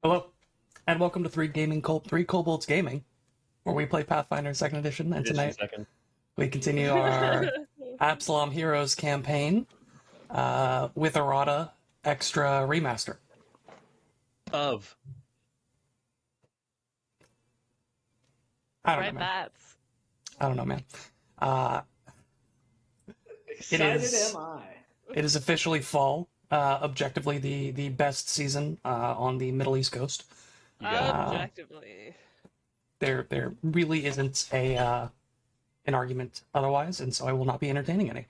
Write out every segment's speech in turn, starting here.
Hello, and welcome to Three Kobolds Gaming, where we play Pathfinder Second Edition. And Edition tonight second. we continue our Absalom Heroes campaign with Errata Extra Remaster. Of. I don't Right, know, man. bats. I don't know, man. Uh, Excited is- am I. it is officially fall. Objectively, the best season on the Middle East Coast. You got Objectively. There really isn't an argument otherwise, and so I will not be entertaining any.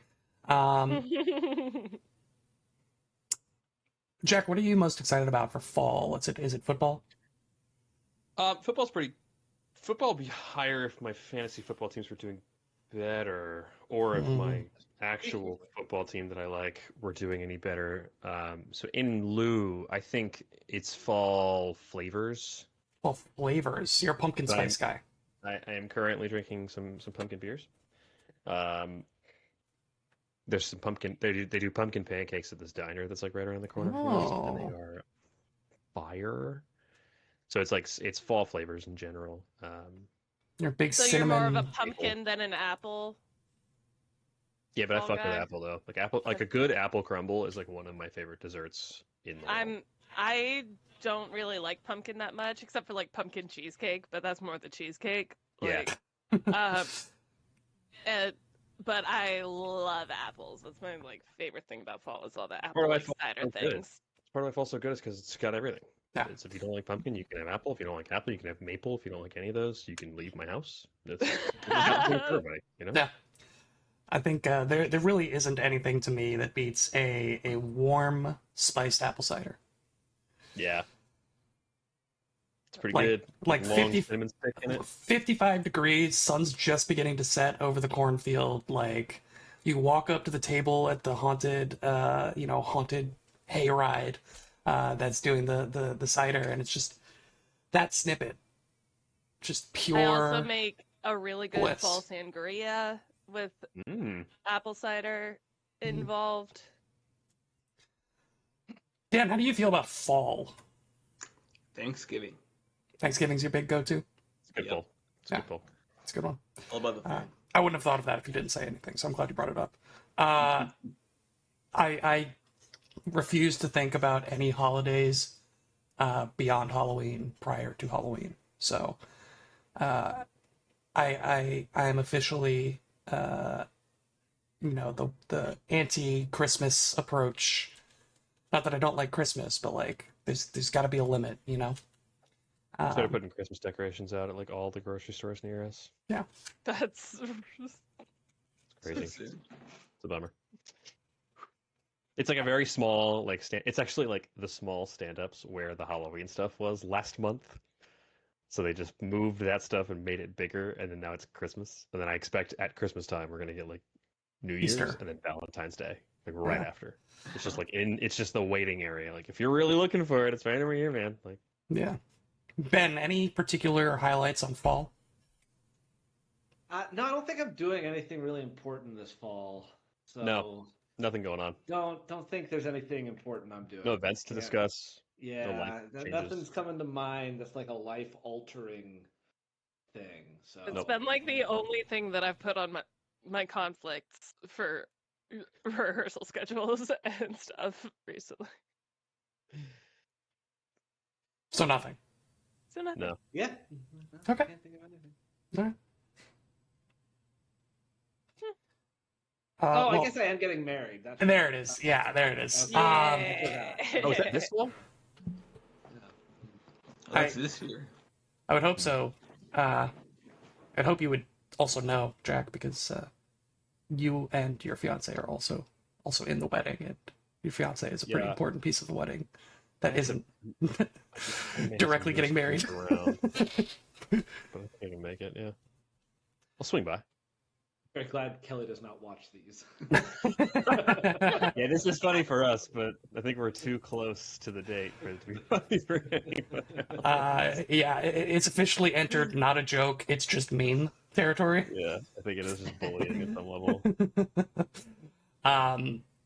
Jack, what are you most excited about for fall? Is it football? Football's pretty. Football would be higher if my fantasy football teams were doing better, or if my actual football team that I like were doing any better. So in lieu, I think it's fall flavors. Well, flavors. You're a pumpkin But I'm- spice guy. I am currently drinking some pumpkin beers. There's some pumpkin. They do pumpkin pancakes at this diner that's like right around the corner from us, and they Oh. are fire. So it's fall flavors in general. You're a big So you're cinnamon. more of a pumpkin than an apple. Yeah, but I Fall fuck with guy? apple though. Like a good apple crumble is like one of my favorite desserts in the world. I don't really like pumpkin that much, except for like pumpkin cheesecake, but that's more the cheesecake. Yeah. Like, but I love apples. That's my like favorite thing about fall is all the Part apple of my like, fall cider so good. things. Part of my fall so good is because it's got everything. Yeah. If you don't like pumpkin, you can have apple. If you don't like apple, you can have maple. If you don't like any of those, you can leave my house. It's everybody, you know. Yeah. I think there really isn't anything to me that beats a warm spiced apple cider. Yeah. It's pretty Like- good. like long 50 cinnamon stick in it. 55 degrees, sun's just beginning to set over the cornfield. Like, you walk up to the table at the haunted hayride that's doing the cider, and it's just that snippet. Just pure. I also make a really good bliss. fall sangria with Mm. apple cider involved. Dan, how do you feel about fall? Thanksgiving. Thanksgiving's your big go-to? It's a good Yep. pull. It's a Yeah. good pull. It's a good one. All about the food. I wouldn't have thought of that if you didn't say anything, so I'm glad you brought it up. I refuse to think about any holidays beyond Halloween prior to Halloween. So I am officially the anti-Christmas approach. Not that I don't like Christmas, but like there's got to be a limit, you know. Started putting Christmas decorations out at like all the grocery stores near us. That's Crazy. It's a bummer. It's like a very small like it's actually like the small stand-ups where the Halloween stuff was last month. So they just moved that stuff and made it bigger, and then now it's Christmas. And then I expect at Christmas time we're gonna get like New Year's Easter. and then Valentine's Day, like right Yeah. after. It's just like it's just the waiting area. Like if you're really looking for it, it's right over here, man. Like Yeah. Ben, any particular highlights on fall? No, I don't think I'm doing anything really important this fall. So No. Nothing going on. don't think there's anything important I'm doing. No events to Yeah. discuss. Yeah, life changes. nothing's coming to mind that's like a life-altering thing. So It's Nope. been like the only thing that I've put on my conflicts for rehearsal schedules and stuff recently. So nothing. So nothing. No. yeah. Okay. Can't think of anything. All right. I Well, guess I am getting married. That's and there it is. Yeah, there it is. Okay. Yeah. Oh, is that this fall? That's this year. I would hope so. I'd hope you would also know, Jack, because you and your fiance are also in the wedding, and your fiance is a pretty Yeah. important piece of the wedding that isn't Maybe directly some getting married. just around, but I can't even make it. Yeah, I'll swing by. Very glad Kelly does not watch these. Yeah, this is funny for us, but I think we're too close to the date for it to be funny for anyone else. Yeah, it's officially entered not a joke, it's just meme territory. Yeah, I think it is just bullying at some level.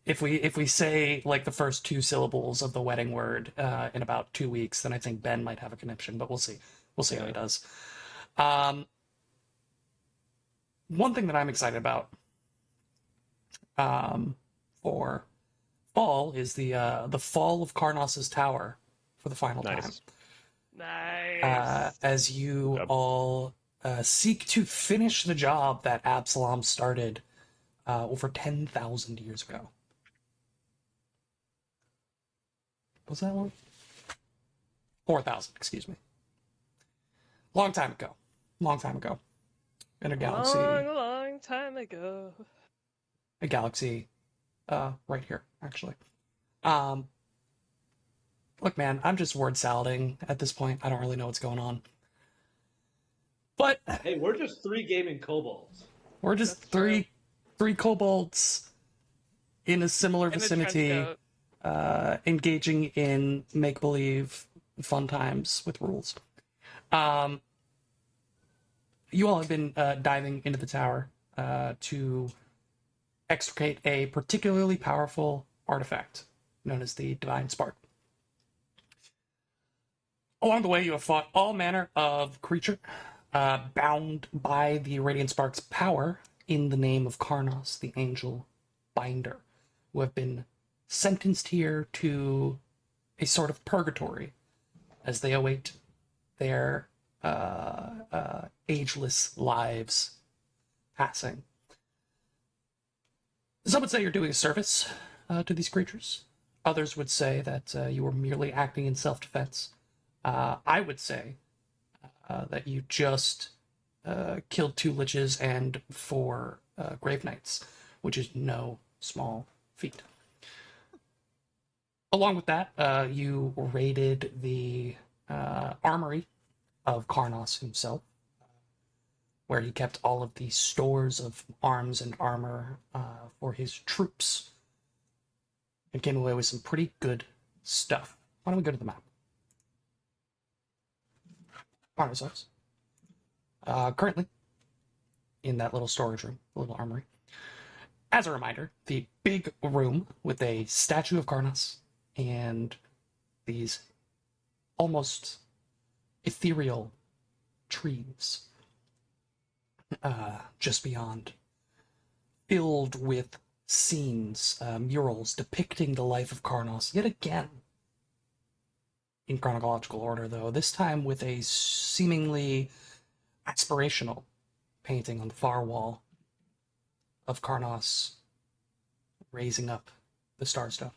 If we say like the first two syllables of the wedding word in about 2 weeks, then I think Ben might have a conniption, but we'll see. We'll see how he does. One thing that I'm excited about for fall is the fall of Karnos's tower for the final time. Nice. As you Yep. all seek to finish the job that Absalom started over 10,000 years ago. Was that one? 4,000, excuse me. Long time ago. Long time ago. In a galaxy. Long time ago. A galaxy right here, actually. Look, man, I'm just word salading at this point. I don't really know what's going on. But Hey, we're just 3 gaming kobolds. we're just That's true. three kobolds in a similar In a vicinity, trench coat. engaging in make-believe fun times with rules. You all have been diving into the tower to extricate a particularly powerful artifact known as the Divine Spark. Along the way, you have fought all manner of creature bound by the Radiant Spark's power in the name of Karnos, the Angel Binder, who have been sentenced here to a sort of purgatory as they await their ageless lives passing. Some would say you're doing a service to these creatures. Others would say that you were merely acting in self-defense. I would say that you just killed 2 liches and 4 grave knights, which is no small feat. Along with that, you raided the armory of Karnos himself, where he kept all of the stores of arms and armor for his troops, and came away with some pretty good stuff. Why don't we go to the map? Karnos house. Currently, in that little storage room, the little armory. As a reminder, the big room with a statue of Karnos and these almost ethereal trees just beyond, filled with scenes, murals depicting the life of Karnos, yet again in chronological order, though, this time with a seemingly aspirational painting on the far wall of Karnos raising up the Star Stone.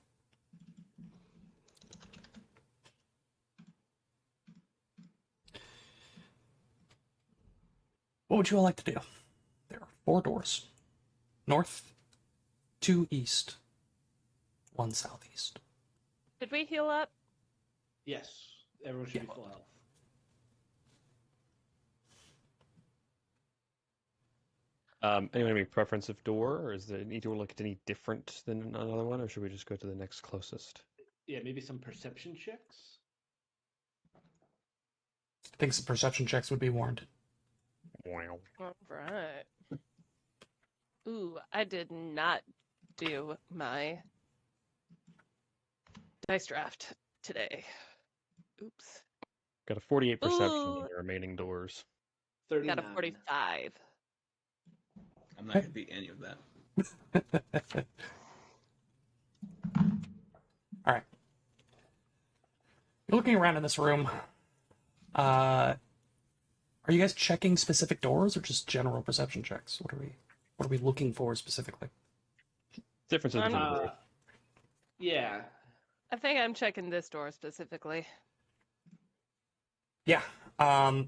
What would you all like to do? There are 4 doors. North, 2 east, 1 southeast. Did we heal up? Yes, everyone should be Yeah. full health. Anyone have any preference of door, or is any door look any different than another one, or should we just go to the next closest? Yeah, maybe some perception checks. I think some perception checks would be warranted. Wow. All right. Ooh, I did not do my dice draft today. Oops. Got a 48 perception Ooh. on the remaining doors. 39. Got a 45. I'm not gonna beat any of that. All right. You're looking around in this room. Are you guys checking specific doors or just general perception checks? What are we looking for specifically? Differences between the doors. Yeah. I think I'm checking this door specifically. Yeah. Um,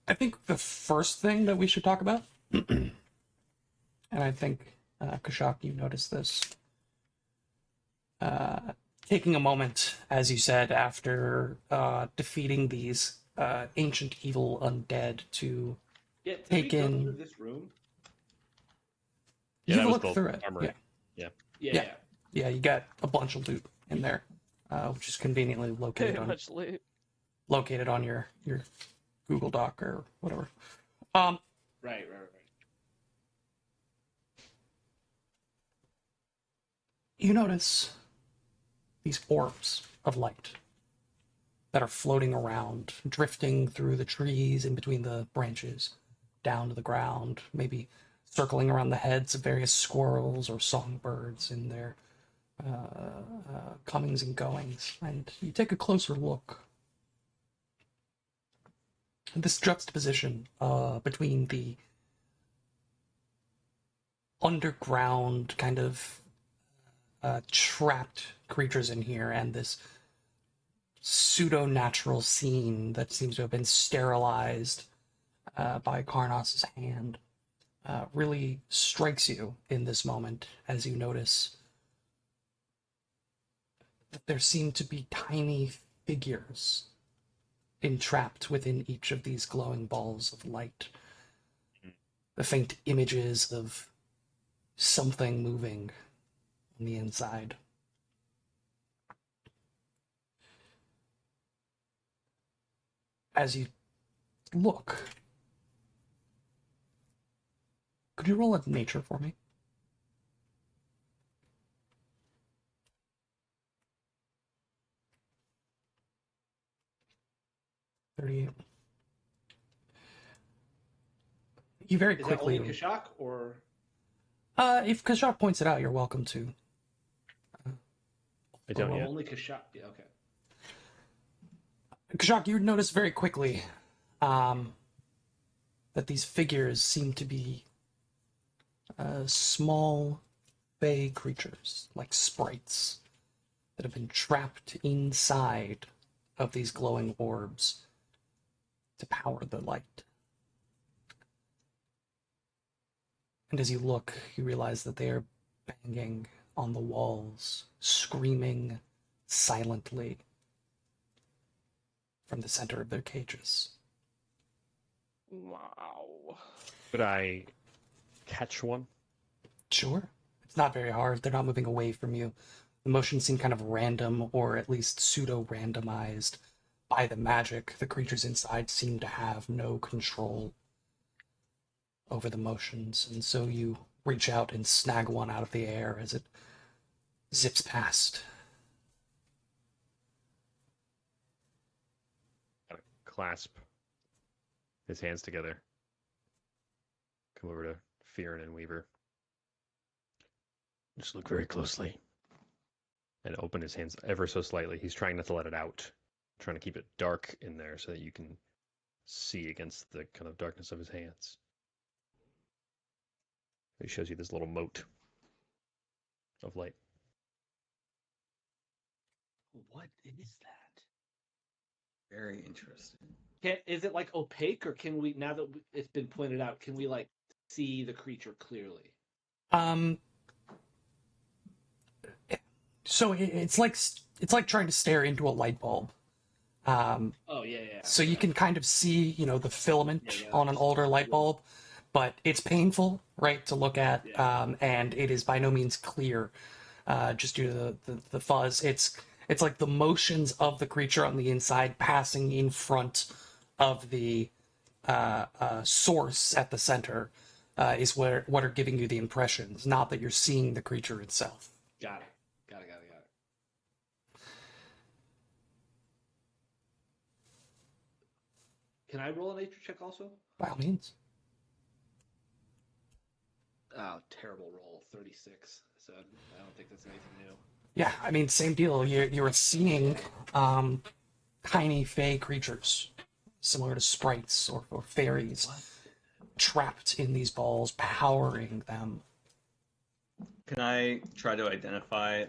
I think the first thing that we should talk about, and I think Kashak, you noticed this, taking a moment, as you said, after defeating these ancient evil undead to Yeah, did take we go in. through this room? Yeah, You've that was looked the through it. armory. Yeah. Yeah. Yeah, Yeah. yeah. Yeah, you got a bunch of loot in there, which is conveniently Too much loot. located on your Google Doc or whatever. Um, Right. you notice these orbs of light that are floating around, drifting through the trees, in between the branches, down to the ground, maybe circling around the heads of various squirrels or songbirds in their comings and goings. And you take a closer look. This juxtaposition between the underground kind of trapped creatures in here and this pseudo-natural scene that seems to have been sterilized by Karnos's hand really strikes you in this moment as you notice that there seem to be tiny figures entrapped within each of these glowing balls of light. The faint images of something moving on the inside. As you look, could you roll a nature for me? 38. You very Is that quickly. only Kashak or? If Kashak points it out, you're welcome to. I don't Oh, yet. Only Kashak. Yeah, okay. Kashak, you notice very quickly that these figures seem to be small, fey creatures, like sprites, that have been trapped inside of these glowing orbs to power the light. And as you look, you realize that they are banging on the walls, screaming silently from the center of their cages. Wow. Could I catch one? Sure. It's not very hard. They're not moving away from you. The motions seem kind of random, or at least pseudo-randomized by the magic. The creatures inside seem to have no control over the motions, and so you reach out and snag one out of the air as it zips past. Kind of clasp his hands together. Come over to Fearon and Weaver. Just look very closely. And open his hands ever so slightly. He's trying not to let it out. Trying to keep it dark in there so that you can see against the kind of darkness of his hands. He shows you this little mote of light. What is that? Very interesting. Is it like opaque, or can we, now that it's been pointed out, can we like see the creature clearly? So it's like trying to stare into a light bulb. Oh yeah. So you can kind of see, the filament Yeah, on an older light bulb, but it's painful, right, to look at, Yeah. and it is by no means clear, just due to the fuzz. It's like the motions of the creature on the inside passing in front of the source at the center is what are giving you the impressions, not that you're seeing the creature itself. Got it. Can I roll a nature check also? By all means. Oh, terrible roll, 36. So I don't think that's anything new. Yeah, I mean, same deal. You're seeing tiny fey creatures, similar to sprites or fairies, trapped in these balls, powering them. Can I try to identify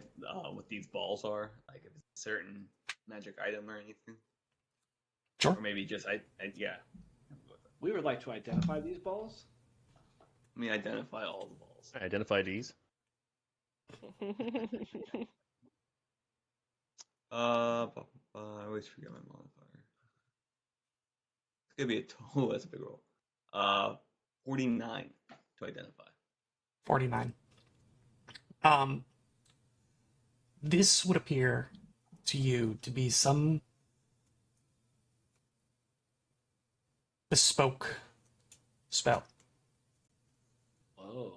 what these balls are? Like, if it's a certain magic item or anything? Sure. Or maybe just yeah. We would like to identify these balls. Let me identify all the balls. Identify these. I always forget my modifier. It's gonna be a total. That's a big roll. 49 to identify. 49. This would appear to you to be some bespoke spell. Oh.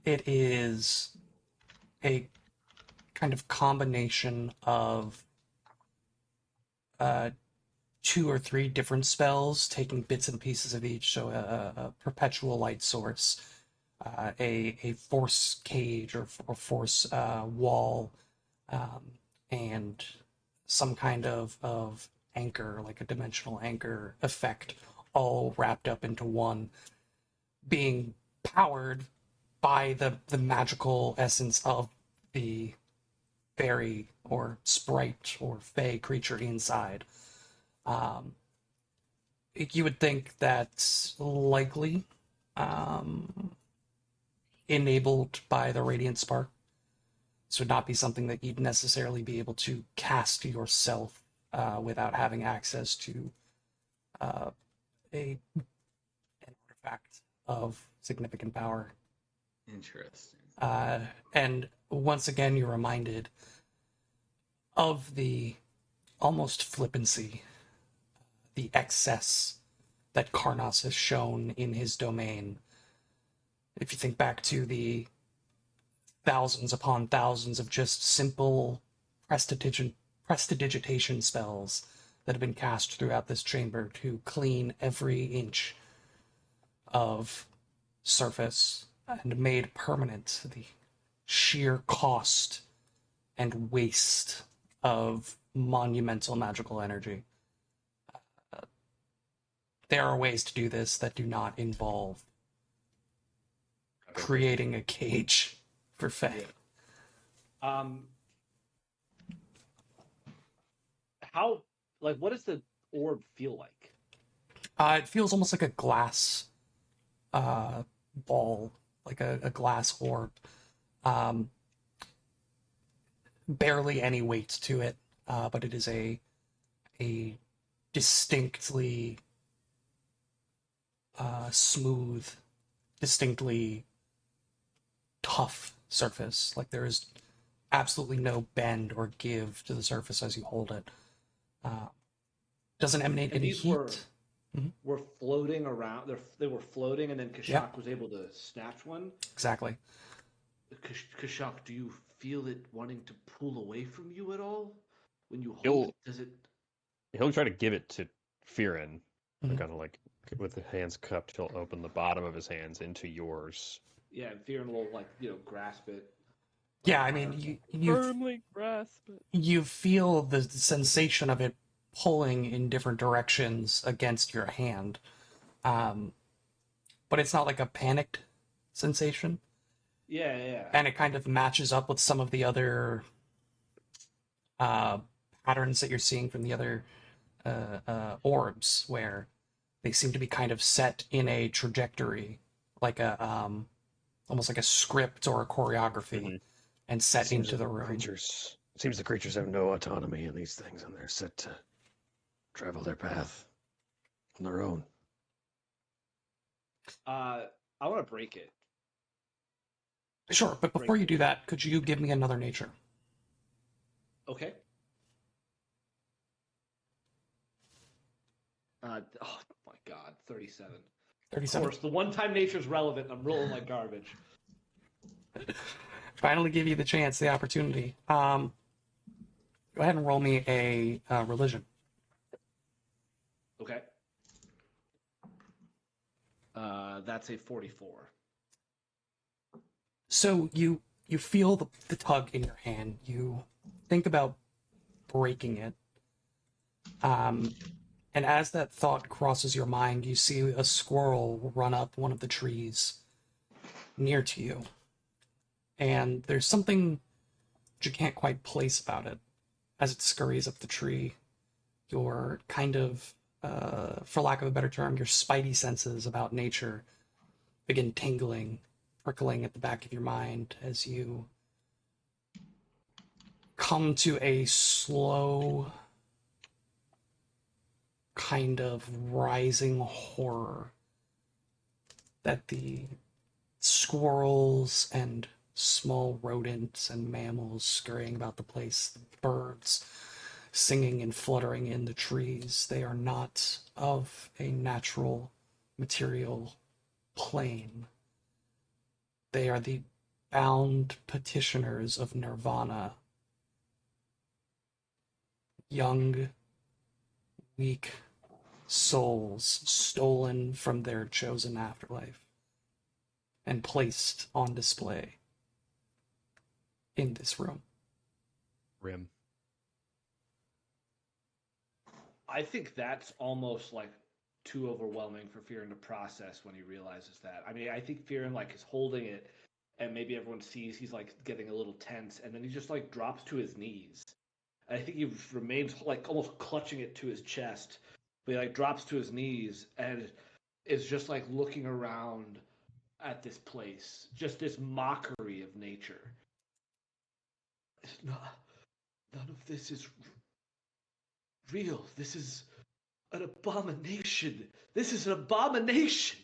It is a kind of combination of 2 or 3 different spells, taking bits and pieces of each. So a perpetual light source, a force cage or force wall, and some kind of anchor, like a dimensional anchor effect, all wrapped up into one, being powered by the magical essence of the fairy or sprite or fey creature inside. You would think that's likely enabled by the radiant spark. This would not be something that you'd necessarily be able to cast yourself without having access to an artifact of significant power. Interesting. And once again, you're reminded of the almost flippancy, the excess that Karnos has shown in his domain. If you think back to the thousands upon thousands of just simple prestidigitation spells that have been cast throughout this chamber to clean every inch of surface and made permanent the sheer cost and waste of monumental magical energy. There are ways to do this that do not involve creating a cage for Fae. How, like, what does the orb feel like? It feels almost like a glass ball, like a glass orb. Barely any weight to it, but it is a distinctly smooth, distinctly tough surface. Like there is absolutely no bend or give to the surface as you hold it. Doesn't emanate And any these heat. were floating around. They were floating, and then Kashak Yep. was able to snatch one. Exactly. Kashak, do you feel it wanting to pull away from you at all when you hold He'll- it? Does it? He'll try to give it to Firin, Mhm. kind of like with the hands cupped. He'll open the bottom of his hands into yours. Yeah, and Fear will grasp it. Yeah, I mean, you Firmly grasp it. you feel the sensation of it pulling in different directions against your hand, but it's not like a panicked sensation. Yeah. And it kind of matches up with some of the other patterns that you're seeing from the other orbs, where they seem to be kind of set in a trajectory, like a almost like a script or a choreography, Mhm. and set into the room. Seems the creatures have no autonomy in these things, and they're set to travel their path on their own. I want to break it. Sure, but before you do that, could you give me another nature? Okay. Oh my God, 37. Of 37. course, the one-time nature's relevant. And I'm rolling like garbage. Finally give you the chance, the opportunity. Go ahead and roll me a religion. Okay. That's a 44. So you feel the tug in your hand. You think about breaking it. And as that thought crosses your mind, you see a squirrel run up one of the trees near to you. And there's something that you can't quite place about it. as it scurries up the tree, your kind of, for lack of a better term, your spidey senses about nature begin tingling, prickling at the back of your mind as you come to a slow kind of rising horror that the squirrels and small rodents and mammals scurrying about the place, the birds singing and fluttering in the trees, they are not of a natural material plane. They are the bound petitioners of nirvana. Young, weak souls stolen from their chosen afterlife and placed on display in this room. Rim. I think that's almost like too overwhelming for Fearon to process when he realizes that. I mean, I think Fearon like is holding it, and maybe everyone sees he's like getting a little tense, and then he just like drops to his knees. And I think he remains like almost clutching it to his chest, but he like drops to his knees and is just like looking around at this place, just this mockery of nature. It's not, none of this is real. This is an abomination. This is an abomination.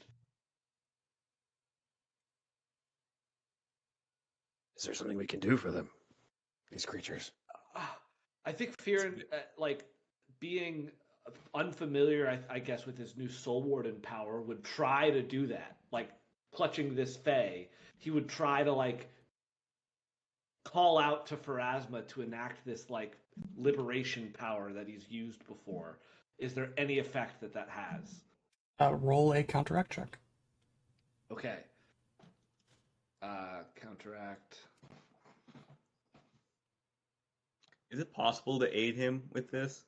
Is there something we can do for them? These creatures. I think Fearon, like being unfamiliar, I guess, with his new Soul Warden power, would try to do that. Like clutching this Fae, he would try to like call out to Pharasma to enact this like liberation power that he's used before. Is there any effect that that has? Roll a counteract check. Okay. Counteract. Is it possible to aid him with this?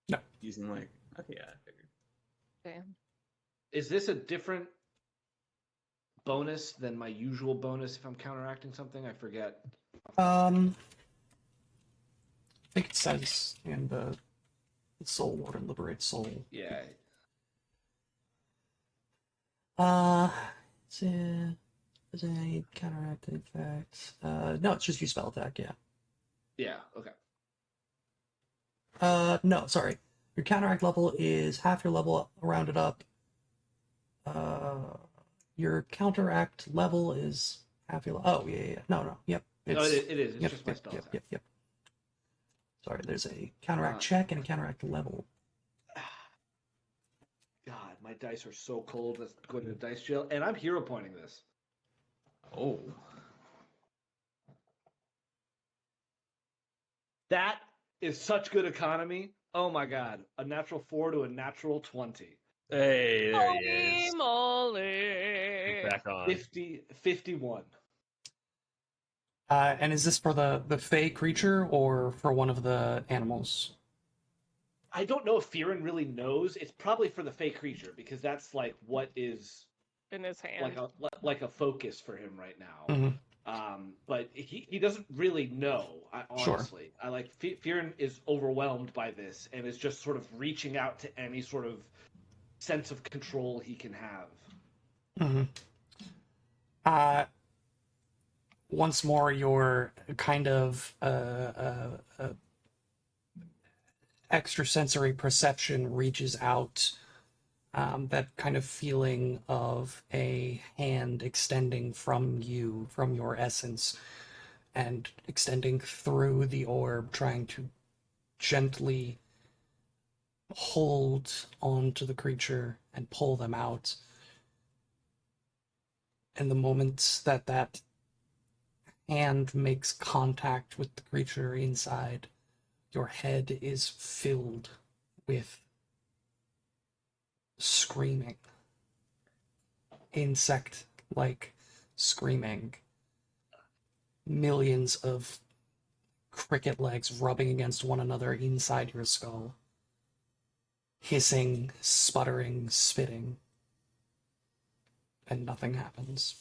No. Using like, okay, yeah, I figured. Okay. Is this a different bonus than my usual bonus if I'm counteracting something? I forget. I think it says in the Soul Warden Liberate Soul. Yeah. Is it any counteracting effects? No, it's just your spell attack, yeah. Yeah, okay. No, sorry. Your counteract level is half your level rounded up. Your counteract level is half your. Oh, yeah. No. Yep. No, it is. It's Yep, just my yep, spell yep, attack. yep. Sorry, there's a counteract check and a counteract level. God, my dice are so cold. Let's go to the dice jail. And I'm hero pointing this. Oh. That is such good economy. Oh my God. A natural 4 to a natural 20. Hey, there he Holy is. moly! Back on. 51. And is this for the Fey creature or for one of the animals? I don't know if Fearon really knows. It's probably for the fake creature because that's like what is In his hand. like a focus for him right now. Mhm. But he doesn't really know. Honestly, I like Fearon is overwhelmed by this and is just sort of reaching out to any sort of sense of control he can have. Once more, your kind of extrasensory perception reaches out. That kind of feeling of a hand extending from you, from your essence, and extending through the orb, trying to gently hold onto the creature and pull them out. And the moment that that hand makes contact with the creature inside, your head is filled with screaming. Insect-like screaming. Millions of cricket legs rubbing against one another inside your skull. Hissing, sputtering, spitting. And nothing happens.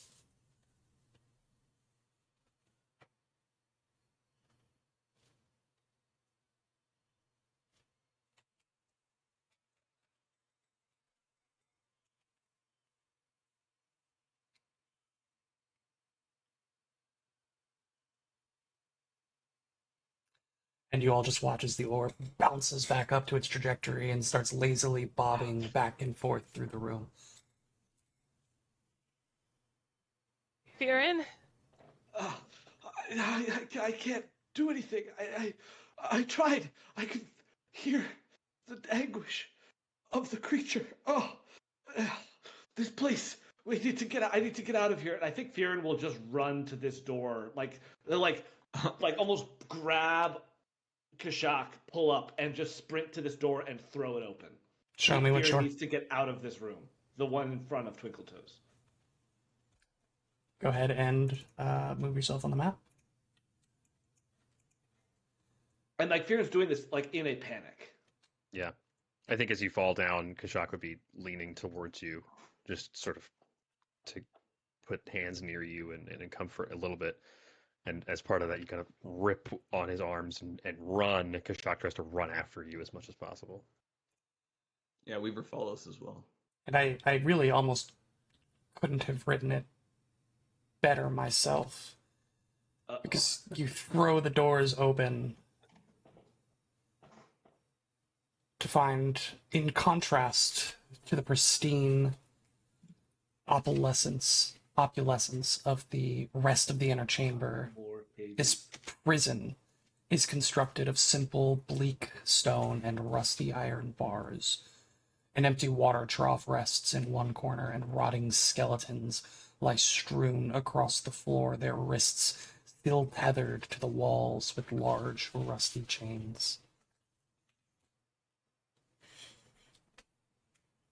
And you all just watch as the orb bounces back up to its trajectory and starts lazily bobbing back and forth through the room. Firin? I can't do anything. I tried. I could hear the anguish of the creature. This place. We need to get out. I need to get out of here. And I think Firin will just run to this door, like almost grab Kashak, pull up, and just sprint to this door and throw it open. Show me what Firin door. needs to get out of this room, the one in front of Twinkle Toes. Go ahead and move yourself on the map. And like Firin's doing this like in a panic. Yeah. I think as you fall down, Kashak would be leaning towards you, just sort of to put hands near you and comfort a little bit. And as part of that, you kind of rip on his arms and run. Kashak tries to run after you as much as possible. Yeah, Weaver follows as well. And I really almost couldn't have written it better myself. Because you throw the doors open to find, in contrast to the pristine opulescence of the rest of the inner chamber, this prison is constructed of simple, bleak stone and rusty iron bars. An empty water trough rests in one corner, and rotting skeletons lie strewn across the floor, their wrists still tethered to the walls with large, rusty chains.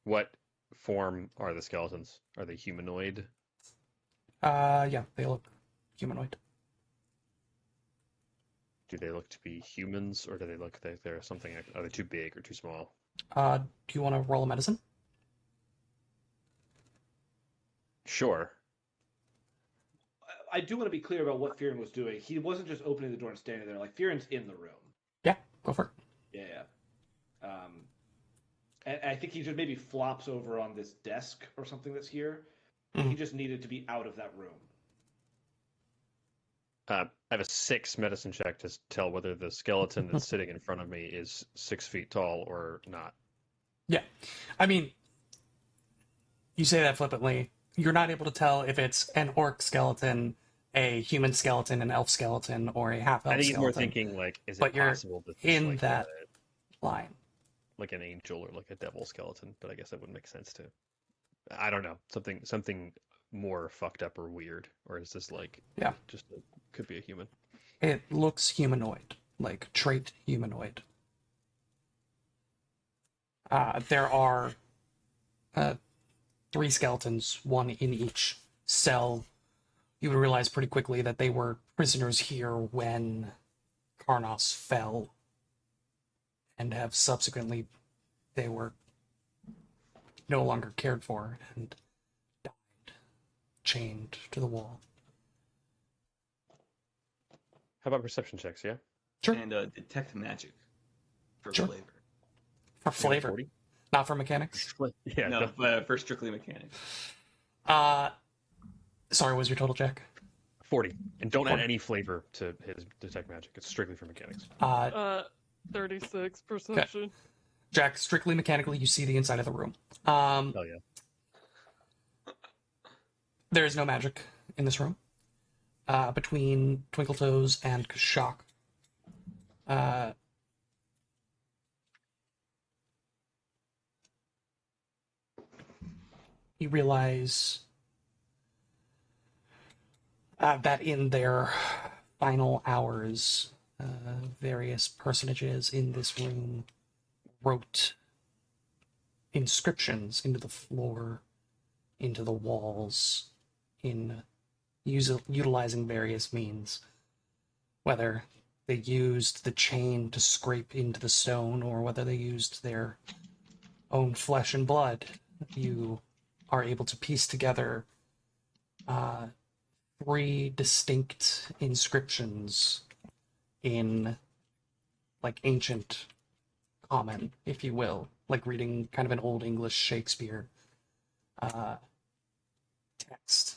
What form are the skeletons? Are they humanoid? Yeah, they look humanoid. Do they look to be humans, or do they look like they're something? Are they too big or too small? Do you want to roll a medicine? Sure. I do want to be clear about what Firin was doing. He wasn't just opening the door and standing there. Like Firin's in the room. Yeah, go for it. Yeah. And I think he just maybe flops over on this desk or something that's here. Mhm. He just needed to be out of that room. I have a 6 medicine check to tell whether the skeleton that's sitting in front of me is 6 feet tall or not. Yeah. I mean, you say that flippantly. You're not able to tell if it's an orc skeleton, a human skeleton, an elf skeleton, or a half-elf skeleton. I think he's more thinking like, is but it you're possible that in like that line. like an angel or like a devil skeleton? But I guess that wouldn't make sense too. I don't know, something more fucked up or weird, or is this like just could be a human? It looks humanoid, like trait humanoid. There are 3 skeletons, one in each cell. You would realize pretty quickly that they were prisoners here when Karnos fell, and have subsequently, they were no longer cared for and died, chained to the wall. How about perception checks? Yeah. Sure. And detect magic for Sure. flavor. For flavor, 40? not for mechanics. Yeah. No, but for strictly mechanics. Sorry, what was your total, Jack? 40. And don't add 40. any flavor to his detect magic. It's strictly for mechanics. 36 perception. Jack, strictly mechanically, you see the inside of the room. Hell yeah. There is no magic in this room. Between Twinkletoes and Kashak, you realize that in their final hours, various personages in this room wrote inscriptions into the floor, into the walls, in utilizing various means. Whether they used the chain to scrape into the stone, or whether they used their own flesh and blood, you are able to piece together 3 distinct inscriptions in like ancient common, if you will, like reading kind of an old English Shakespeare text.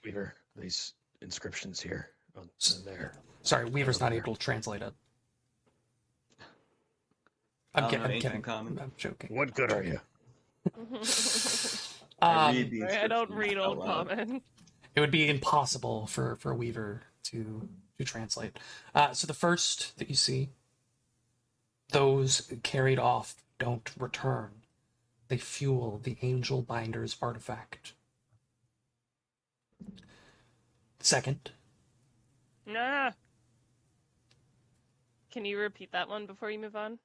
Weaver, these inscriptions here on there. Sorry, Weaver's not There. able to translate it. I don't know I'm ancient kidding. common. I'm joking. What good are you? I read the Sorry, I don't inscriptions read out Old loud. Common. It would be impossible for Weaver to translate. So the first that you see, those carried off don't return. They fuel the Angel Binder's artifact. Second, Nah. Can you repeat that one before you move on?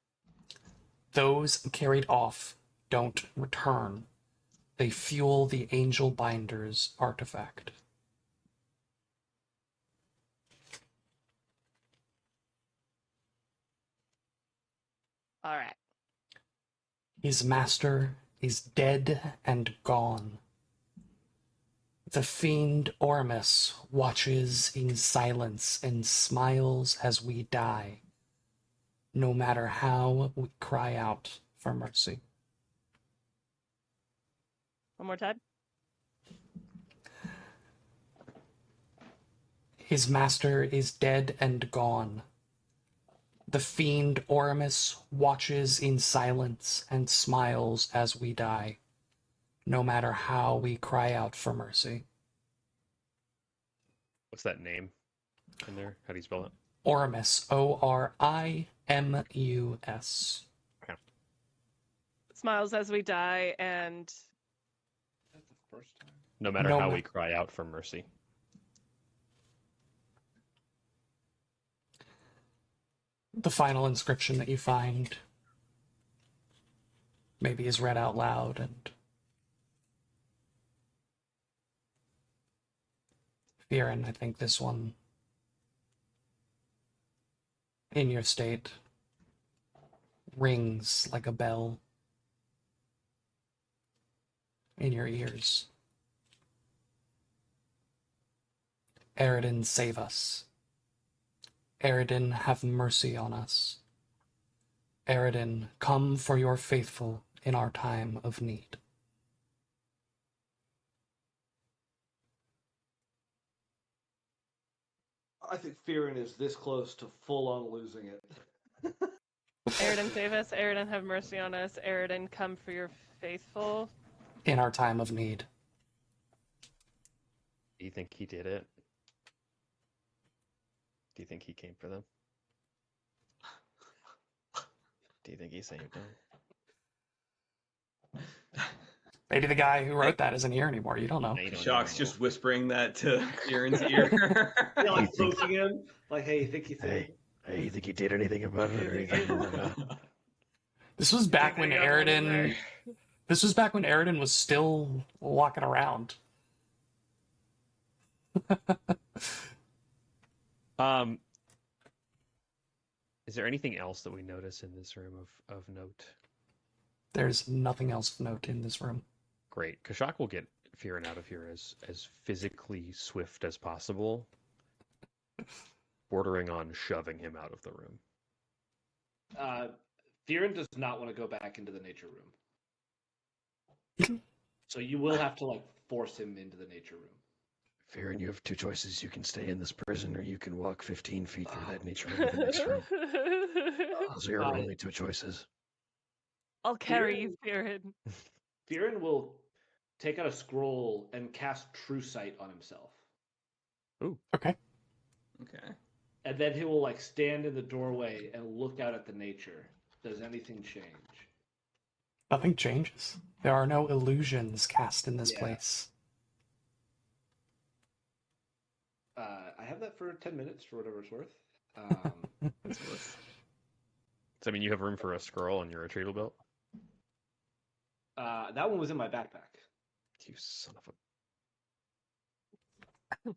those carried off don't return. They fuel the Angel Binder's artifact. All right. His master is dead and gone. The fiend Ormus watches in silence and smiles as we die, no matter how we cry out for mercy. One more time. His master is dead and gone. The fiend Ormus watches in silence and smiles as we die, no matter how we cry out for mercy. What's that name in there? How do you spell it? Ormus, Orimus. Smiles as we die, and That's the first time. No matter No how ma- we cry out for mercy. The final inscription that you find maybe is read out loud, and Viren, I think this one in your state rings like a bell in your ears. Eridan, save us. Eridan, have mercy on us. Eridan, come for your faithful in our time of need. I think Fearin is this close to full on losing it. Eridan save us. Eridan have mercy on us. Eridan come for your faithful. In our time of need. Do you think he did it? Do you think he came for them? Do you think he saved them? Maybe the guy who wrote that isn't here anymore. You don't know. No, you don't Shock's know. just whispering that to Kieran's ear. Yeah, like poking him. Like, hey, you think he saved? Hey, you think he did anything about it? Or anything? This was back when They got one in Eridan. there. This was back when Eridan was still walking around. Is there anything else that we notice in this room of note? There's nothing else of note in this room. Great. Kashak will get Fearin out of here as physically swift as possible, bordering on shoving him out of the room. Fearin does not want to go back into the nature room. So you will have to like force him into the nature room. Fearin, you have two choices. You can stay in this prison, or you can walk 15 feet through that nature room to the next room. Those are your only two choices. I'll carry you, Fearin. Fearin will take out a scroll and cast True Sight on himself. Okay. Okay. And then he will like stand in the doorway and look out at the nature. Does anything change? Nothing changes. There are no illusions cast in this Yeah. place. I have that for 10 minutes for whatever it's worth. That's worth. So, I mean, you have room for a scroll on your retrieval belt? That one was in my backpack. You son of a...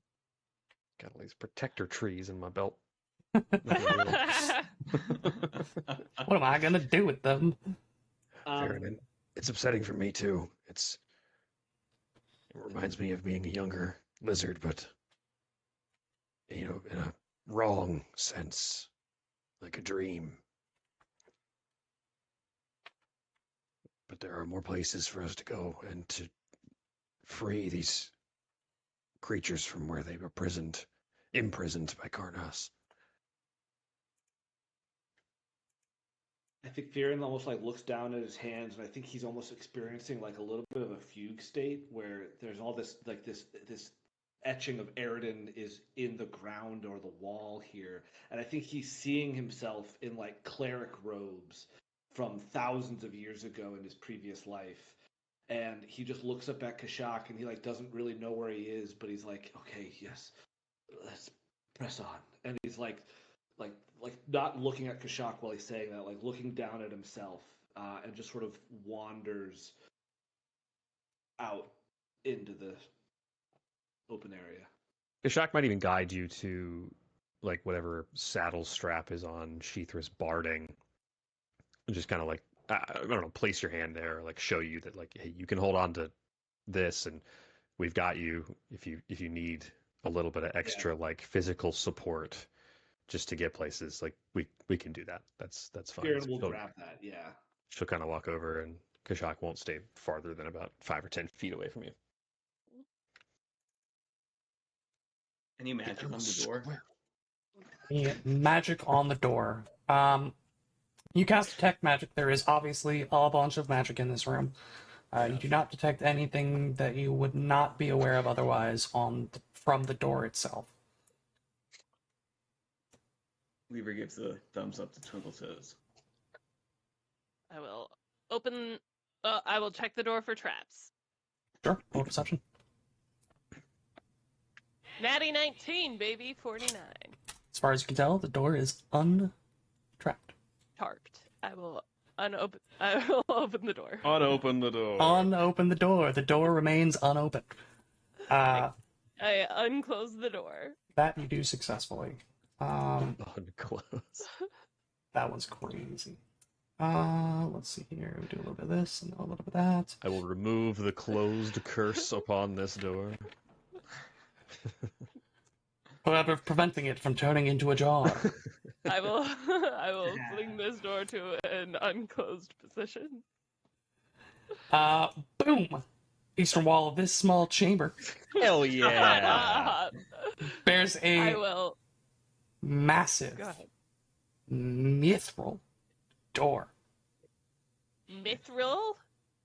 Got all these protector trees in my belt. What am I gonna do with them? Fearin, it's upsetting for me, too. It reminds me of being a younger lizard, but, you know, in a wrong sense, like a dream. But there are more places for us to go and to free these creatures from where they were prisoned imprisoned by Karnas. I think Fearin almost like looks down at his hands, and I think he's almost experiencing like a little bit of a fugue state where there's all this like this etching of Eridan is in the ground or the wall here, and I think he's seeing himself in like cleric robes from thousands of years ago in his previous life, and he just looks up at Kashak, and he like doesn't really know where he is, but he's like, okay, yes, let's press on, and he's like not looking at Kashak while he's saying that, like looking down at himself, and just sort of wanders out into the open area. Kashak might even guide you to like whatever saddle strap is on Sheethra's barding, and just kind of like I don't know, place your hand there, like show you that like hey, you can hold on to this, and we've got you if you need a little bit of extra like physical support just to get places. Like we can do that. That's fine. Fearin will grab that. Yeah. She'll kind of walk over, and Kashak won't stay farther than about 5 or 10 feet away from you. Any magic on the door? The magic on the door. You cast detect magic. There is obviously a bunch of magic in this room. You do not detect anything that you would not be aware of otherwise from the door itself. Weaver gives the thumbs up to Twinkle Toes. I will open. I will check the door for traps. Sure. Roll perception. Natty 19, baby, 49. As far as you can tell, the door is untrapped. Tarped. I will unopen. I will open the door. Unopen the door. Unopen the door. The door remains unopened. I unclose the door. That you do successfully. Unclose. That was crazy. Let's see here. We do a little bit of this and a little bit of that. I will remove the closed curse upon this door. However, preventing it from turning into a jar. I will fling this door to an unclosed position. Boom! Eastern wall of this small chamber Hell yeah! bears I a will. massive Go ahead. mithril door. Mithril?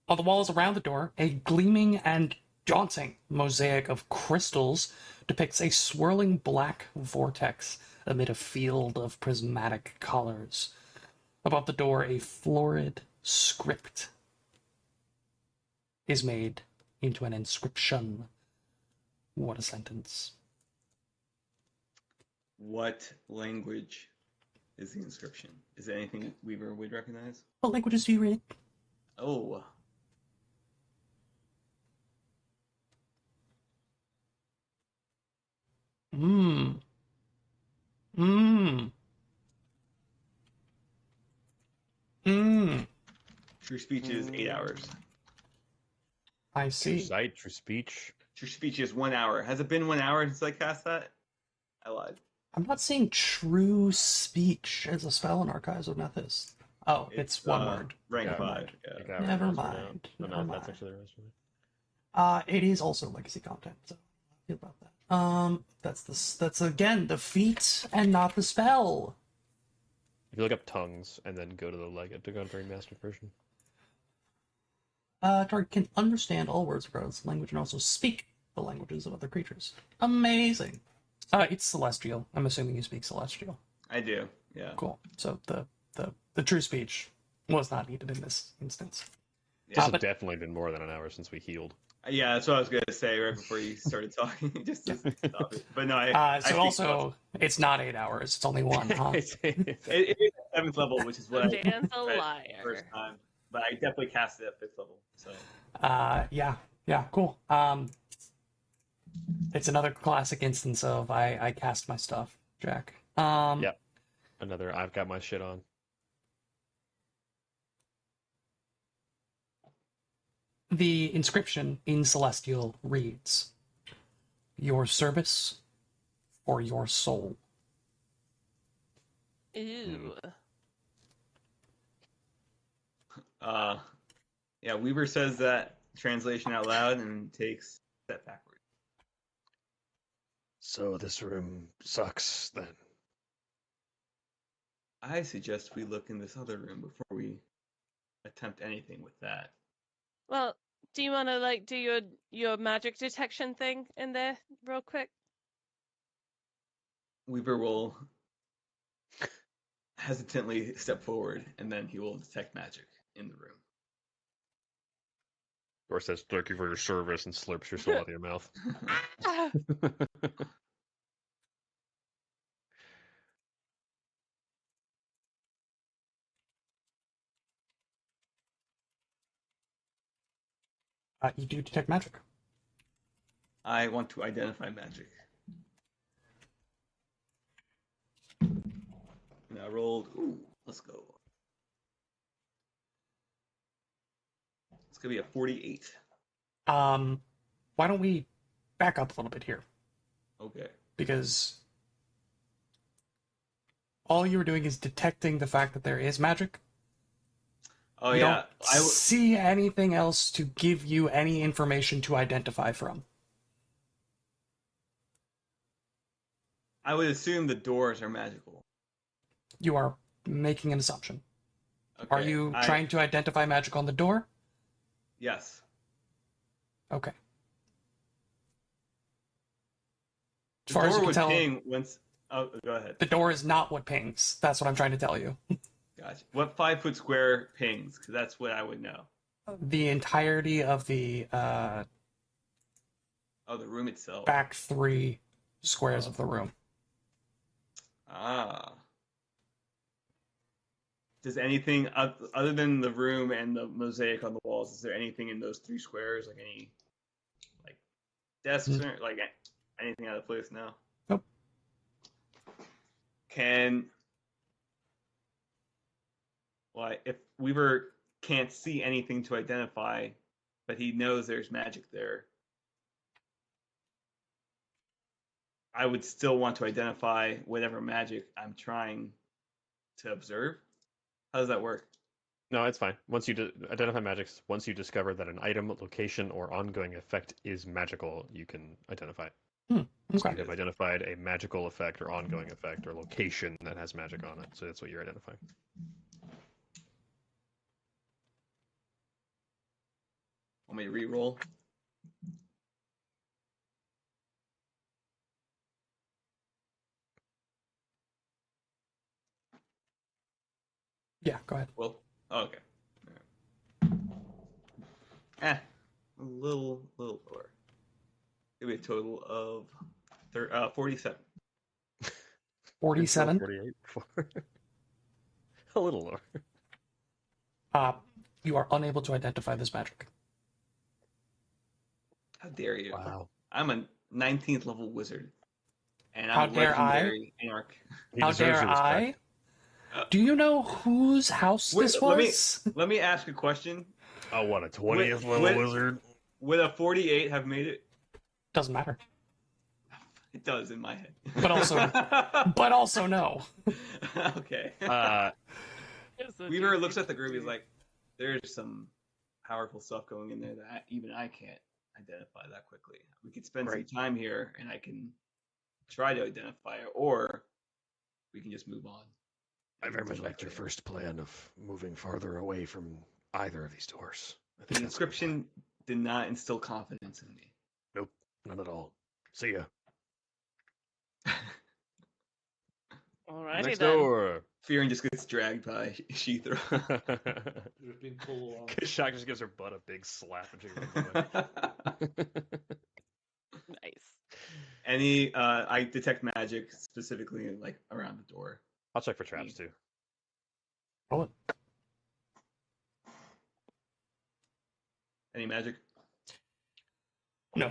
On the walls around the door, a gleaming and daunting mosaic of crystals depicts a swirling black vortex amid a field of prismatic colors. Above the door, a florid script is made into an inscription. What a sentence. What language is the inscription? Is it anything Weaver would recognize? What languages do you read? Oh. Mmm. Mmm. Mmm. True speech is 8 hours. I True see. sight, true speech. True speech is 1 hour. Has it been 1 hour since I cast that? I lied. I'm not seeing true speech as a spell in Archives of Nethys. Oh, it's one word. Rank Yeah. 5. Yeah. Like, I Never remember now. mind. No, Never that's mind. actually the rest of it. It is also legacy content, so how do you feel about that? That's again the feat and not the spell. If you look up tongues and then go to the Gunpowder Master version. Target can understand all words regardless of language and also speak the languages of other creatures. Amazing. It's Celestial. I'm assuming you speak Celestial. I do. Yeah. Cool. So the true speech was not needed in this instance. This Yeah, has but- definitely been more than an hour since we healed. Yeah, that's what I was gonna say right before you started talking, just to stop it. But no, I So speak also, it's not 8 hours. It's only one, huh? it is at 7th level, which is what I Dan's a read liar. first time. But I definitely cast it at 5th level. So Yeah, cool. It's another classic instance of I cast my stuff, Jack. Yep. Another I've got my shit on. The inscription in Celestial reads, "Your service for your soul." Ew. yeah, Weaver says that translation out loud and takes a step backward. So this room sucks then. I suggest we look in this other room before we attempt anything with that. Well, do you want to like do your magic detection thing in there real quick? Weaver will hesitantly step forward, and then he will detect magic in the room. Or says, "Thank you for your service," and slurps your soul out of your mouth. Ah! You do detect magic. I want to identify magic. And I rolled. Ooh, let's go. It's gonna be a 48. Why don't we back up a little bit here? Okay. Because all you were doing is detecting the fact that there is magic. Oh You yeah. don't see anything else to give you any information to identify from. I would assume the doors are magical. You are making an assumption. Okay. Are you trying to identify magic on the door? Yes. Okay. The As far as door you can would tell, ping once. Oh, go ahead. the door is not what pings. That's what I'm trying to tell you. Gotcha. What 5-foot square pings? Because that's what I would know. The entirety of the Oh, the room itself. back 3 squares of the room. Ah. Does anything other than the room and the mosaic on the walls? Is there anything in those 3 squares, like any, like desks or like anything out of place now? Nope. If Weaver can't see anything to identify, but he knows there's magic there, I would still want to identify whatever magic I'm trying to observe. How does that work? No, it's fine. Once you identify magics, once you discover that an item, location, or ongoing effect is magical, you can identify it. So Okay. you have identified a magical effect or ongoing effect or location that has magic on it. So that's what you're identifying. Want me to re-roll? Yeah, go ahead. Well, okay. A little lower. It'll be a total of 47. 47. 48. A little lower. You are unable to identify this magic. How dare you? Wow. I'm a 19th level wizard, and How I'm a dare I? legendary anarch. He How deserves dare your respect. I? Do you know whose house Wait, this let me- was? Let me ask a question. Oh, what, a 20th level Wait. wizard? Would a 48 have made it? Doesn't matter. It does in my head. But also no. Okay. It's a Weaver juicy looks at the group. He's juicy. like, "There's some powerful stuff going in there that even I can't identify that quickly. We could spend Great. some time here, and I can try to identify it, or we can just move on." I very much Like liked your first plan of moving farther away from either of these doors. I The think that's a good inscription did not instill confidence in me. plan. None at all. See ya. Alrighty Next then. door. Fearing just gets dragged by Sheethra. Just being pulled along. Shock just gives her butt a big slap and she runs away. Nice. I detect magic specifically like around the door. I'll check for traps too. Roll it. Any magic? No.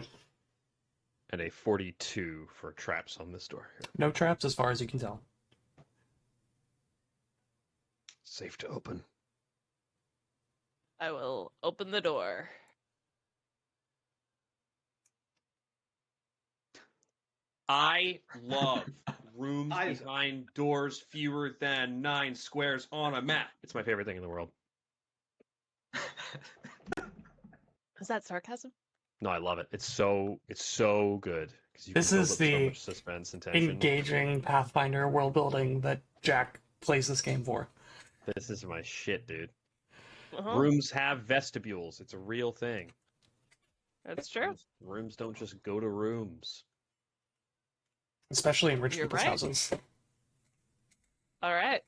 And a 42 for traps on this door. Here. No traps as far as you can tell. Safe to open. I will open the door. I love rooms I- behind doors fewer than 9 squares on a map. It's my favorite thing in the world. Is that sarcasm? No, I love it. It's so good 'Cause you This can build is up so the much suspense and tension. engaging Pathfinder world building that Jack plays this game for. This is my shit, dude. Uh-huh. Rooms have vestibules. It's a real thing. That's true. Rooms don't just go to rooms. Especially in rich You're people's right. houses. All right.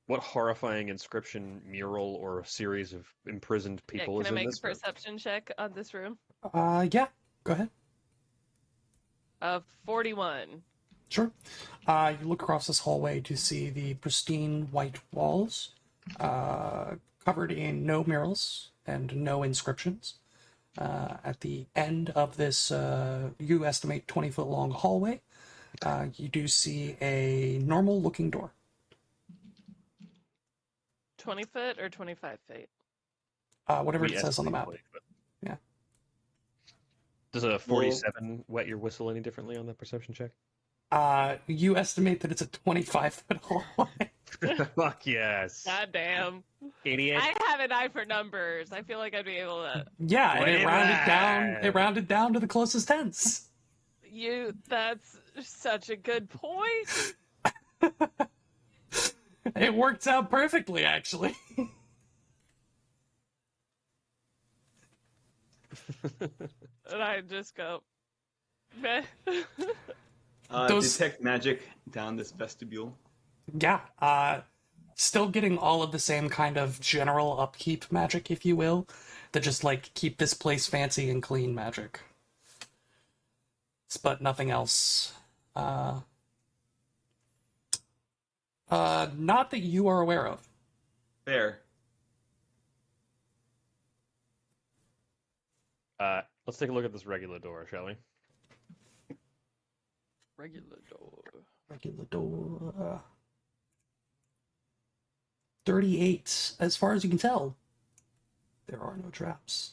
What horrifying inscription, mural, or series of imprisoned Yeah, people can is I in make a this room? perception check on this room? Yeah, go ahead. 41. Sure. You look across this hallway to see the pristine white walls, covered in no murals and no inscriptions. At the end of this, you estimate 20-foot long hallway, you do see a normal looking door. 20 foot or 25 feet? Whatever We it says on the estimate map. 20 foot. Yeah. Does a 47 wet your whistle any differently on that perception check? You estimate that it's a 25-foot hallway. Fuck yes. God damn. Idiot. I have an eye for numbers. I feel like I'd be able to. Yeah, and What it is rounded down. that? It rounded down to the closest tens. That's such a good point. It worked out perfectly, actually. And I just go, meh. Those- Detect magic down this vestibule. Yeah, still getting all of the same kind of general upkeep magic, if you will, that just like keep this place fancy and clean magic. But nothing else. Not that you are aware of. Fair. Let's take a look at this regular door, shall we? Regular door. Regular door. 38. As far as you can tell, there are no traps.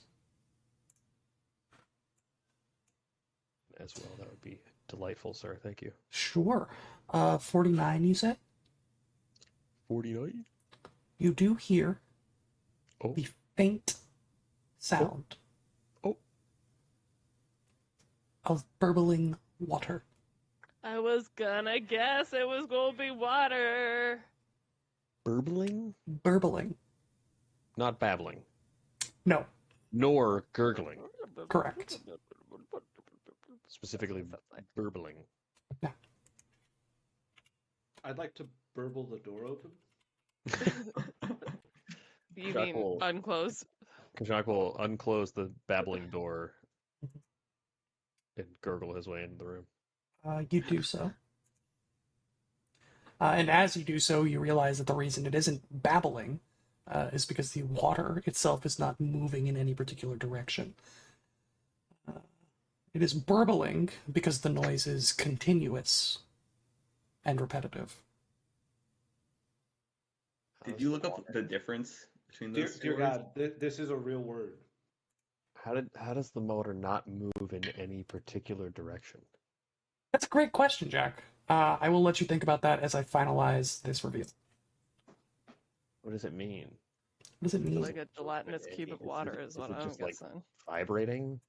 As well, that would be delightful, sir. Thank you. Sure. 49, you say? 49? You do hear Oh. the faint sound Oh. of burbling water. I was gonna guess it was gonna be water. Burbling? Burbling. Not babbling. No, Nor gurgling. correct. Specifically, burbling. I'd like to burble the door open. You Jack mean will- unclose? Kajak will unclose the babbling door and gurgle his way into the room. You do so. And as you do so, you realize that the reason it isn't babbling is because the water itself is not moving in any particular direction. It is burbling because the noise is continuous and repetitive. Did you look up the difference between Dear, those two dear words? God, this is a real word. How does the motor not move in any particular direction? That's a great question, Jack. I will let you think about that as I finalize this review. What does it mean? What does it mean? Like a gelatinous cube of water is Is what it I'm just, like, guessing. Vibrating?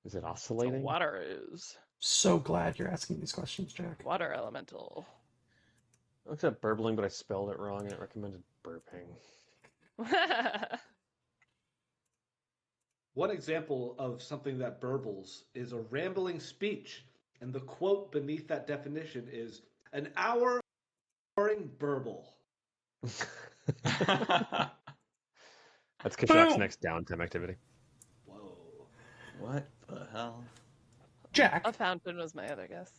Is it It's a oscillating? water ooze. So glad you're asking these questions, Jack. Water elemental. I looked at burbling, but I spelled it wrong and it recommended burping. One example of something that burbles is a rambling speech, and the quote beneath that definition is an hour boring burble. That's Kashak's Boom. next downtime activity. Whoa. What the hell? Jack, A fountain was my other guess.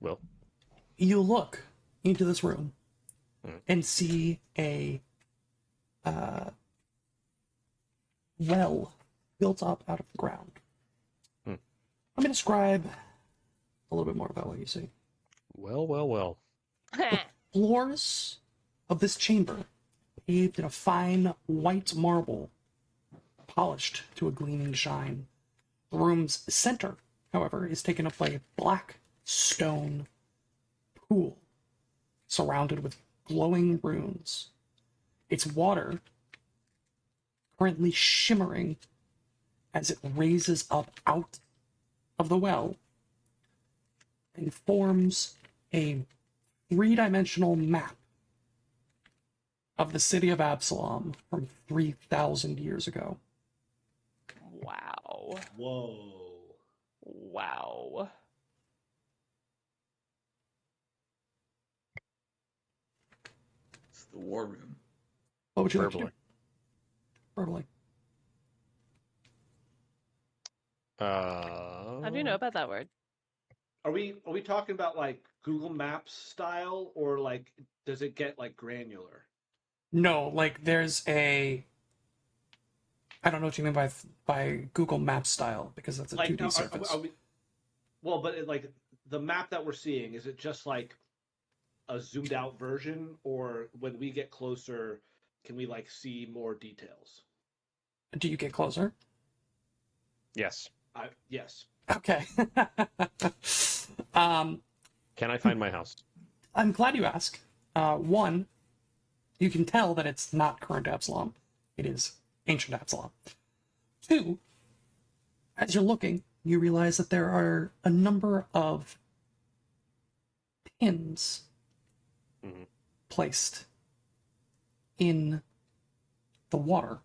Will? you look into this room Hmm. and see a well built up out of the ground. Hmm. Let me describe a little bit more about what you see. Well, well, well. Floors of this chamber paved in a fine white marble, polished to a gleaming shine. The room's center, however, is taken up by a black stone pool surrounded with glowing runes. Its water currently shimmering as it raises up out of the well and forms a three-dimensional map of the city of Absalom from 3,000 years ago. Wow. Whoa. Wow. It's the war room. What would you like to do? Verbally. Verbally. How do you know about that word? Are we talking about like Google Maps style, or like does it get like granular? No, like there's a. I don't know what you mean by Google Maps style, because that's a Like 2D surface. well, but like the map that we're seeing, is it just like a zoomed out version, or when we get closer, can we like see more details? Do you get closer? Yes. Yes. Okay. Can I find my house? I'm glad you asked. One, you can tell that it's not current Absalom. It is ancient Absalom. Two, as you're looking, you realize that there are a number of pins Mhm. placed in the water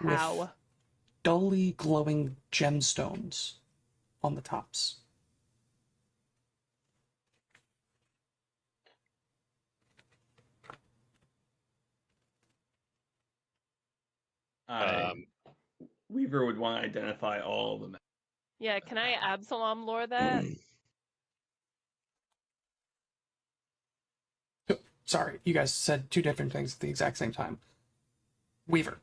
with How? dully glowing gemstones on the tops. Weaver would want to identify all of them. Yeah, can I Absalom lore that? Sorry, you guys said two different things at the exact same time. Weaver.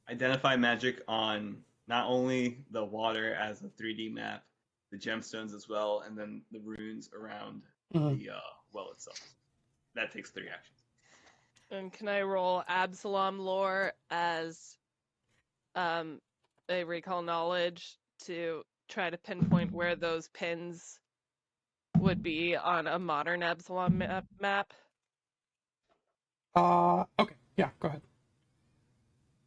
Identify magic on not only the water as a 3D map, the gemstones as well, and then the runes around Mhm. the well itself. That takes 3 actions. And can I roll Absalom lore as a recall knowledge to try to pinpoint where those pins would be on a modern Absalom map? Okay, yeah, go ahead.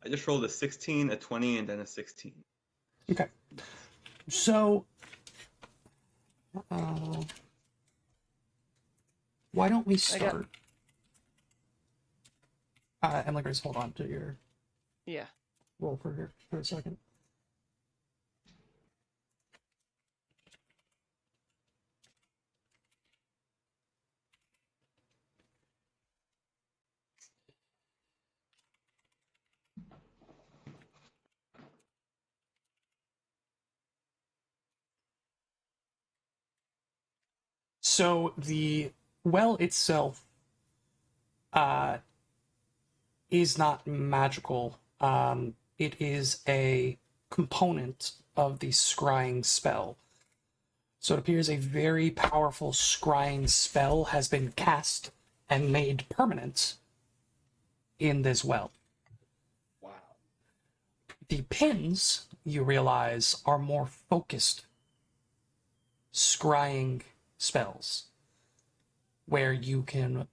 I just rolled a 16, a 20, and then a 16. Okay. So, why don't we start? Emily Grace, hold on to your Yeah. roll for a second. So the well itself is not magical. It is a component of the scrying spell. So it appears a very powerful scrying spell has been cast and made permanent in this well. Wow. The pins, you realize, are more focused scrying spells, where you can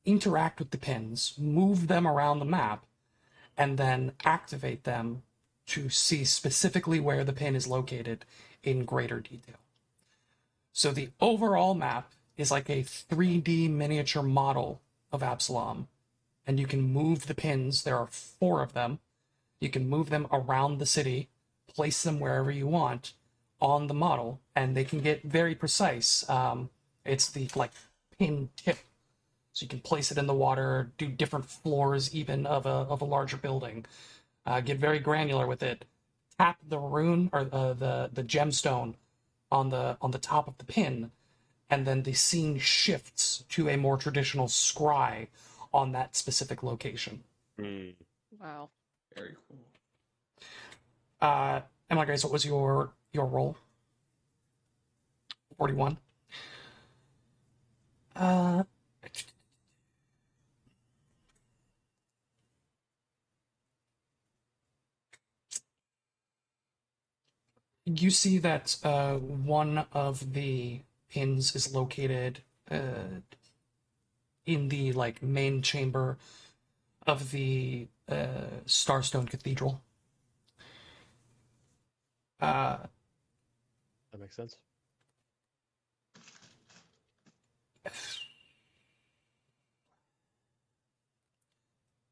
interact with the pins, move them around the map, and then activate them to see specifically where the pin is located in greater detail. So the overall map is like a 3D miniature model of Absalom, and you can move the pins. There are 4 of them. You can move them around the city, place them wherever you want on the model, and they can get very precise. It's the like pin tip, so you can place it in the water, do different floors even of a larger building. Get very granular with it. Tap the rune or the gemstone on the top of the pin, and then the scene shifts to a more traditional scry on that specific location. Wow. Very cool. Emily Grace, what was your roll? 41. You see that one of the pins is located in the like main chamber of the Starstone Cathedral. Uh, That makes sense.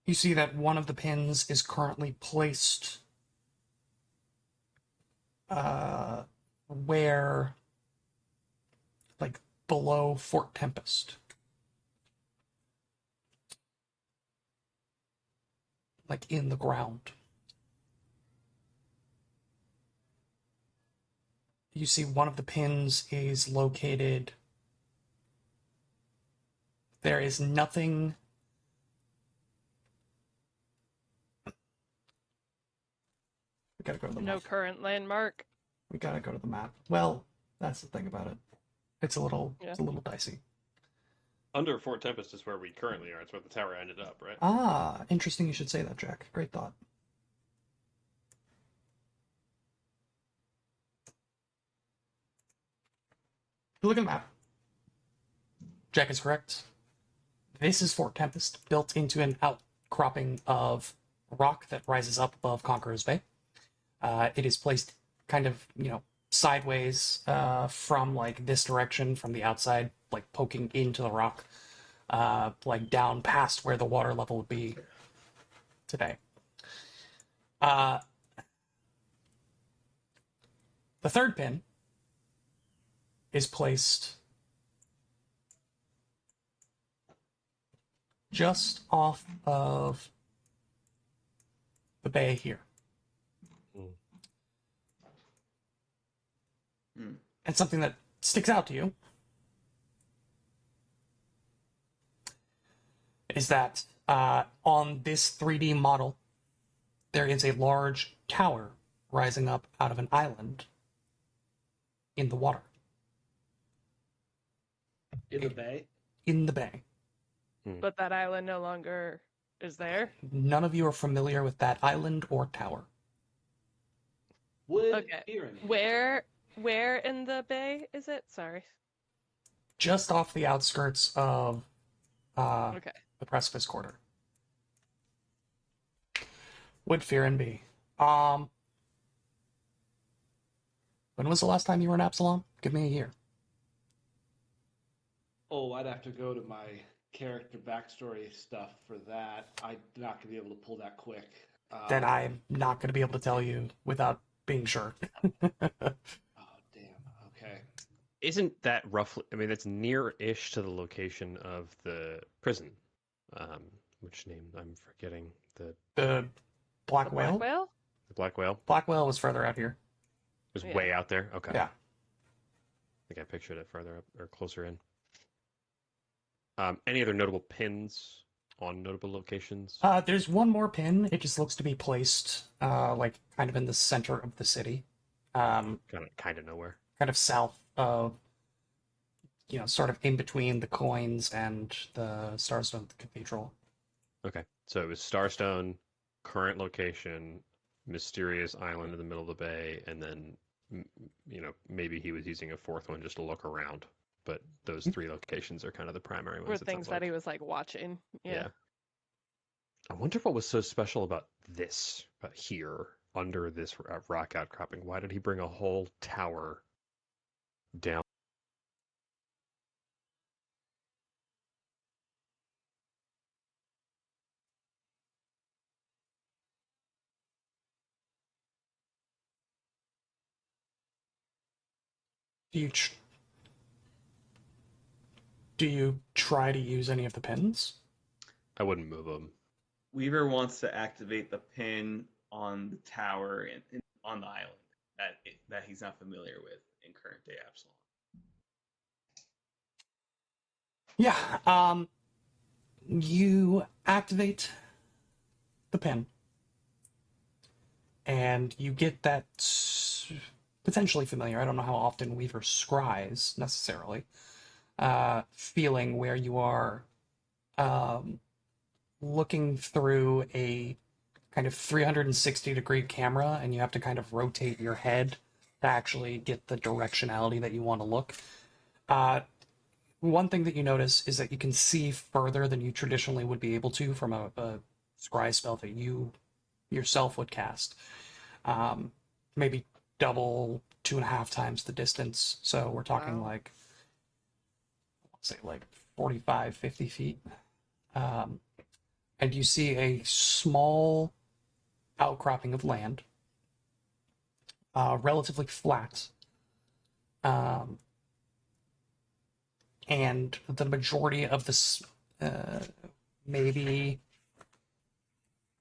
you see that one of the pins is currently placed where, like, below Fort Tempest. Like, in the ground. You see one of the pins is located. There is nothing. We gotta go to the No map. current landmark. We gotta go to the map. Well, that's the thing about it. It's a little dicey. Under Fort Tempest is where we currently are. It's where the tower ended up, right? Ah, interesting you should say that, Jack. Great thought. Look at the map. Jack is correct. This is Fort Tempest, built into an outcropping of rock that rises up above Conqueror's Bay. It is placed kind of, sideways from, like, this direction from the outside, like, poking into the rock, like, down past where the water level would be today. The third pin is placed just off of the bay here. And something that sticks out to you is that on this 3D model, there is a large tower rising up out of an island in the water. In the bay? In the bay. But that island no longer is there. None of you are familiar with that island or tower. Would Okay. Fearin Where in the bay is it? Sorry. Just off the outskirts of Okay. the Precipice Quarter. Would Fearin be? When was the last time you were in Absalom? Give me a year. Oh, I'd have to go to my character backstory stuff for that. I'm not gonna be able to pull that quick. Then I'm not going to be able to tell you without being sure. Oh damn. Okay. Isn't that roughly? I mean, it's near-ish to the location of the prison. Which name I'm forgetting. The Black The Whale? Black Whale? The Black Whale Black Whale was further out here. was Yeah. way out there. Okay. Yeah. I think I pictured it further up or closer in. Any other notable pins on notable locations? There's one more pin. It just looks to be placed, like, kind of in the center of the city. Kind of nowhere. Kind of south of, sort of in between the coins and the Starstone Cathedral. Okay, so it was Starstone, current location, mysterious island in the middle of the bay, and then maybe he was using a fourth one just to look around. But those three locations are kind of the primary ones. Were it things sounds that like. he was like watching. Yeah. I wonder what was so special about this here under this rock outcropping. Why did he bring a whole tower down? Do you try to use any of the pins? I wouldn't move them. Weaver wants to activate the pin on the tower on the island that he's not familiar with in current day Absalom. Yeah. You activate the pin, and you get that potentially familiar. I don't know how often Weaver scries necessarily. Feeling where you are looking through a kind of 360-degree camera, and you have to kind of rotate your head to actually get the directionality that you want to look. One thing that you notice is that you can see further than you traditionally would be able to from a scry spell that you yourself would cast. Maybe double, 2.5 times the distance. So we're talking Wow. like, let's say like 45, 50 feet. And you see a small outcropping of land, relatively flat. And the majority of this, maybe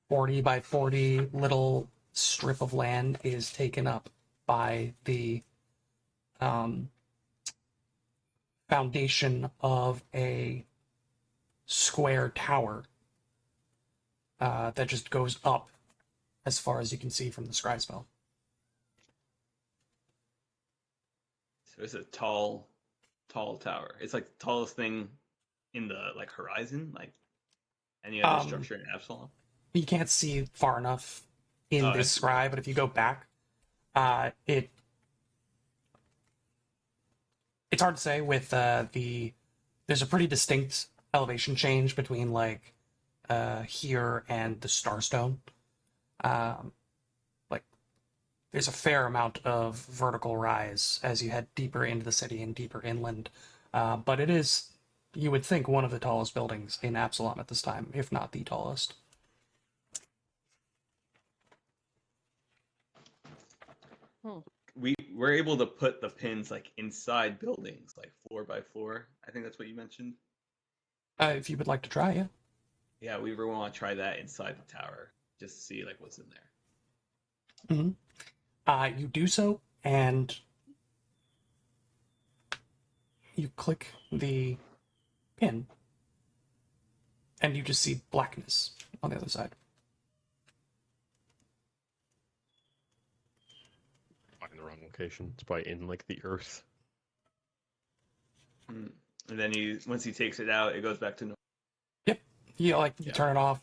40 by 40 little strip of land is taken up by the foundation of a square tower that just goes up as far as you can see from the scry spell. So it's a tall tower. It's like the tallest thing in the like horizon, like any other structure in Absalom. You can't see far enough in Oh, this I see. scry, but if you go back, it's hard to say with there's a pretty distinct elevation change between like here and the Starstone. Like there's a fair amount of vertical rise as you head deeper into the city and deeper inland. But it is, you would think, one of the tallest buildings in Absalom at this time, if not the tallest. We're able to put the pins like inside buildings, like 4 by 4. I think that's what you mentioned. If you would like to try, yeah. Yeah, we really want to try that inside the tower, just to see like what's in there. You do so, and you click the pin, and you just see blackness on the other side. Find the wrong location. It's probably in like the earth. And then once he takes it out, it goes back to normal. You Yeah. turn it off.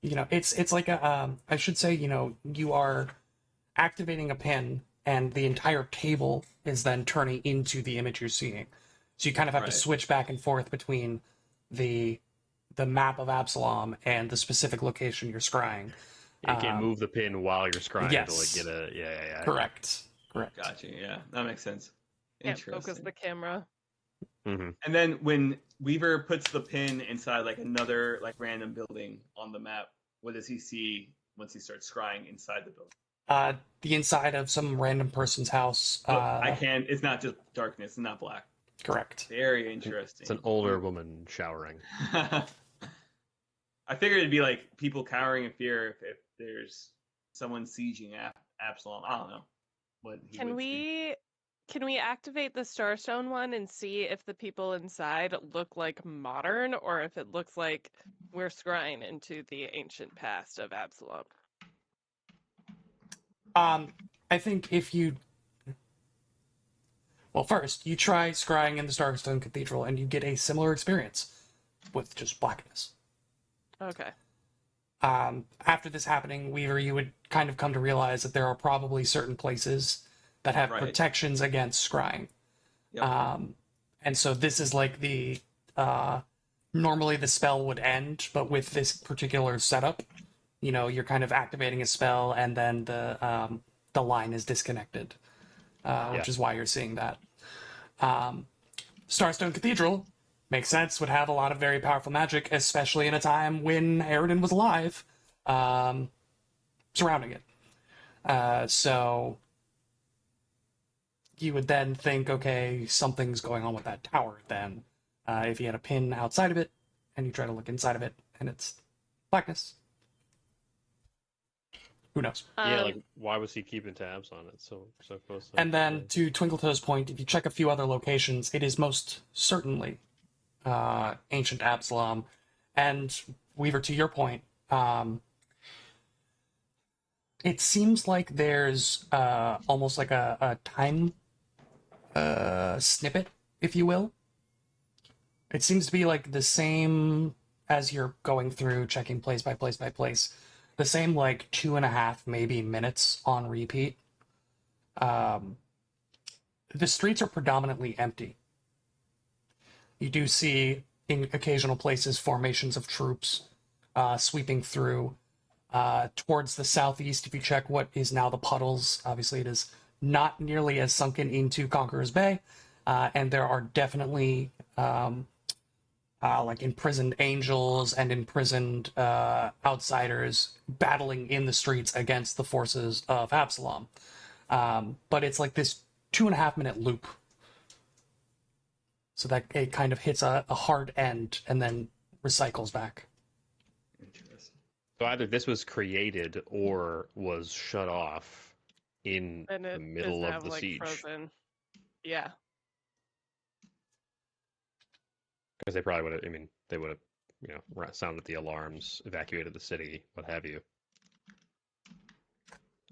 It's like a I should say, you are activating a pin, and the entire table is then turning into the image you're seeing. So you kind of have to Right. switch back and forth between the map of Absalom and the specific location you're scrying. You can't move the pin while you're scrying yes. to like get a yeah. Correct. Gotcha. Yeah, that makes sense. Can't focus Interesting. the camera. Mm-hmm. And then when Weaver puts the pin inside like another like random building on the map, what does he see once he starts scrying inside the building? The inside of some random person's house. I can't. It's not just darkness. It's not black. Correct. Very interesting. It's an older woman showering. I figured it'd be like people cowering in fear if there's someone sieging Absalom. I don't know what he Can would see. we activate the Starstone one and see if the people inside look like modern or if it looks like we're scrying into the ancient past of Absalom? I think if you first you try scrying in the Starstone Cathedral and you get a similar experience with just blackness. Okay. After this happening, Weaver, you would kind of come to realize that there are probably certain places that have Right. protections against scrying. Yep. And so this is like the normally the spell would end, but with this particular setup, you're kind of activating a spell and then the line is disconnected, which is why you're seeing that. Starstone Cathedral makes sense, would have a lot of very powerful magic, especially in a time when Aroden was alive, surrounding it. So you would then think, okay, something's going on with that tower then. If you had a pin outside of it, and you try to look inside of it, and it's blackness. Who knows? Yeah, like why was he keeping tabs on it so close? And then to Twinkletoe's point, if you check a few other locations, it is most certainly ancient Absalom. And Weaver, to your point, it seems like there's almost like a time snippet, if you will. It seems to be like the same as you're going through checking place by place by place. The same like 2.5 maybe minutes on repeat. The streets are predominantly empty. You do see in occasional places formations of troops sweeping through. Towards the southeast, if you check what is now the puddles, obviously it is not nearly as sunken into Conqueror's Bay, and there are definitely like imprisoned angels and imprisoned outsiders battling in the streets against the forces of Absalom. But it's like this 2.5 minute loop. So that it kind of hits a hard end and then recycles back. Interesting. So either this was created or was shut off in And the it is middle now of the like siege. frozen. Yeah. Because they probably would have, I mean, they would have, sounded the alarms, evacuated the city, what have you.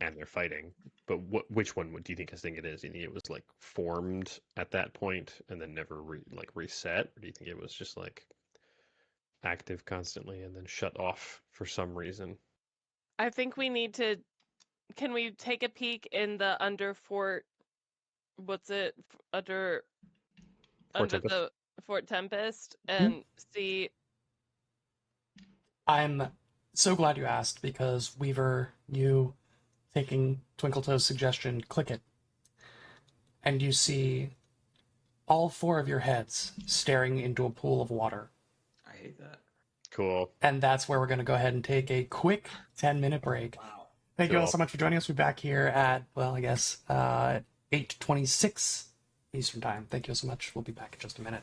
And they're fighting. But which one do you think it is? Do you think it was like formed at that point and then never reset? Or do you think it was just like active constantly and then shut off for some reason? I think we need to. Can we take a peek in the under fort? What's it under? Fort Under Tempest? the Fort Tempest and see. I'm so glad you asked because Weaver, you taking Twinkletoe's suggestion, click it. And you see all 4 of your heads staring into a pool of water. I hate that. Cool. And that's where we're going to go ahead and take a quick 10-minute break. Wow. Thank you all Cool. so much for joining us. We'll be back here at, well, I guess, 8:26 Eastern Time. Thank you so much. We'll be back in just a minute.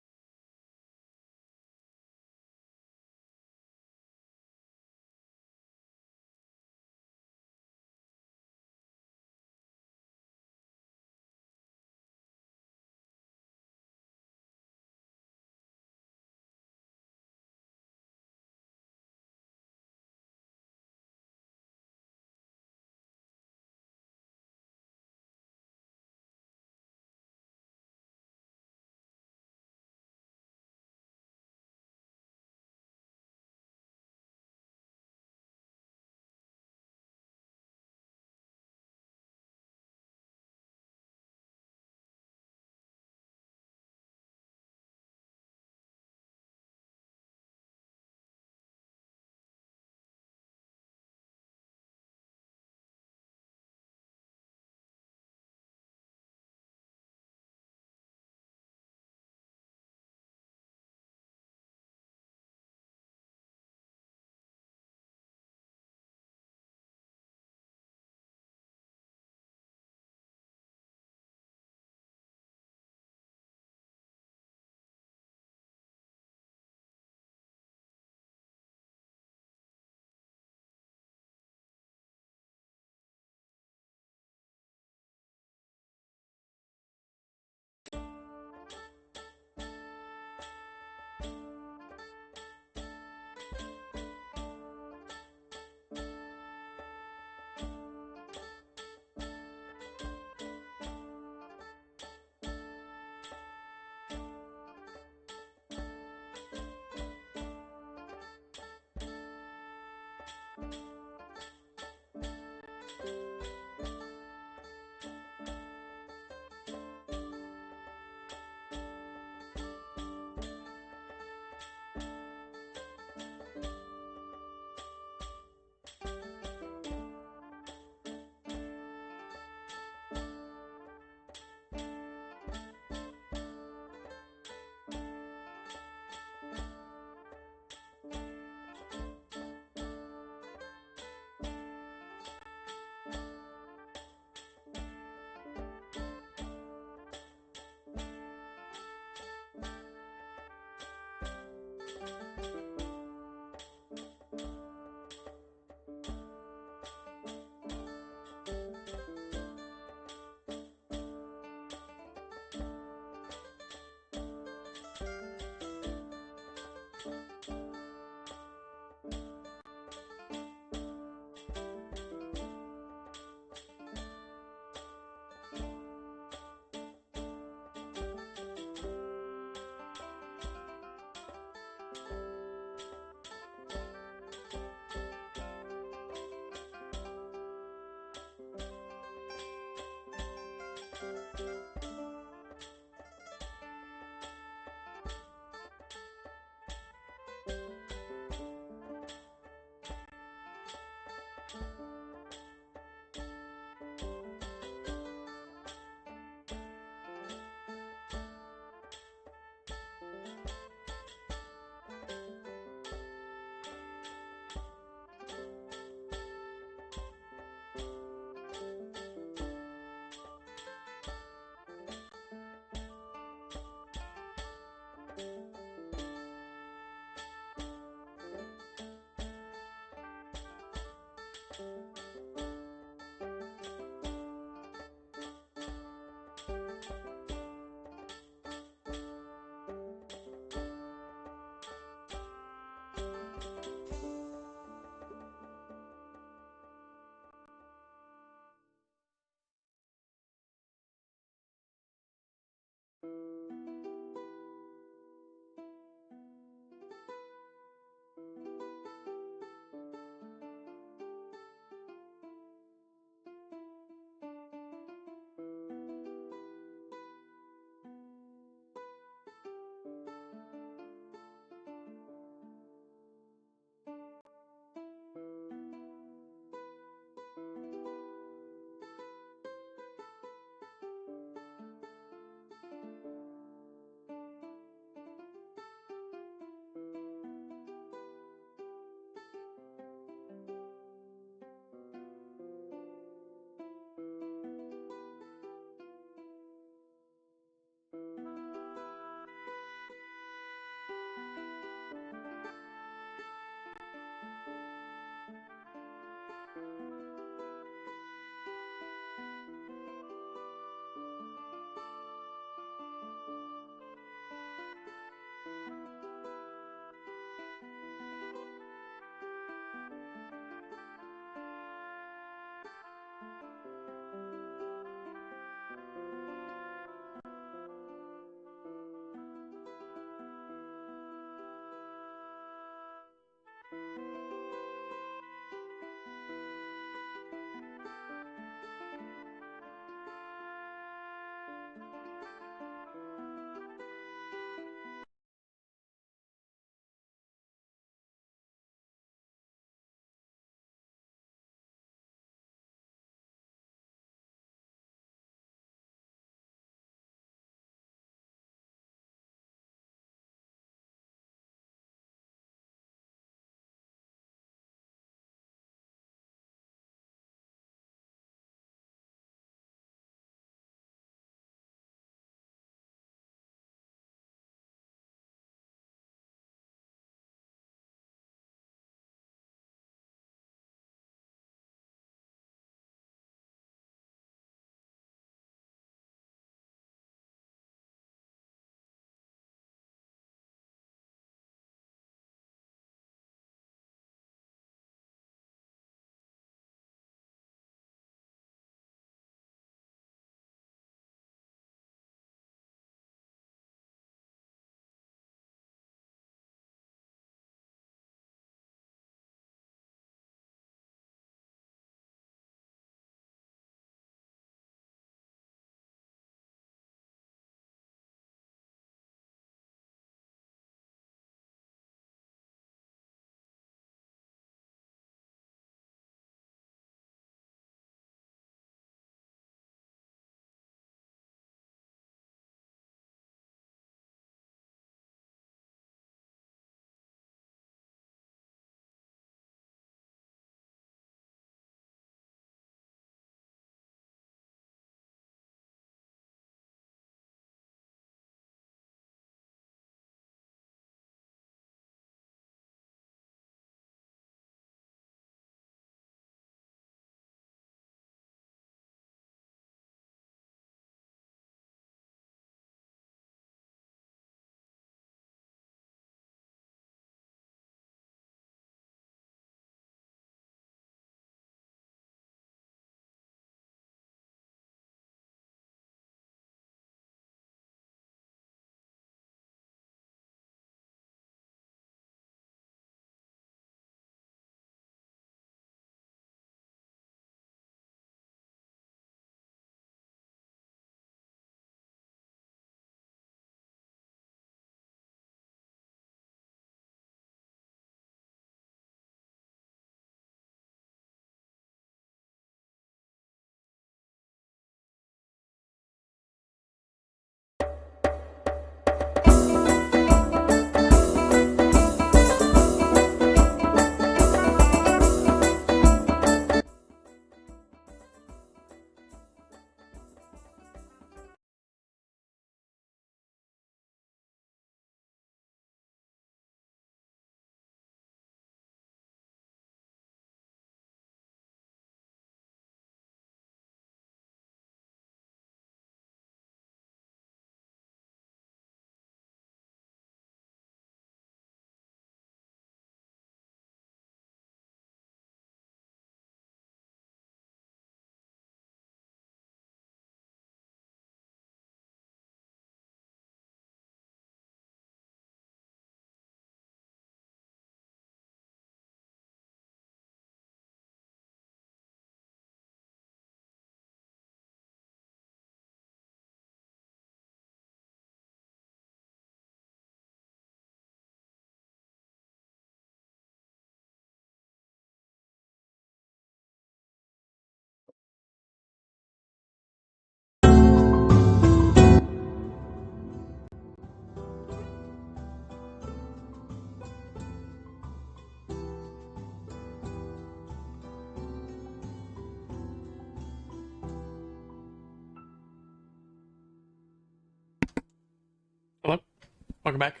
Welcome back.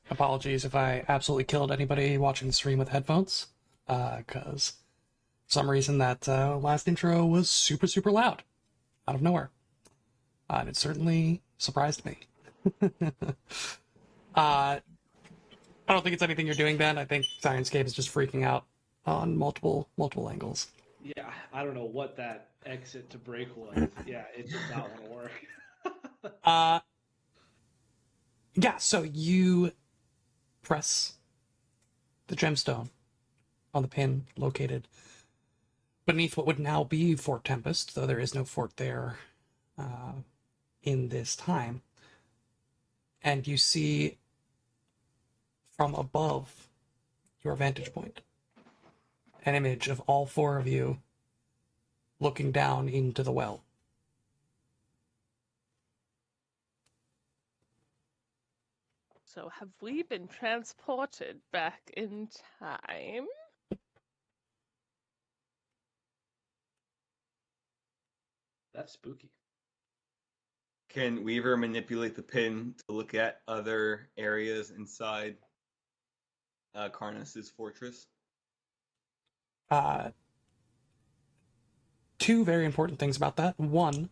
Apologies if I absolutely killed anybody watching the stream with headphones, because for some reason that last intro was super, super loud out of nowhere. And it certainly surprised me. I don't think it's anything you're doing, Ben. I think Sirenscape is just freaking out on multiple angles. Yeah, I don't know what that exit to break was. Yeah, it did not want to work. Yeah, so you press the gemstone on the pin located beneath what would now be Fort Tempest, though there is no fort there in this time. And you see from above your vantage point an image of all four of you looking down into the well. So have we been transported back in time? That's spooky. Can Weaver manipulate the pin to look at other areas inside Karnas's fortress? Two very important things about that. One,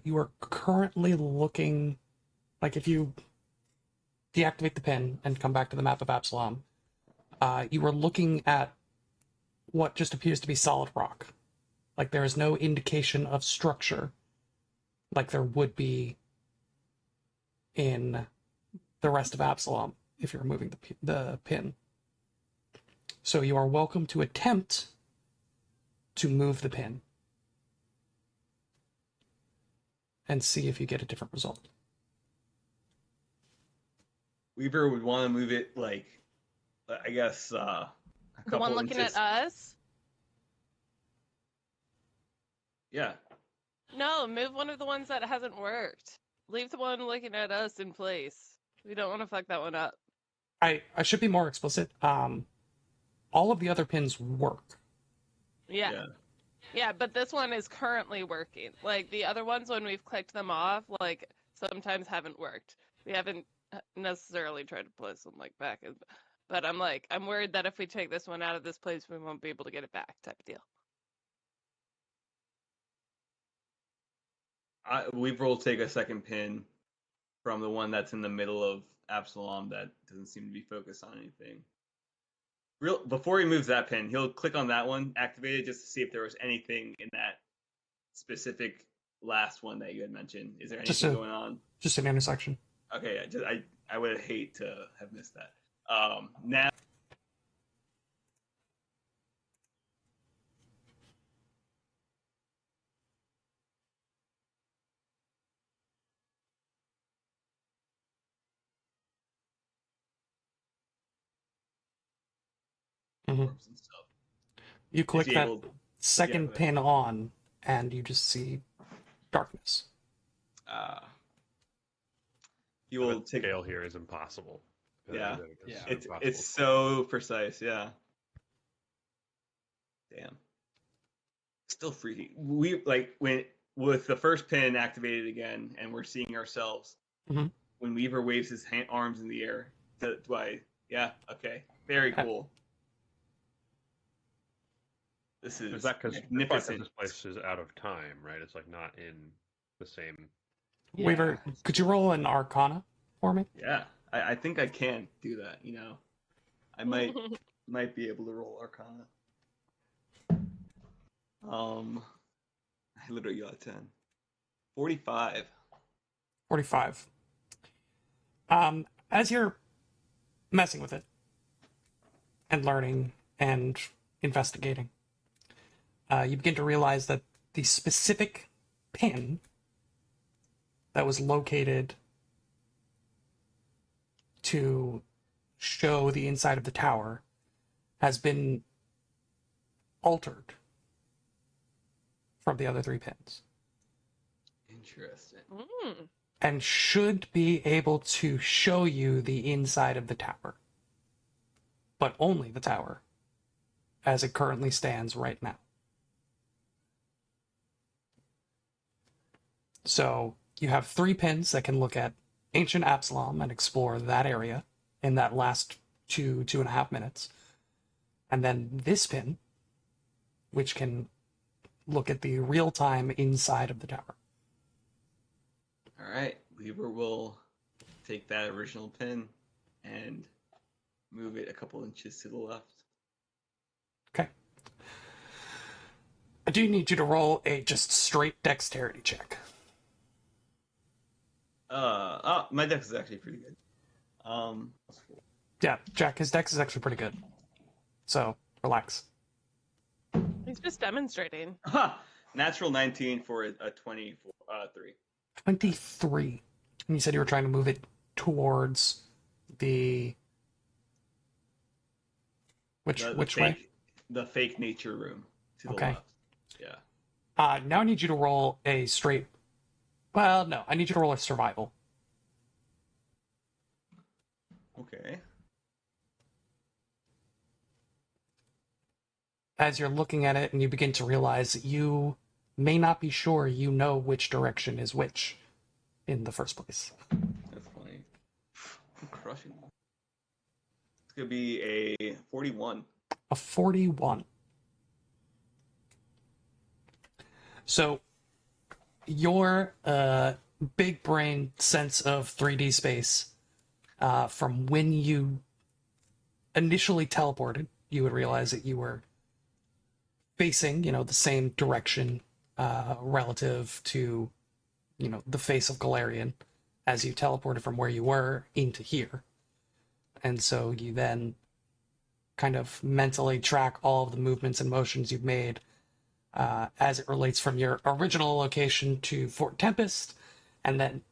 you are currently looking, like if you deactivate the pin and come back to the map of Absalom, you are looking at what just appears to be solid rock. Like there is no indication of structure like there would be in the rest of Absalom if you're moving the pin. So you are welcome to attempt to move the pin and see if you get a different result. Weaver would want to move it like, I guess, a The couple one looking inches. at us? Yeah. No, move one of the ones that hasn't worked. Leave the one looking at us in place. We don't want to fuck that one up. I should be more explicit. All of the other pins work. Yeah. Yeah, but this one is currently working. Like the other ones, when we've clicked them off, like sometimes haven't worked. We haven't necessarily tried to place them like back. But I'm worried that if we take this one out of this place, we won't be able to get it back type of deal. Weaver will take a second pin from the one that's in the middle of Absalom that doesn't seem to be focused on anything. Before he moves that pin, he'll click on that one, activate it, just to see if there was anything in that specific last one that you had mentioned. Is there anything going on? Just an intersection. Okay, I would hate to have missed that. Now. Mm-hmm. And stuff. You click that second pin on, and you just see darkness. You will take scale here is impossible. Yeah, yeah. It's so precise. Yeah. Damn. Still freaky. We like when with the first pin activated again, and we're seeing ourselves. Mm-hmm. When Weaver waves his arms in the air. Do I? Yeah. Okay. Very cool. This is magnificent. This place is out of time, right? It's like not in the same. Yeah. Weaver, could you roll an Arcana for me? Yeah, I think I can do that. You know, I might be able to roll Arcana. I literally got a 10. 45. 45. As you're messing with it and learning and investigating, you begin to realize that the specific pin that was located to show the inside of the tower has been altered from the other three pins. Interesting. And should be able to show you the inside of the tower. But only the tower, as it currently stands right now. So you have 3 pins that can look at ancient Absalom and explore that area in that last 2.5 minutes. And then this pin, which can look at the real time inside of the tower. All right, Weaver will take that original pin and move it a couple inches to the left. Okay. I do need you to roll a just straight dexterity check. My dex is actually pretty good. Yeah, Jack, his dex is actually pretty good. So, relax. He's just demonstrating. Natural 19 for a 23. 23. And you said you were trying to move it towards the... Which way? The fake nature room to the Okay. left. Yeah. Now I need you to roll a straight... Well, no. I need you to roll a survival. Okay. As you're looking at it and you begin to realize that you may not be sure you know which direction is which in the first place. That's funny. I'm crushing. It's going to be a 41. A 41. So, your big brain sense of 3D space, from when you initially teleported, you would realize that you were facing, the same direction relative to, the face of Galarian as you teleported from where you were into here. And so you then kind of mentally track all of the movements and motions you've made as it relates from your original location to Fort Tempest, and then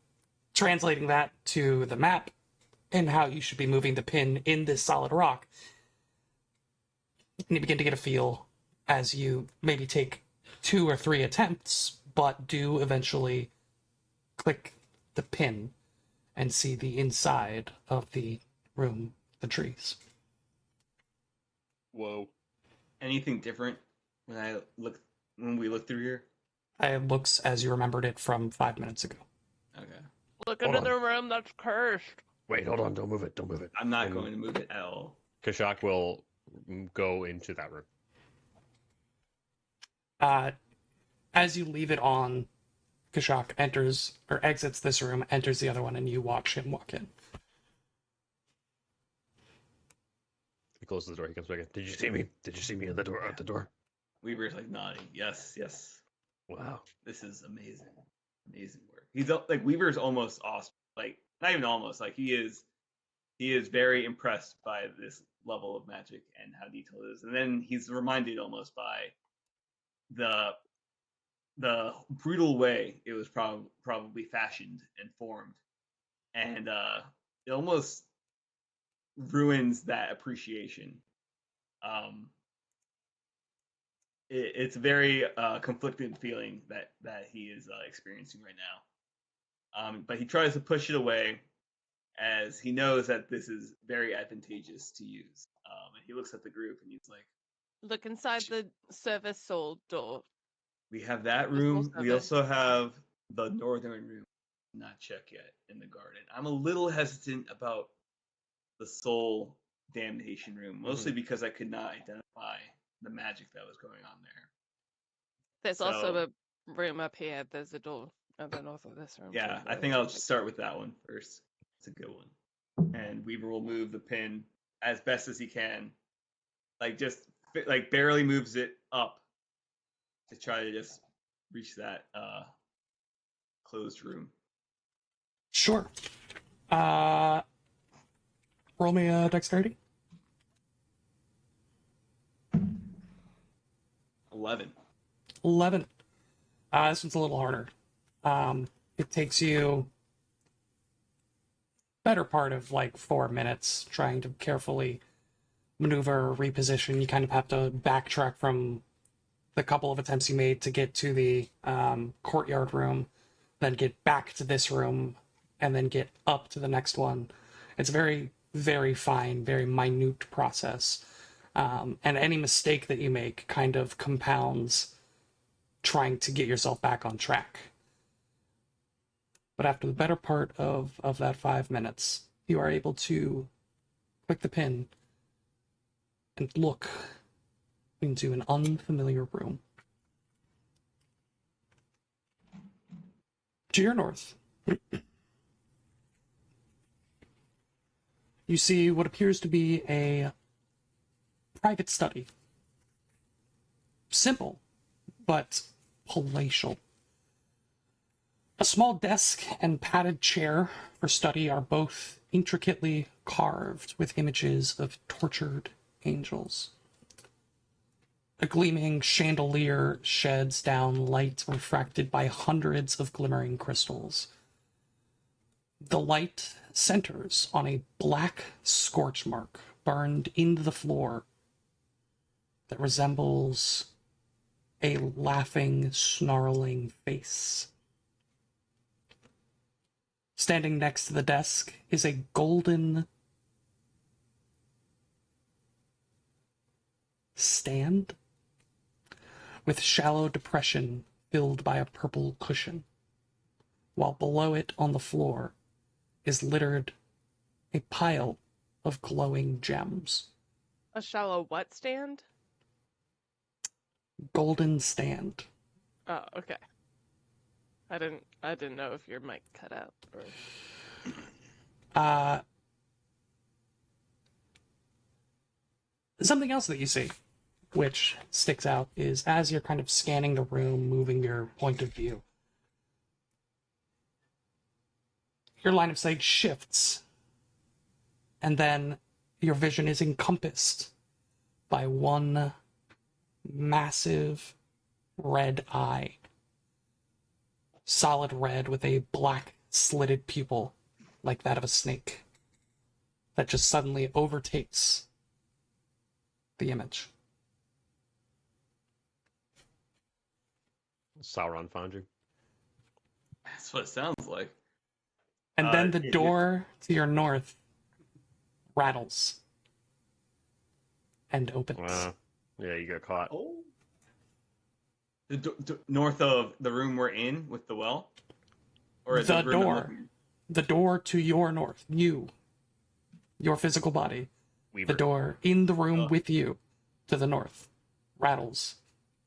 translating that to the map and how you should be moving the pin in this solid rock. And you begin to get a feel as you maybe take 2 or 3 attempts, but do eventually click the pin and see the inside of the room, the trees. Whoa. Anything different when we look through here? It looks as you remembered it from 5 minutes ago. Okay. Look Hold into on. the room that's cursed. Wait, hold on. Don't move it. Don't move it. I'm not And going to move it at all. Kashak will go into that room. As you leave it on, Kashak exits this room, enters the other one, and you watch him walk in. He closes the door. He comes back in. Did you see me? Did you see me at the door? Weaver's like nodding. Yes. Wow. This is amazing. Amazing work. He's like Weaver's almost awesome. Like not even almost. Like he is very impressed by this level of magic and how detailed it is. And then he's reminded almost by the brutal way it was probably fashioned and formed, and it almost ruins that appreciation. It's a very conflicted feeling that he is experiencing right now. But he tries to push it away, as he knows that this is very advantageous to use. And he looks at the group and he's like, Look inside the service soul door. we have that There's room. most of We it. also have the northern room. Not check yet in the garden. I'm a little hesitant about the soul damnation room, mostly because I could not identify the magic that was going on there. There's So- also a room up here. There's a door at the north of this room. Yeah, I think I'll start with that one first. It's a good one. And Weaver will move the pin as best as he can, like just like barely moves it up to try to just reach that closed room. Sure. Roll me a dexterity. 11. 11. This one's a little harder. It takes you better part of like 4 minutes trying to carefully maneuver, reposition. You kind of have to backtrack from the couple of attempts you made to get to the courtyard room, then get back to this room, and then get up to the next one. It's a very, very fine, very minute process. And any mistake that you make kind of compounds trying to get yourself back on track. But after the better part of that 5 minutes, you are able to click the pin and look into an unfamiliar room. To your north, you see what appears to be a private study. Simple, but palatial. A small desk and padded chair for study are both intricately carved with images of tortured angels. A gleaming chandelier sheds down light refracted by hundreds of glimmering crystals. The light centers on a black scorch mark burned into the floor that resembles a laughing, snarling face. Standing next to the desk is a golden stand with shallow depression filled by a purple cushion, while below it on the floor is littered a pile of glowing gems. A shallow what stand? Golden stand. Oh, okay. I didn't know if your mic cut out or... Something else that you see, which sticks out, is as you're kind of scanning the room, moving your point of view, your line of sight shifts, and then your vision is encompassed by one massive red eye. Solid red with a black slitted pupil like that of a snake that just suddenly overtakes the image. Sauron found you. That's what it sounds like. And then the it- door to your north rattles and opens. Yeah, you got caught. Oh. North of the room we're in with the well? Or The room I'm door. looking- The door to your north. You. Your physical body. Weaver. The door in the room Oh. with you to the north rattles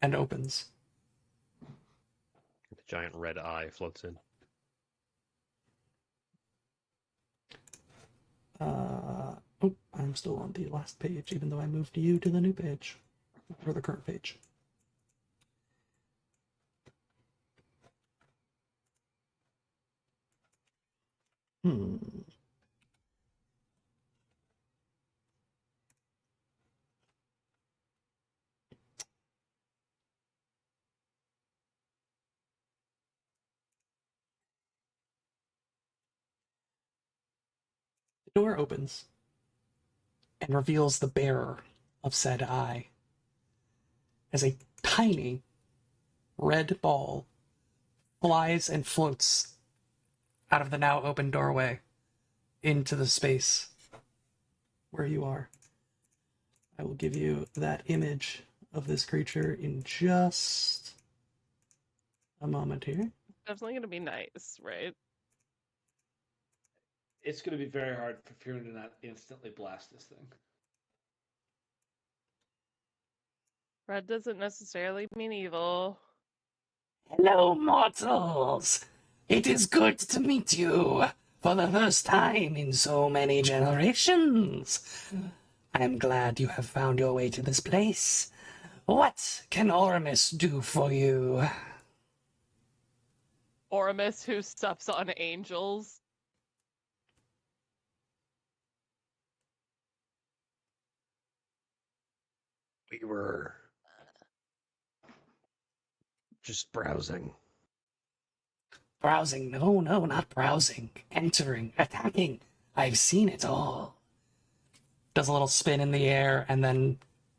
and opens. The giant red eye floats in. Oh, I'm still on the last page, even though I moved you to the new page. Or the current page. The door opens and reveals the bearer of said eye as a tiny red ball flies and floats out of the now open doorway into the space where you are. I will give you that image of this creature in just a moment here. Definitely gonna be nice, right? It's going to be very hard for Fearon to not instantly blast this thing. Red doesn't necessarily mean evil. Hello, mortals. It is good to meet you for the first time in so many generations. I am glad you have found your way to this place. What can Ormus do for you? Ormus who sups on angels. We were just browsing. Browsing? No, not browsing. Entering, attacking. I've seen it all. Does a little spin in the air and then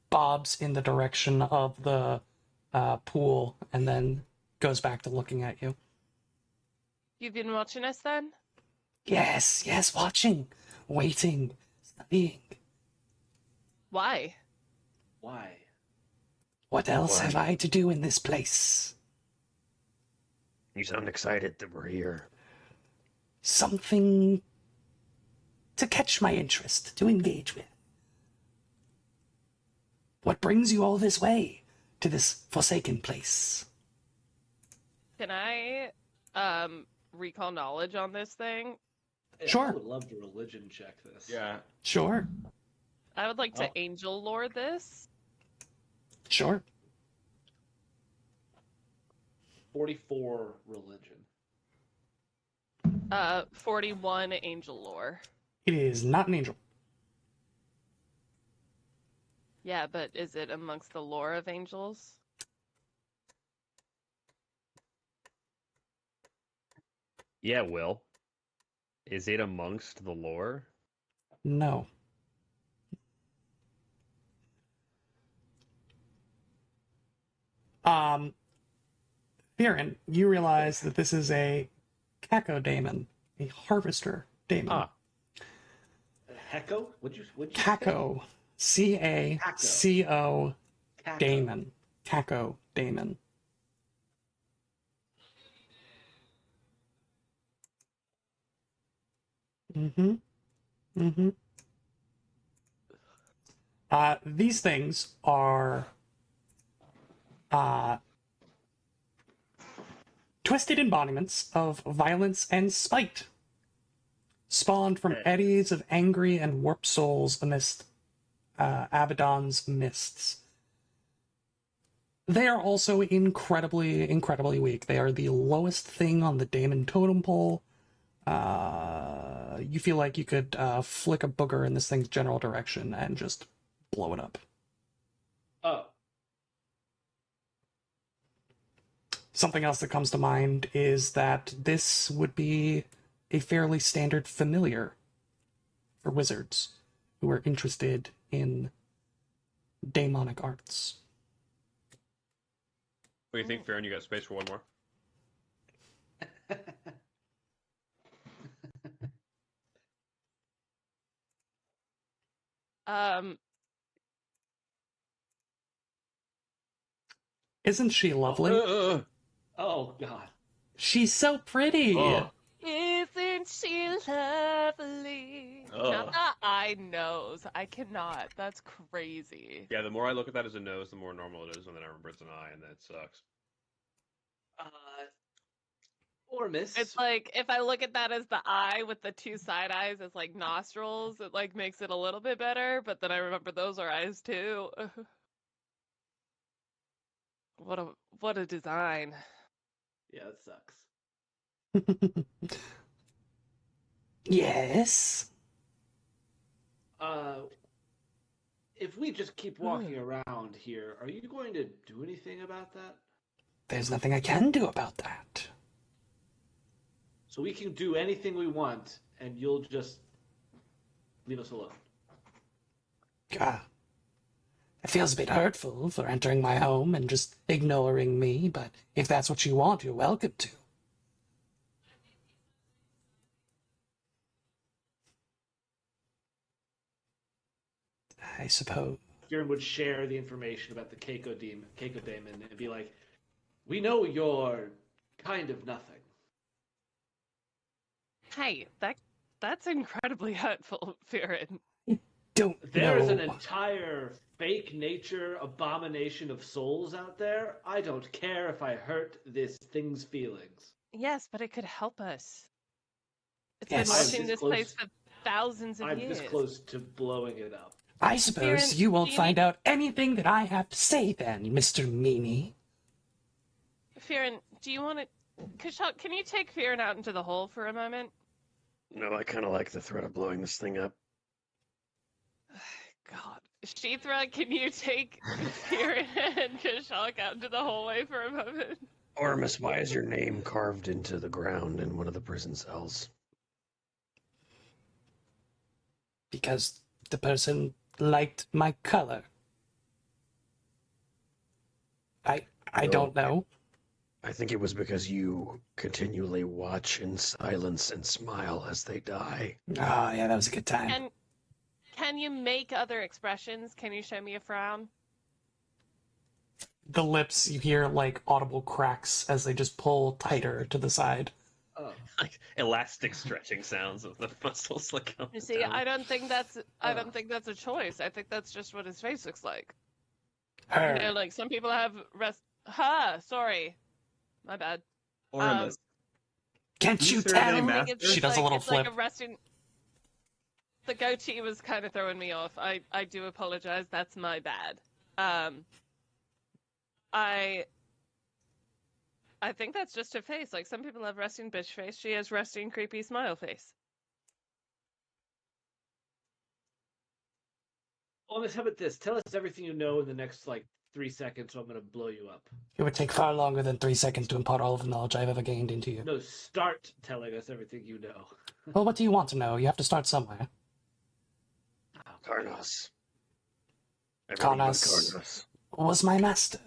bobs in the direction of the pool and then goes back to looking at you. You've been watching us then? Yes, watching, waiting, studying. Why? Why? What else Why? have I to do in this place? You sound excited that we're here. something to catch my interest, to engage with. What brings you all this way to this forsaken place? Can I recall knowledge on this thing? Yeah, Sure. I would love to religion check this. Yeah. Sure, I would like to Oh. angel lore this. sure. 44 religion. 41 angel lore. It is not an angel. Yeah, but is it amongst the lore of angels? Yeah, Will. Is it amongst the lore? No. Viren, you realize that this is a Caco-daemon, a harvester daemon. Ah, Hecko? What'd you say? Caco. C-A-C-O Caco. daemon. Caco-daemon. Mm-hmm. Mm-hmm. These things are twisted embodiments of violence and spite, spawned from eddies of angry and warped souls amidst Abaddon's mists. They are also incredibly, incredibly weak. They are the lowest thing on the Daemon totem pole. You feel like you could flick a booger in this thing's general direction and just blow it up. Oh. Something else that comes to mind is that this would be a fairly standard familiar for wizards who are interested in daemonic arts. What do you think, Farron? You got space for one more? Isn't she lovely? Oh, God. She's so pretty. Oh. Isn't she lovely? Not Oh. the eye nose. I cannot. That's crazy. Yeah, the more I look at that as a nose, the more normal it is, and then I remember it's an eye, and that sucks. Or miss. It's like if I look at that as the eye with the two side eyes as like nostrils, it like makes it a little bit better, but then I remember those are eyes too. What a design. Yeah, that sucks. Yes. If we just keep walking around here, are you going to do anything about that? There's nothing I can do about that. So we can do anything we want, and you'll just leave us alone. God. It feels a bit hurtful for entering my home and just ignoring me, but if that's what you want, you're welcome to. I suppose. Kieran would share the information about the Keiko Daemon and be like, "We know you're kind of nothing." Hey, that's incredibly hurtful, Farron. Don't There's know. an entire fake nature abomination of souls out there. I don't care if I hurt this thing's feelings. Yes, but it could help us. It's Yes. been I'm watching this this close- place for thousands of I'm years. this close to blowing it up. I suppose Farron, you won't do you find need- out anything that I have to say then, Mr. Meanie. Farron, do you want to... Kashal, can you take Farron out into the hole for a moment? no, I kind of like the threat of blowing this thing up. God. Sheethra, can you take Farron and Kashal out into the hallway for a moment? Ormus, why is your name carved into the ground in one of the prison cells? Because the person liked my color. I don't know. I think it was because you continually watch in silence and smile as they die. Oh, yeah, that was a good time. Can you make other expressions? Can you show me a frown? The lips, you hear like audible cracks as they just pull tighter to the side. Oh. Like elastic stretching sounds of the muscles like up You and see, down. I don't think that's a choice. I think that's just what his face looks like. Her. You know, like some people have sorry. My bad. Oramus, Can't you you serve tell? any I think master? it's just She does a little it's like flip. a resting. The goatee was kind of throwing me off. I do apologize. That's my bad. I think that's just her face. Like some people have resting bitch face. She has resting creepy smile face. Almost, how about this? Tell us everything you know in the next, 3 seconds, or I'm going to blow you up. It would take far longer than 3 seconds to impart all of the knowledge I've ever gained into you. No, start telling us everything you know. Well, what do you want to know? You have to start somewhere. Karnos. Karnos was my master.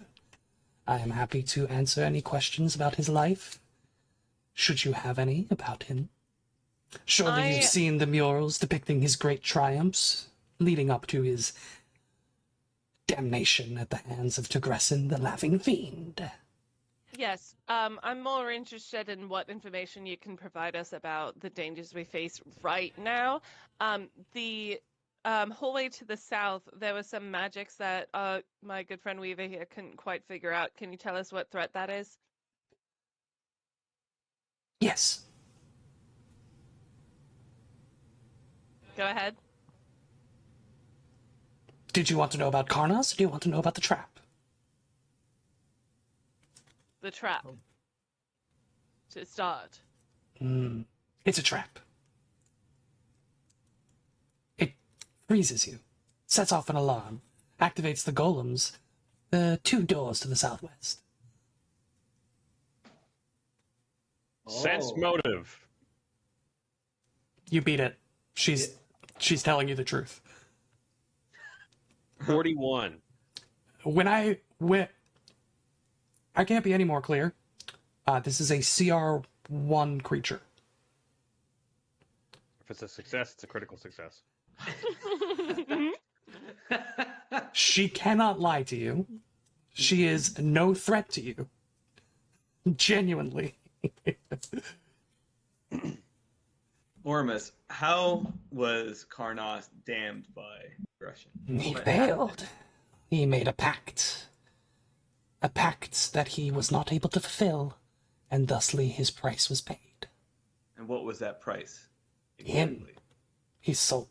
I am happy to answer any questions about his life. Should you have any about him? Surely you've seen the murals depicting his great triumphs, leading up to his damnation at the hands of Tegressin, the Laughing Fiend. Yes. I'm more interested in what information you can provide us about the dangers we face right now. The hallway to the south, there was some magics that my good friend Weaver here couldn't quite figure out. Can you tell us what threat that is? Yes. Go ahead. Did you want to know about Karnos, or do you want to know about the trap? The trap. To start. It's a trap. It freezes you, sets off an alarm, activates the golems, the 2 doors to the southwest. Sense Oh. motive. You beat it. She's telling you the truth. 41. I can't be any more clear. This is a CR1 creature. If it's a success, it's a critical success. She cannot lie to you. She is no threat to you. Genuinely. Oramus, how was Karnos damned by aggression? He What failed. He made a pact. A pact that he was not able to fulfill, and thusly his price was paid. And what was that price? Him. His soul.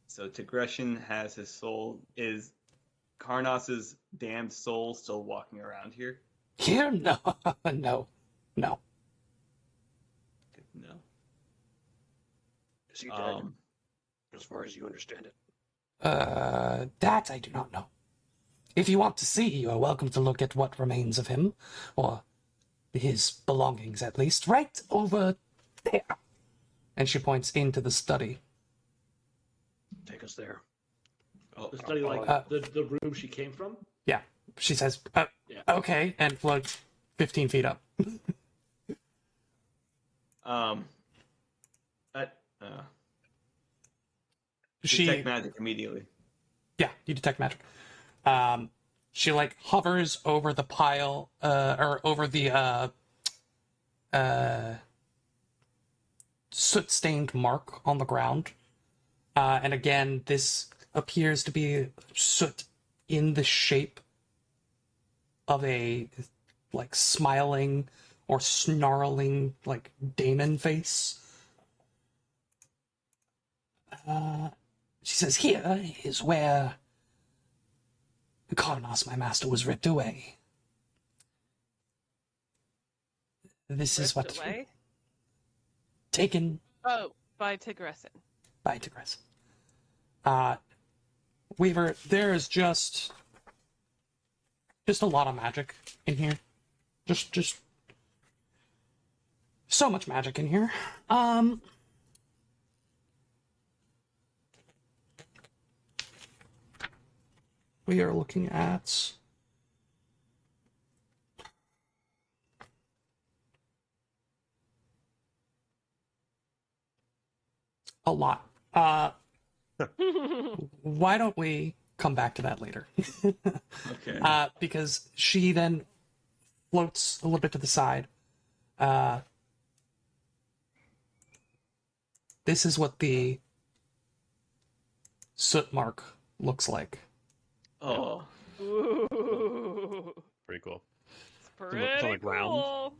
So Tegression has his soul. Is Karnos's damned soul still walking around here? Here? No. No. Good to know. Is he dead? As far as you understand it. That I do not know. If you want to see, you are welcome to look at what remains of him, or his belongings at least, right over there. And she points into the study. Take us there. The study, the room she came from? Yeah, she says, Yeah. okay, and floats 15 feet up. Detect magic immediately. Yeah, you detect magic. She hovers over the pile, or over the soot-stained mark on the ground. And again, this appears to be soot in the shape of a smiling or snarling daemon face. She says, "Here is where Karnos, my master, was ripped away. This is what away? taken Oh, by Tegressin. by Tegressin. Weaver, there is just a lot of magic in here. Just so much magic in here. We are looking at a lot. Why don't we come back to that later? Okay. Because she then floats a little bit to the side, this is what the soot mark looks like. Oh, Ooh. Pretty cool. It's on pretty the ground? cool.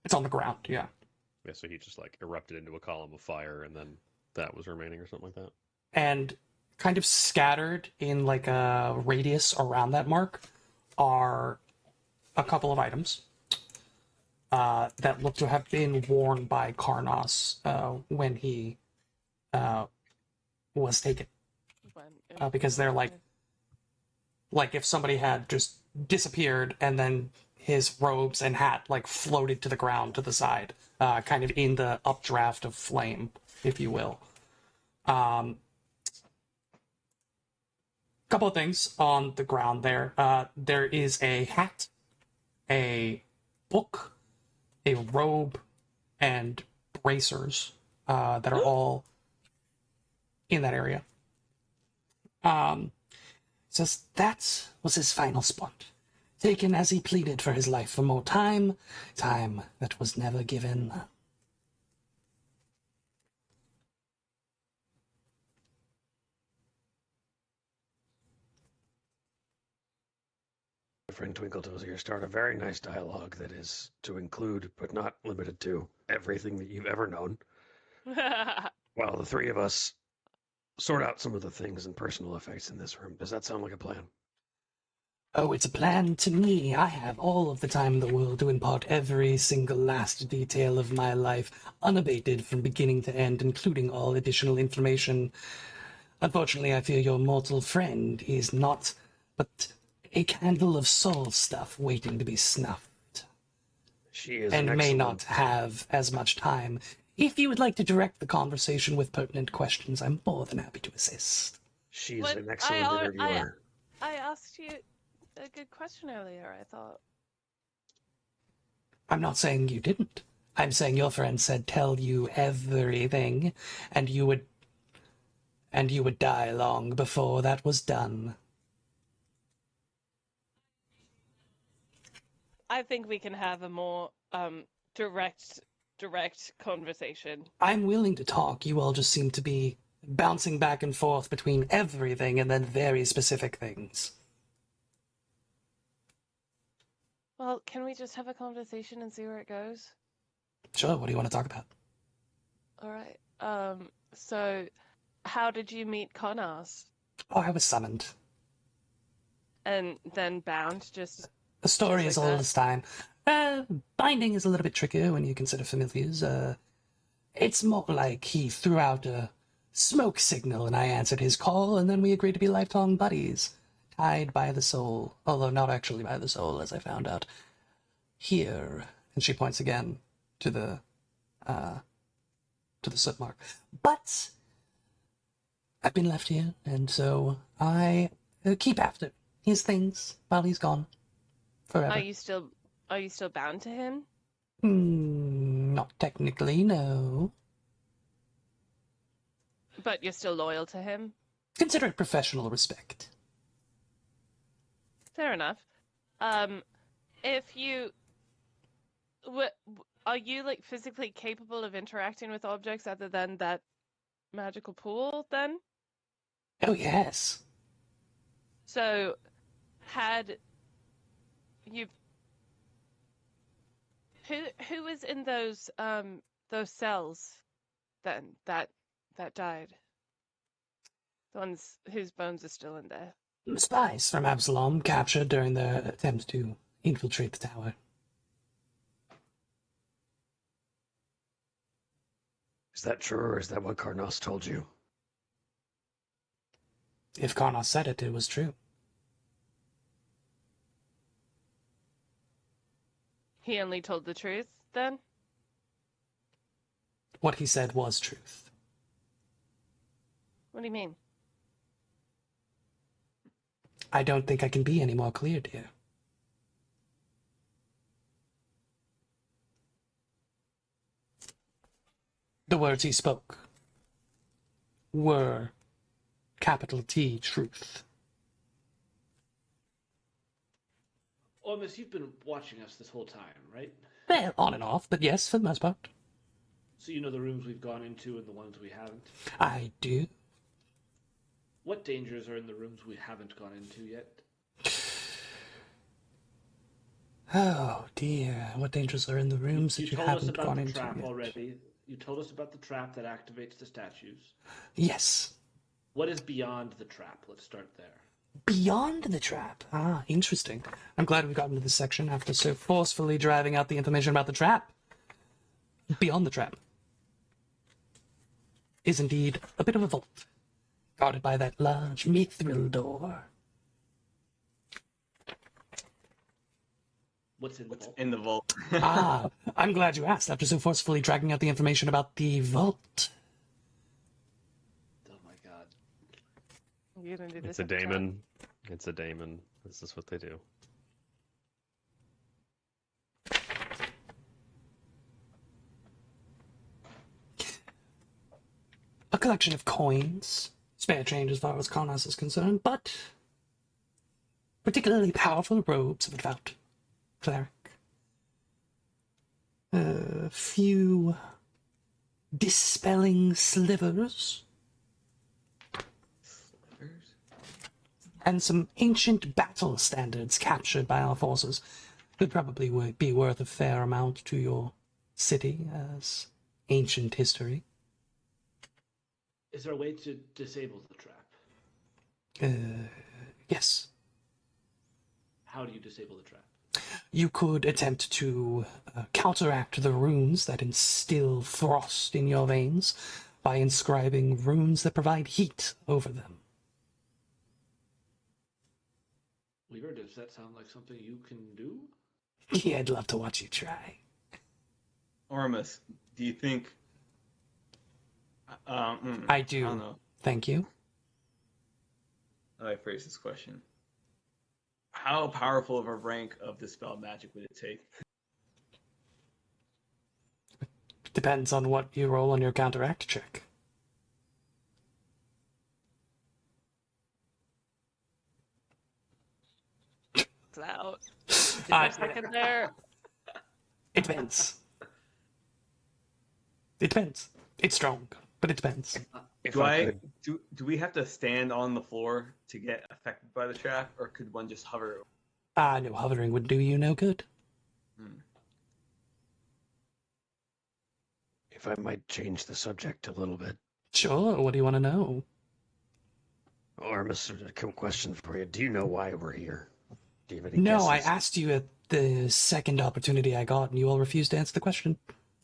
It's on the ground, yeah. Yeah, so he just like erupted into a column of fire, and then that was remaining, or something like that. And kind of scattered in like a radius around that mark are a couple of items that look to have been worn by Karnos when he was taken. Because they're like if somebody had just disappeared and then his robes and hat like floated to the ground to the side, kind of in the updraft of flame, if you will. Couple of things on the ground there. There is a hat, a book, a robe, and bracers that are all in that area. Says that was his final spot, taken as he pleaded for his life for more time that was never given. My friend Twinkletoes here start a very nice dialogue that is to include, but not limited to, everything that you've ever known. While the three of us sort out some of the things and personal effects in this room. Does that sound like a plan? Oh, it's a plan to me. I have all of the time in the world to impart every single last detail of my life, unabated from beginning to end, including all additional information. Unfortunately, I fear your mortal friend is not but a candle of soul stuff waiting to be snuffed. She is and an may excellent... not have as much time. If you would like to direct the conversation with pertinent questions, I'm more than happy to assist. She's But an excellent interviewer. I asked you a good question earlier, I thought. I'm not saying you didn't. I'm saying your friend said tell you everything, and you would die long before that was done. I think we can have a more direct conversation. I'm willing to talk. You all just seem to be bouncing back and forth between everything and then very specific things. Well, can we just have a conversation and see where it goes? Sure, what do you want to talk about? All right. So how did you meet Karnas? Oh, I was summoned. And then bound, just... The story Just is like old that? as time. Binding is a little bit trickier when you consider familiars. It's more like he threw out a smoke signal and I answered his call, and then we agreed to be lifelong buddies. Tied by the soul, although not actually by the soul, as I found out. Here, and she points again to the soot mark. But I've been left here, and so I keep after his things while he's gone. Forever. Are you still bound to him? Not technically, no. But you're still loyal to him? Consider it professional respect. Fair enough. If you... Are you, like, physically capable of interacting with objects other than that magical pool, then? Oh, yes. So, had you... Who was in those cells, then, that died? The ones whose bones are still in there? Spies from Absalom captured during their attempt to infiltrate the tower. Is that true, or is that what Karnos told you? If Karnos said it, it was true. He only told the truth, then? What he said was truth. What do you mean? I don't think I can be any more clear, dear. The words he spoke were capital T truth. Ormus, you've been watching us this whole time, right? Well, on and off, but yes, for the most part. So you know the rooms we've gone into and the ones we haven't? I do. What dangers are in the rooms we haven't gone into yet? Oh dear, what dangers are in the rooms that you haven't gone into trap yet? already. You told us about the trap that activates the statues. Yes. What is beyond the trap? Let's start there. Beyond the trap. Ah, interesting. I'm glad we've gotten to this section after so forcefully driving out the information about the trap. Beyond the trap is indeed a bit of a vault, guarded by that large mithril door. What's in the vault? In the vault? Ah, I'm glad you asked after so forcefully dragging out the information about the vault. Oh my god. You're gonna do this It's a daemon. It's a daemon. This is what they do. A collection of coins, spare change as far as Karnas is concerned, but particularly powerful robes of a devout cleric. A few dispelling slivers. And some ancient battle standards captured by our forces. Could probably be worth a fair amount to your city as ancient history. Is there a way to disable the trap? Yes. How do you disable the trap? You could attempt to counteract the runes that instill frost in your veins by inscribing runes that provide heat over them. Weaver, does that sound like something you can do? Yeah, I'd love to watch you try. Ormus, do you think... I do. I don't know Thank you. how I phrase this question. How powerful of a rank of Dispel Magic would it take? Depends on what you roll on your counteract check. Out. For a second there. It depends. It depends. It's strong, but it depends. Do we have to stand on the floor to get affected by the trap, or could one just hover? No, hovering would do you no good. If I might change the subject a little bit. Sure, what do you want to know? Ormus, a question for you. Do you know why we're here? Do you have any No, guesses? I asked you at the second opportunity I got, and you all refused to answer the question.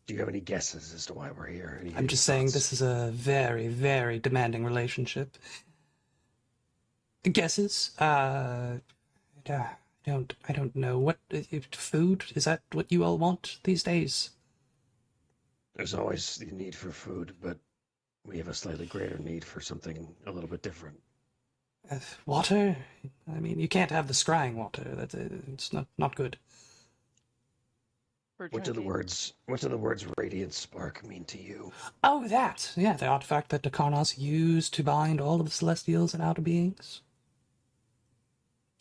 Do you have any guesses as to why we're here? I'm just saying this is a very, very demanding relationship. Guesses? I don't know. What food? Is that what you all want these days? There's always the need for food, but we have a slightly greater need for something a little bit different. Water? I mean, you can't have the scrying water. It's not good. What do the words radiant spark mean to you? Oh, that! Yeah, the artifact that the Karnas used to bind all of the Celestials and outer beings.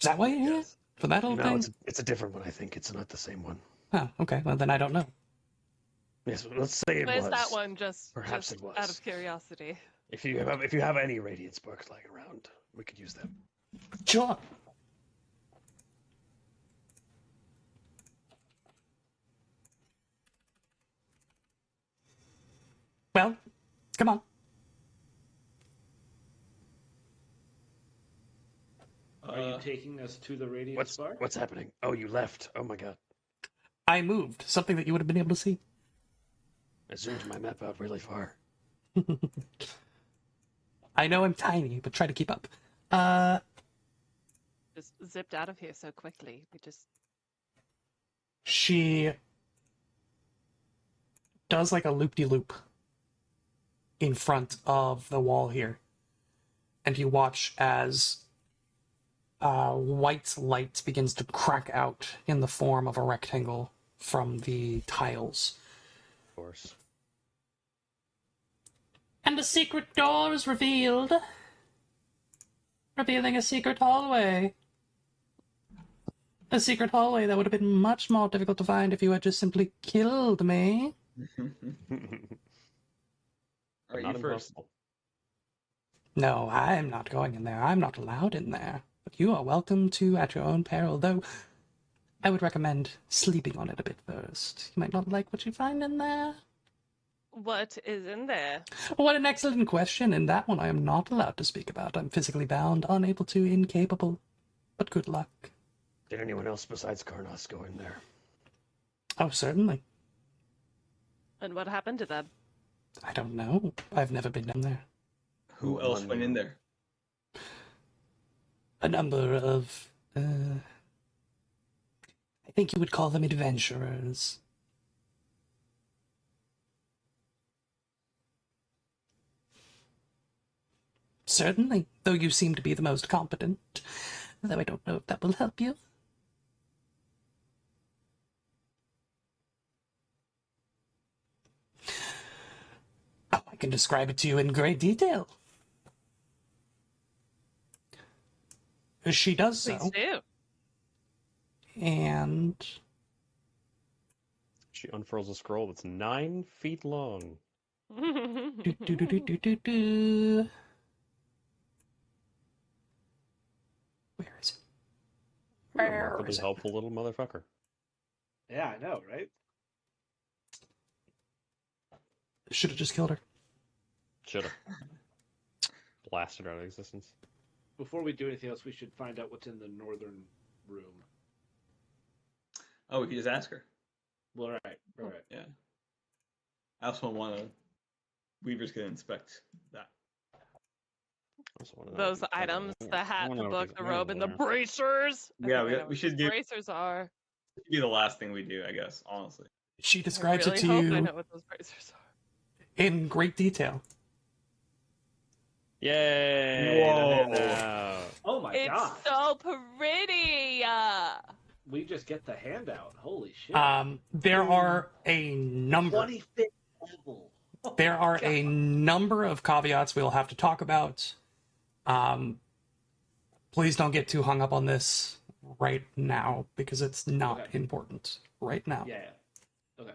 Is that why you're here? For that whole thing? It's a different one, I think. It's not the same one. Oh, okay. Well, then I don't know. Yes, let's say it was. Where's that one? Perhaps just it was. out of curiosity. If you have any radiant sparks lying around, we could use them. Sure. Well, come on. Are you taking us to the Radiant Spark? What's happening? Oh, you left. Oh my god. I moved. Something that you would have been able to see. I zoomed my map out really far. I know I'm tiny, but try to keep up. Just zipped out of here so quickly. She does like a loop-de-loop in front of the wall here. And you watch as white light begins to crack out in the form of a rectangle from the tiles. Of course. And a secret door is revealed, revealing a secret hallway. A secret hallway that would have been much more difficult to find if you had just simply killed me. but Alright, not you first. impossible. No, I'm not going in there. I'm not allowed in there. But you are welcome to at your own peril, though I would recommend sleeping on it a bit first. You might not like what you find in there. What is in there? What an excellent question, and that one I am not allowed to speak about. I'm physically bound, unable to, incapable. But good luck. Did anyone else besides Karnas go in there? Oh, certainly. And what happened to them? I don't know. I've never been down there. Who else among went in you- there? A number of, I think you would call them adventurers. Certainly, though you seem to be the most competent. Though I don't know if that will help you. Oh, I can describe it to you in great detail. She does Please so, do. and She unfurls a scroll that's 9 feet long. do. Where is it? Where Remarkably is it? helpful little motherfucker. Yeah, I know, right? Should have just killed her. Shoulda. Blasted her out of existence. Before we do anything else, we should find out what's in the northern room. Oh, we could just ask her. Well, all right. Yeah. I also want to. Weaver's gonna inspect that. Also wanna know Those what these- items, I the hat, wanna the know what book, these the robe, and the items are. bracers. I Yeah, think I we- know we what should those do- bracers are. This would be the last thing we do, I guess. Honestly. She I describes really it to hope I you know what those bracers are. in great detail. Yay! Whoa. The handout. Oh my It's god! so pretty. We just get the handout. Holy shit! There are a number. 25th level. Oh There my are God. a number of caveats we'll have to talk about. Please don't get too hung up on this right now because it's not Okay. important right now. Yeah. Okay.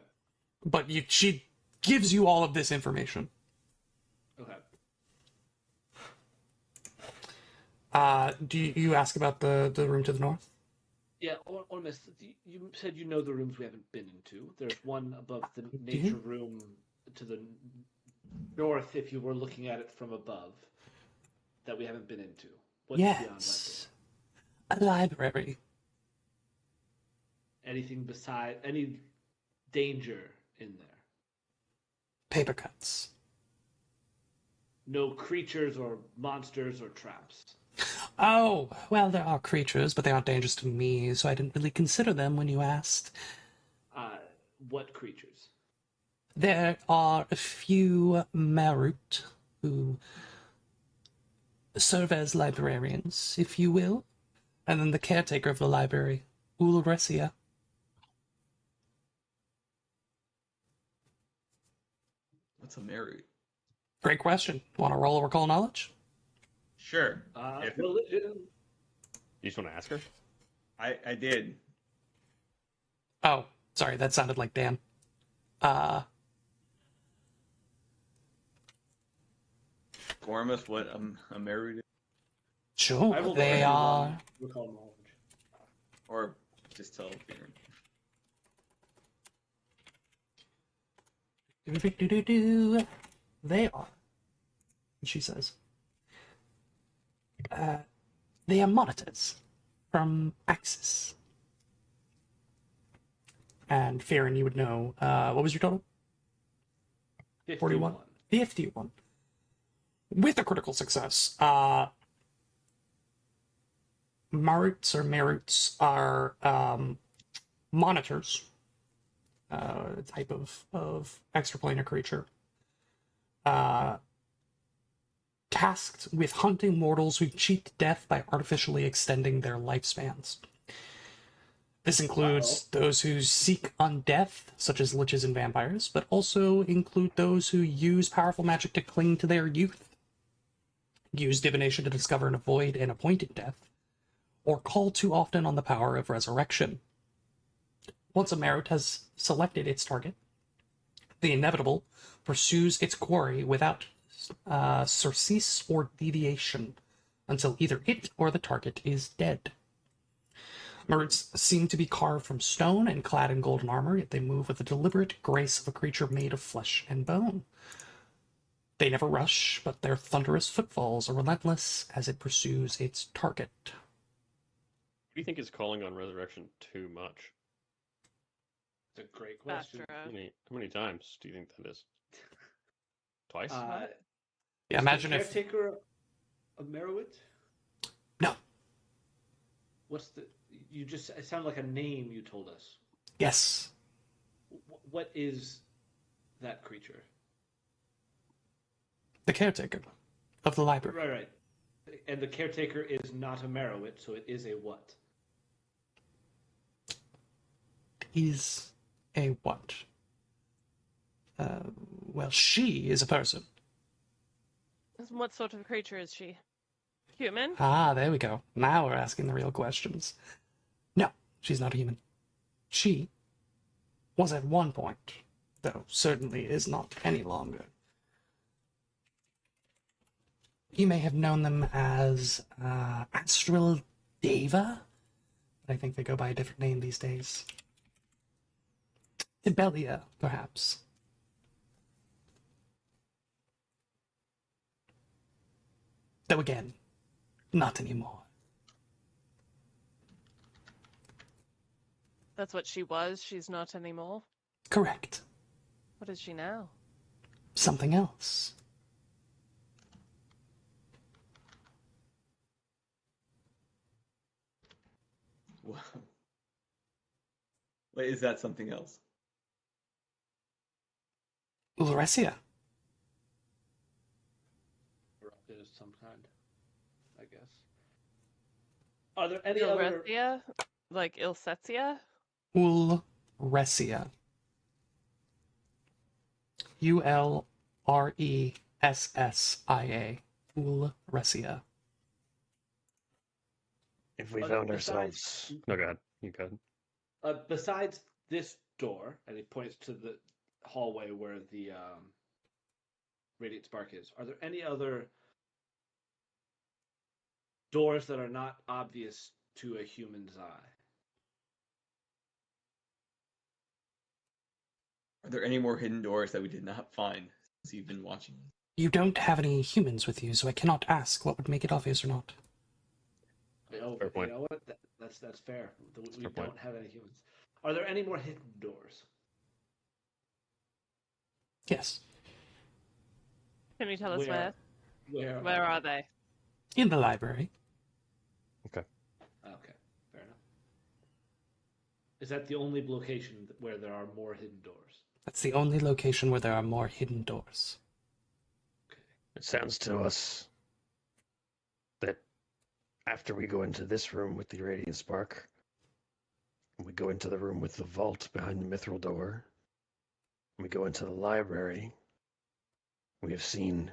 But she gives you all of this information. Okay. Do you ask about the room to the north? Yeah, Ormus, you said you know the rooms we haven't been into. There's one above the nature room to the north, if you were looking at it from above, that we haven't been into. What's beyond Yes. A library. that? Anything beside any danger in there? Paper cuts. No creatures or monsters or traps. Oh, well, there are creatures, but they aren't dangerous to me, so I didn't really consider them when you asked. What creatures? There are a few Marut who serve as librarians, if you will, and then the caretaker of the library, Ulresia. What's a Mary? Great question. Want to roll a recall knowledge? Sure. Religion. You just want to ask her? I did. Oh, sorry, that sounded like Dan. Gormus, what a Mary? I Sure, will they are. recall knowledge. Or just tell Fearon. They are. She says. They are monitors from Axis. And Farron, you would know. What was your total? 41. 51. With a critical success. Maruts or Maruts are monitors. A type of extraplanar creature. Tasked with hunting mortals who cheat death by artificially extending their lifespans. This includes those who seek undeath, such as liches and vampires, but also include those who use powerful magic to cling to their youth, use divination to discover and avoid an appointed death, or call too often on the power of resurrection. Once a Marut has selected its target, the inevitable pursues its quarry without surcease or deviation until either it or the target is dead. Birds seem to be carved from stone and clad in golden armor, yet they move with the deliberate grace of a creature made of flesh and bone. They never rush, but their thunderous footfalls are relentless as it pursues its target. Do you think is calling on resurrection too much? It's a great question. How many times do you think that is? Twice? Yeah, is imagine the if caretaker of Merowit? No. What's the? You just it sounded like a name you told us. Yes. What is that creature? The caretaker of the library. Right. And the caretaker is not a Merowit, so it is a what? Is a what? Well, she is a person. What sort of creature is she? Human? Ah, there we go. Now we're asking the real questions. No, she's not human. She was at one point, though certainly is not any longer. You may have known them as Astral Deva. I think they go by a different name these days. Tibelia, perhaps. Though again, not anymore. That's what she was. She's not anymore. Correct. What is she now? Something else. Wow. Wait, is that something else? Ulresia. Is some kind, I guess. Are there any other? Ilresia? Like Ilsetsia? Ulresia. Ulressia. Ulresia. If we Are found there- ourselves, No, go ahead. You go ahead. Besides this door, and he points to the hallway where the Radiant Spark is, are there any other doors that are not obvious to a human's eye? Are there any more hidden doors that we did not find since you've been watching? You don't have any humans with you, so I cannot ask what would make it obvious or not. Oh, Fair point. You know what? That's fair. We fair don't point. have any humans. Are there any more hidden doors? Yes. Can you tell us where? Where Where are they? In the library. Okay, fair enough. Is that the only location where there are more hidden doors? That's the only location where there are more hidden doors. it sounds to us that after we go into this room with the Radiant Spark, we go into the room with the vault behind the mithril door, we go into the library, we have seen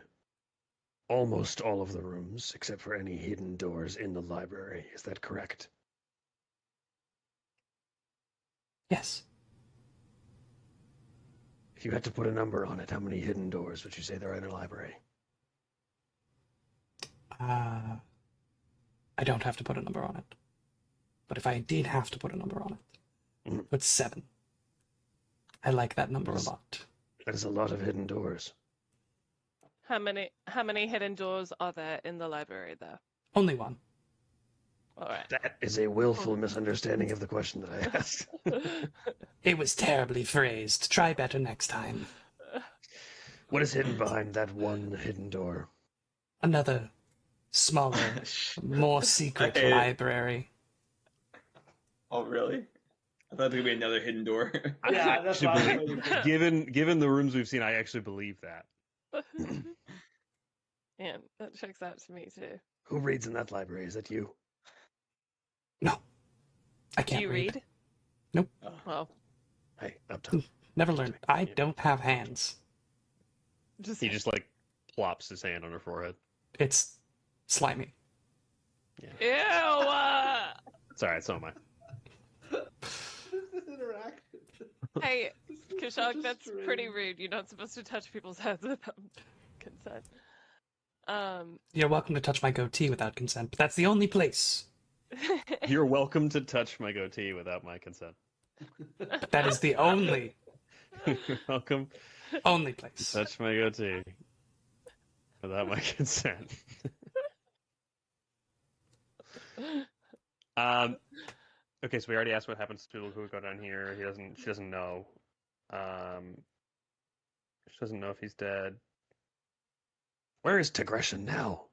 almost all of the rooms except for any hidden doors in the library. Is that correct? Yes. If you had to put a number on it, how many hidden doors would you say there are in a library? I don't have to put a number on it. But if I did have to put a number on it, put 7. I like that number a lot. That is a lot of hidden doors. How many hidden doors are there in the library there? Only one. All right. That is a willful misunderstanding of the question that I asked. It was terribly phrased. Try better next time. What is hidden behind that one hidden door? Another smaller, more secret Okay. library. Oh, really? I thought there would be another hidden door. Yeah, that's Actually what I was believe- waiting for. given the rooms we've seen, I actually believe that. Yeah, that checks out to me too. Who reads in that library? Is that you? No. I Do can't you read. read? Nope. Well, Hey, up top. Never learned. I don't have hands. He just like plops his hand on her forehead. It's slimy. Ew! It's alright, so am I. This interaction. Hey, Kishok, that's pretty rude. You're not supposed to touch people's heads without consent. You're welcome to touch my goatee without consent, but that's the only place. You're welcome to touch my goatee without my consent. But that is the only You're welcome only to place. touch my goatee without my consent. Okay, so we already asked what happens to people who go down here. She doesn't know. She doesn't know if he's dead. Where is Tigression now?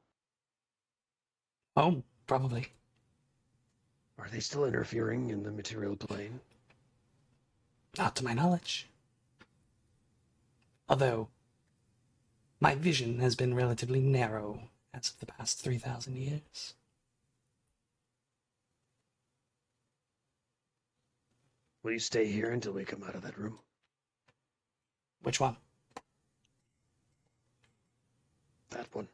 Oh, probably. Are they still interfering in the material plane? Not to my knowledge. Although, my vision has been relatively narrow as of the past 3,000 years. Will you stay here until we come out of that room? Which one? That one.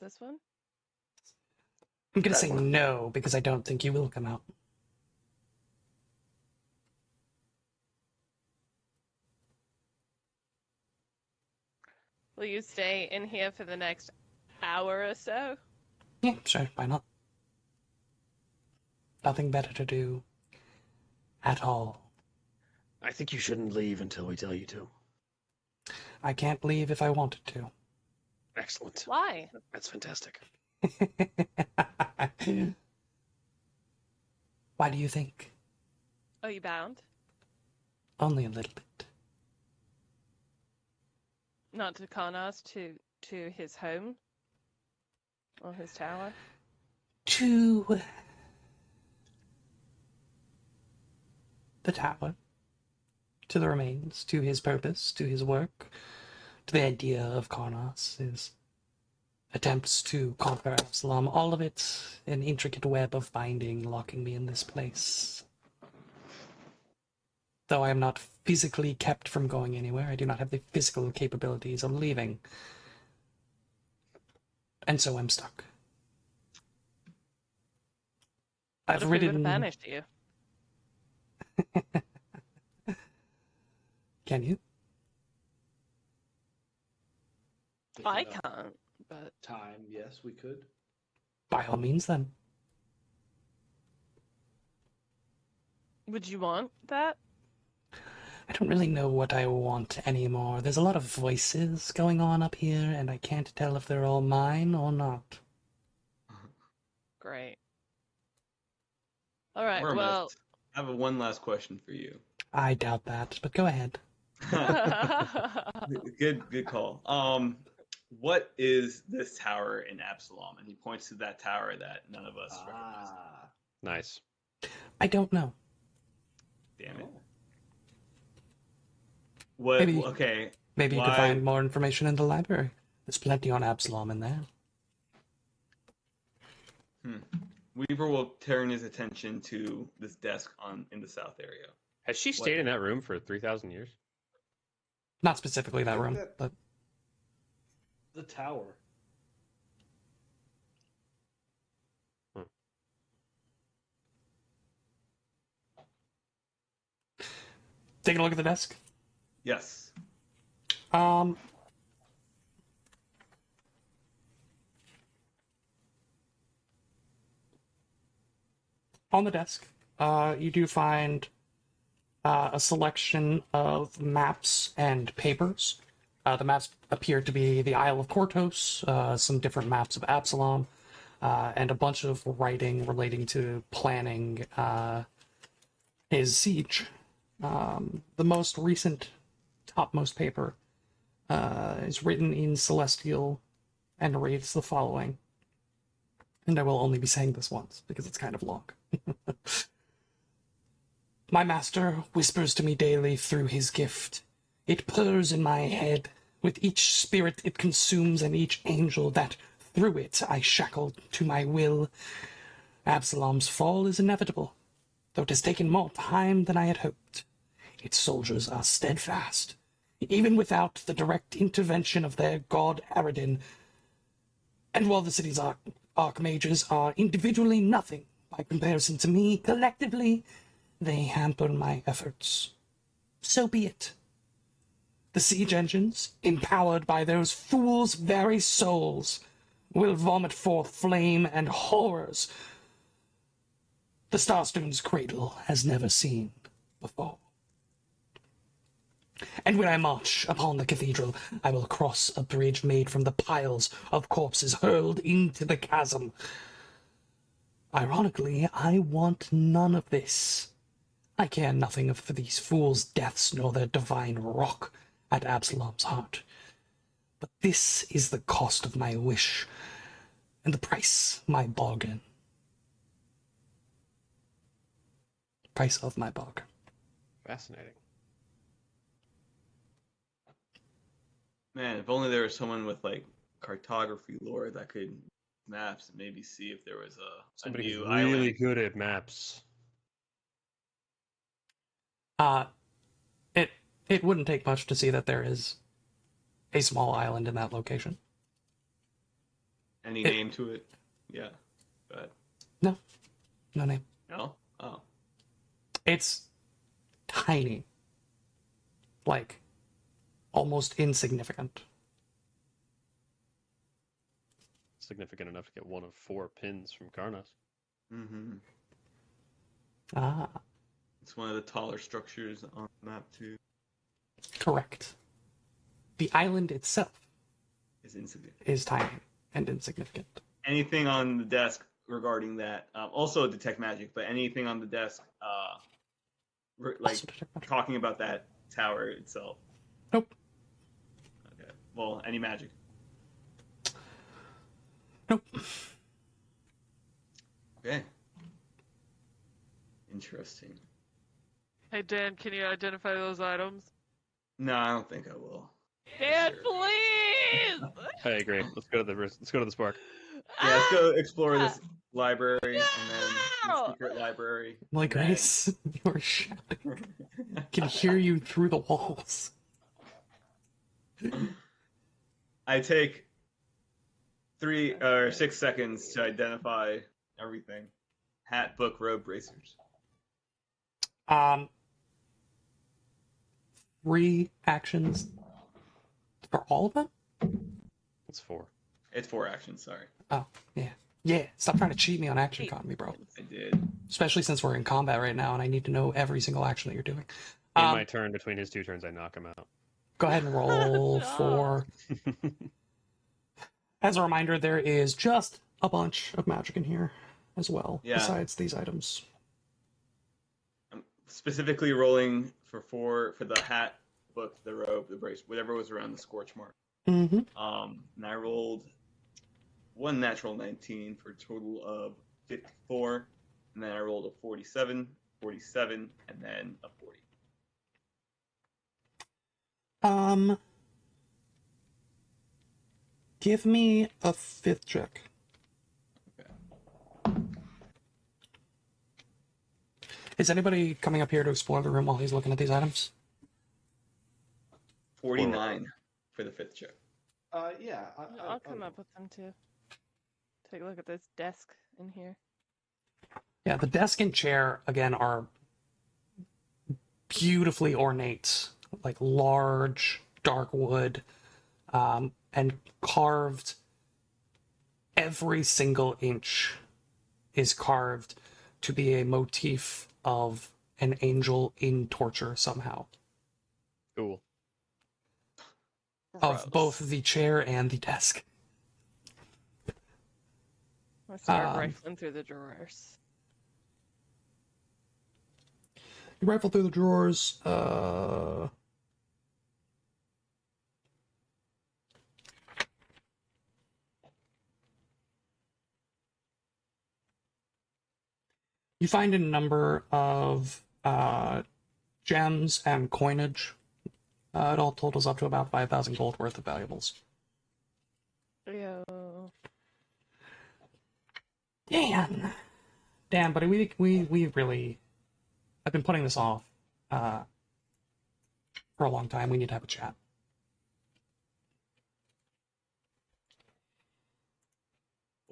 This one? I'm gonna That say one. no, because I don't think you will come out. Will you stay in here for the next hour or so? Yeah, sure, why not? Nothing better to do at all. I think you shouldn't leave until we tell you to. I can't leave if I wanted to. Excellent. Why? That's fantastic. Why do you think? Are you bound? Only a little bit. Not to Karnas, to his home? Or his tower? To the tower. To the remains. To his purpose. To his work. To the idea of Karnas. His attempts to conquer Absalom. All of it an intricate web of binding, locking me in this place. Though I am not physically kept from going anywhere, I do not have the physical capabilities of leaving. And so I'm stuck. What I've if we would have ridden... banished you? Can you? I can't, but... Time, yes, we could. By all means, then. Would you want that? I don't really know what I want anymore. There's a lot of voices going on up here, and I can't tell if they're all mine or not. Great. All right, We're well... almost. I have one last question for you. I doubt that, but go ahead. Good call. What is this tower in Absalom? And he points to that tower that none of us recognize. Nice. I don't know. Damn it. What? Maybe- Okay. Maybe you Why- could find more information in the library. There's plenty on Absalom in there. Weaver will turn his attention to this desk in the south area. Has she stayed in that room for 3,000 years? Not specifically that I think room, that- but The tower. taking a look at the desk. Yes. On the desk, you do find a selection of maps and papers. The maps appear to be the Isle of Kortos, some different maps of Absalom, and a bunch of writing relating to planning his siege. The most recent, topmost paper is written in Celestial and reads the following. And I will only be saying this once, because it's kind of long. My master whispers to me daily through his gift. It purrs in my head with each spirit it consumes and each angel that through it I shackle to my will. Absalom's fall is inevitable, though it has taken more time than I had hoped. Its soldiers are steadfast, even without the direct intervention of their god Aradin. And while the city's archmages are individually nothing by comparison to me, collectively, they hamper my efforts. So be it. The siege engines, empowered by those fools' very souls, will vomit forth flame and horrors the Starstone's cradle has never seen before. And when I march upon the cathedral, I will cross a bridge made from the piles of corpses hurled into the chasm. Ironically, I want none of this. I care nothing for these fools' deaths nor their divine rock at Absalom's heart. But this is the cost of my wish, and the price my bargain. Price of my bargain. Fascinating. Man, if only there was someone with like cartography lore that could maps and maybe see if there was a Somebody who's new really island. good at maps. It wouldn't take much to see that there is a small island in that location. Any name to it? Yeah. But No name. no? Oh. It's tiny. Like, almost insignificant. Significant enough to get one of 4 pins from Karnas. Mm-hmm. Ah, It's one of the taller structures on the map too. correct. The island itself It's insignificant. is tiny and insignificant. Anything on the desk regarding that? Also detect magic, but anything on the desk, like Also detect magic. talking about that tower itself. Nope. Okay. Well, any magic? Nope. Okay. Interesting. Hey Dan, can you identify those items? No, I don't think I will. Dan, Sure. please! I agree. Let's go to the spark. Yeah, let's go explore this library and then the No! secret library. Like, and Grace, you are shouting. I then- can hear you through the walls. I take 3 or 6 seconds to identify everything. Hat, book, robe, bracers. 3 actions for all of them? It's 4. It's 4 actions, sorry. Oh, yeah. Yeah, stop trying to cheat me on action economy, bro. I did. Especially since we're in combat right now and I need to know every single action that you're doing. In my turn, between his 2 turns, I knock him out. Go ahead and roll No. for... As a reminder, there is just a bunch of magic in here as well, Yeah. besides these items. I'm specifically rolling for 4 for the hat, book, the robe, the brace, whatever was around the scorch mark. Mm-hmm. And I rolled 1 natural 19 for a total of 54. And then I rolled a 47, 47, and then a 40. Give me a 5th check. Okay. Is anybody coming up here to explore the room while he's looking at these items? 49 for the 5th check. Yeah. I'll come up with them too. Take a look at this desk in here. Yeah, the desk and chair, again, are beautifully ornate, like large, dark wood, and carved. Every single inch is carved to be a motif of an angel in torture somehow. Cool. Of Gross. both the chair and the desk. I start um, rifling through the drawers. You rifle through the drawers. You find a number of gems and coinage. It all totals up to about 5,000 gold worth of valuables. Yo. Dan, buddy, we really... I've been putting this off for a long time. We need to have a chat.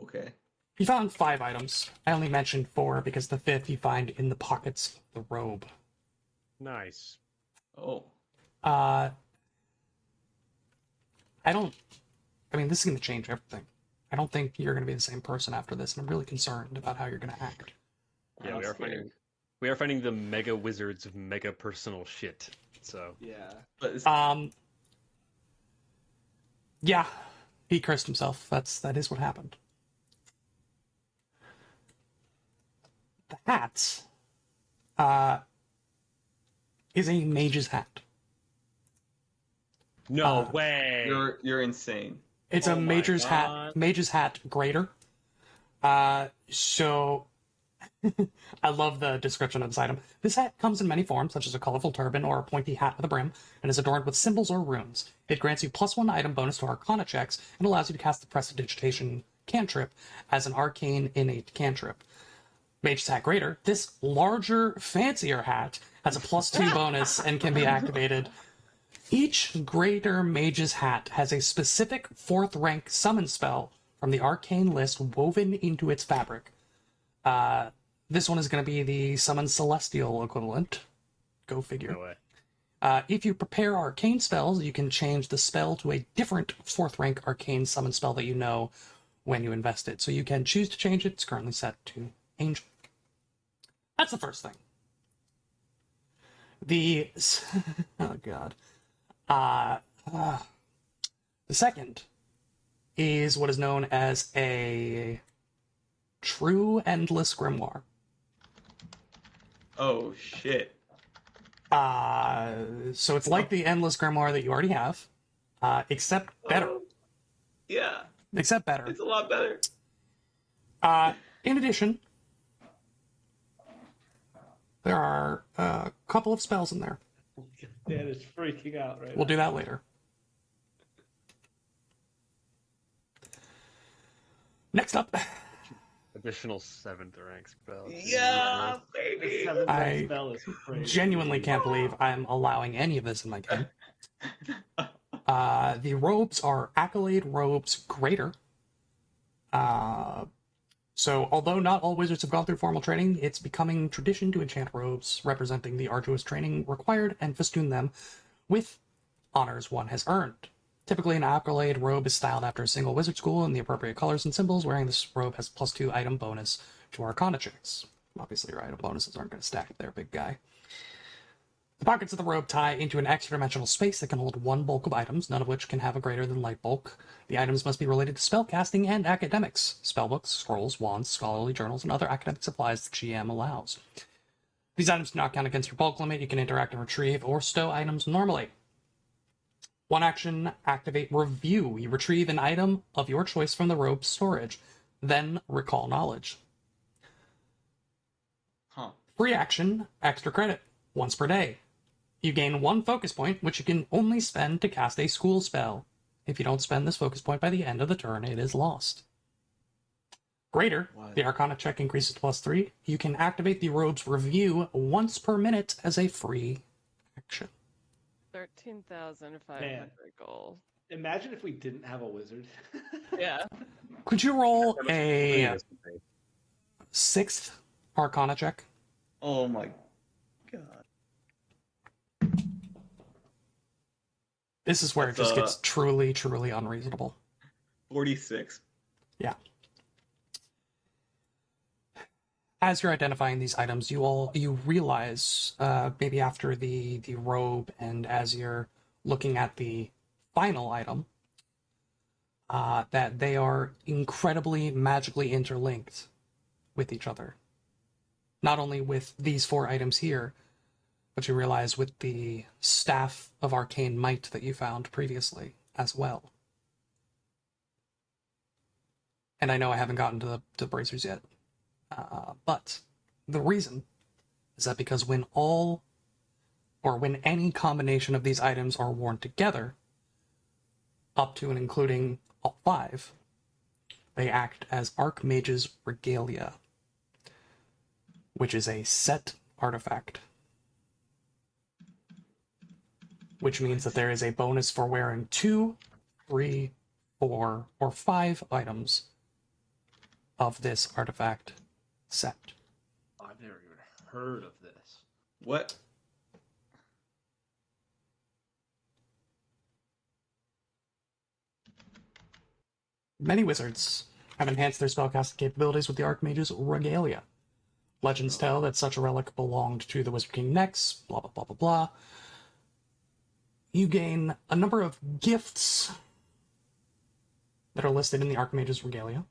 Okay. You found 5 items. I only mentioned 4 because the 5th you find in the pockets of the robe. Nice. Oh. I mean, this is going to change everything. I don't think you're going to be the same person after this, and I'm really concerned about how you're going to act. Yeah, I'm scared. we are finding the mega wizards of mega personal shit. So Yeah. But it's, Yeah, he cursed himself. That is what happened. The hat, is a mage's hat. no way. you're insane. It's Oh a my mage's God. hat greater. So I love the description of this item. This hat comes in many forms, such as a colorful turban or a pointy hat with a brim, and is adorned with symbols or runes. It grants you +1 item bonus to Arcana checks and allows you to cast the Prestidigitation cantrip as an arcane innate cantrip. Mage's Hat Greater, this larger, fancier hat has a +2 bonus and can be activated. Each Greater Mage's Hat has a specific 4th rank summon spell from the arcane list woven into its fabric. This one is going to be the Summon Celestial equivalent. Go figure. No way. If you prepare arcane spells, you can change the spell to a different 4th rank arcane summon spell that you know when you invest it. So you can choose to change it. It's currently set to Angel. That's the first thing. Oh god. The second is what is known as a true endless grimoire. Oh shit. So it's like the endless grimoire that you already have, except better. Yeah, Except better. it's a lot better. In addition, there are a couple of spells in there. Dan is freaking out right We'll now. do that later. Next up, Additional 7th rank spell. Yeah, The baby. 7th I rank spell is crazy. genuinely can't believe I'm allowing any of this in my game. The robes are Accolade Robes Greater. So, although not all wizards have gone through formal training, it's becoming tradition to enchant robes representing the arduous training required and festoon them with honors one has earned. Typically, an Accolade robe is styled after a single wizard school in the appropriate colors and symbols. Wearing this robe has +2 item bonus to Arcana checks. Obviously, your item bonuses aren't going to stack there, big guy. The pockets of the robe tie into an extra-dimensional space that can hold 1 bulk of items, none of which can have a greater than light bulk. The items must be related to spellcasting and academics. Spellbooks, scrolls, wands, scholarly journals, and other academic supplies the GM allows. These items do not count against your bulk limit. You can interact and retrieve or stow items normally. 1 action, activate Review. You retrieve an item of your choice from the robe's storage. Then recall knowledge. Huh. Free action, extra credit, once per day. You gain 1 focus point, which you can only spend to cast a school spell. If you don't spend this focus point by the end of the turn, it is lost. Greater, What? the Arcana check increases to +3. You can activate the robe's Review once per minute as a free action. 13,500 gold. Imagine if we didn't have a wizard. Yeah. Could you roll a Yes. 6th Arcana check? Oh my god. This is where it That's, just gets truly, truly unreasonable. 46. Yeah. As you're identifying these items, you realize, maybe after the robe and as you're looking at the final item, that they are incredibly magically interlinked with each other. Not only with these 4 items here, but you realize with the Staff of Arcane Might that you found previously as well. And I know I haven't gotten to the bracers yet. But the reason is that because when any combination of these items are worn together, up to and including all 5, they act as Archmage's Regalia, which is a set artifact. Which means that there is a bonus for wearing 2, 3, 4, or 5 items of this artifact set. I've never even heard of this. What? Many wizards have enhanced their spellcasting capabilities with the Archmage's Regalia. Legends tell that such a relic belonged to the Wizard King Nex, blah, blah, blah, blah, blah. You gain a number of gifts that are listed in the Archmage's Regalia.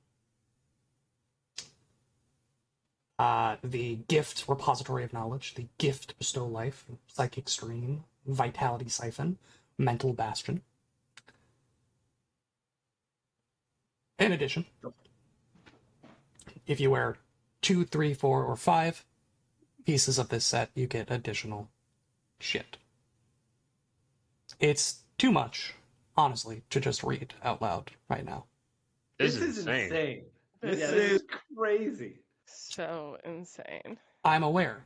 The Gift Repository of Knowledge, the Gift Bestow Life, Psychic Stream, Vitality Siphon, Mental Bastion. In addition, if you wear 2, 3, 4, or 5 pieces of this set, you get additional shit. It's too much, honestly, to just read out loud right now. This is insane. This is crazy. So insane. I'm aware.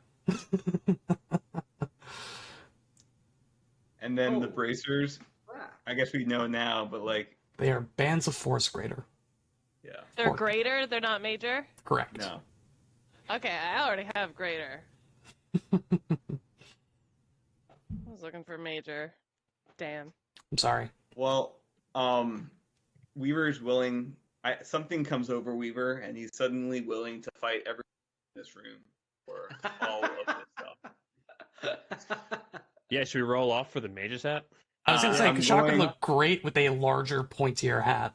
And then the bracers, I guess we know now, but like... They are bands of force greater. Yeah. They're greater, they're not major? Correct. No. Okay, I already have greater. I was looking for major. Damn. I'm sorry. Well, Weaver's willing... something comes over Weaver, and he's suddenly willing to fight everyone in this room for all of this stuff. Yeah, should we roll off for the mage's hat? I was going to say, I'm Kashak would going- look great with a larger, pointier hat.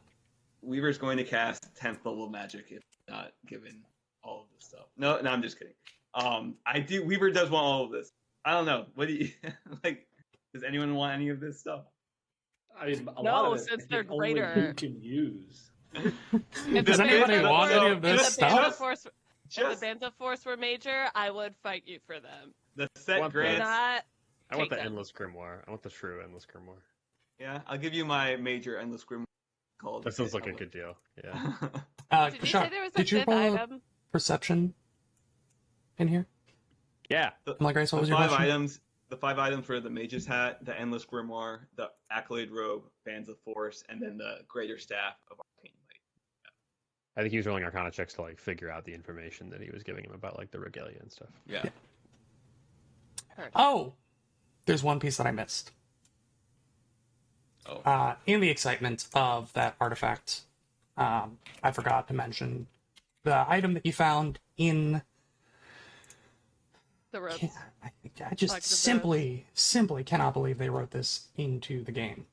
Weaver's going to cast 10th level magic if not given all of this stuff. No, I'm just kidding. Weaver does want all of this. I don't know. What do you like? Does anyone want any of this stuff? I mean, a No, lot of it, since I they're think only greater. you can use. If Does the anybody Bands of want Force- any of this if the Bands of stuff? Force- If the Bands of Force were major, I would fight you for them. The set What the- grants. Not I want take the them. endless grimoire. I want the true endless grimoire. Yeah, I'll give you my major endless grim called. That sounds like a good deal. Yeah. Did you say Kashak, there was a did you fifth roll a item? perception in here? Yeah. Like, Grace, what The was your five question? items. The 5 items were the mage's hat, the endless grimoire, the accolade robe, bands of force, and then the greater staff of arcane might. I think he was rolling Arcana checks to like figure out the information that he was giving him about like the regalia and stuff. Yeah. Oh! There's one piece that I missed. Oh. In the excitement of that artifact, I forgot to mention the item that you found in... The ropes. I just Like the simply cannot believe they wrote this into the game.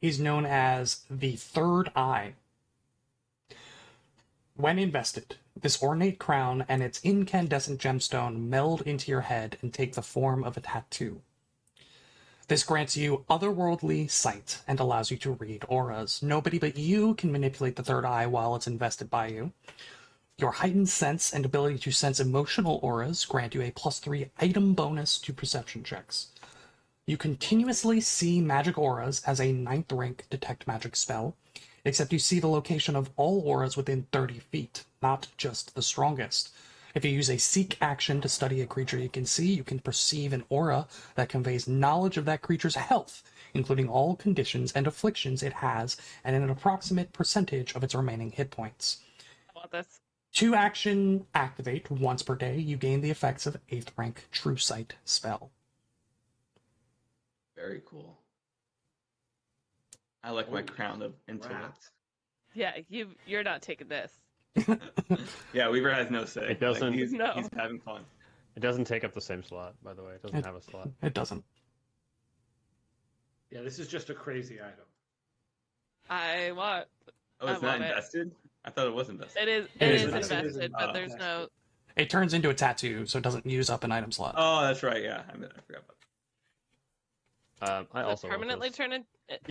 Is known as the Third Eye. When invested, this ornate crown and its incandescent gemstone meld into your head and take the form of a tattoo. This grants you otherworldly sight and allows you to read auras. Nobody but you can manipulate the Third Eye while it's invested by you. Your heightened sense and ability to sense emotional auras grant you a +3 item bonus to perception checks. You continuously see magic auras as a 9th rank detect magic spell, except you see the location of all auras within 30 feet, not just the strongest. If you use a seek action to study a creature you can see, you can perceive an aura that conveys knowledge of that creature's health, including all conditions and afflictions it has, and an approximate percentage of its remaining hit points. I want this. 2 action activate once per day, you gain the effects of 8th rank True Sight spell. Very cool. I like my crown of intellect. Yeah, you're not taking this. Yeah, Weaver has no say. It doesn't- Like, he's No. having fun. It doesn't take up the same slot, by the way. It doesn't have a slot. It doesn't. Yeah, this is just a crazy item. I want. Oh, I it's not want it. invested? I thought it was invested. It is. It It is is invested. invested, but there's no. It turns into a tattoo, so it doesn't use up an item slot. Oh, that's right. Yeah, I forgot about I Does also it want permanently this. turn in?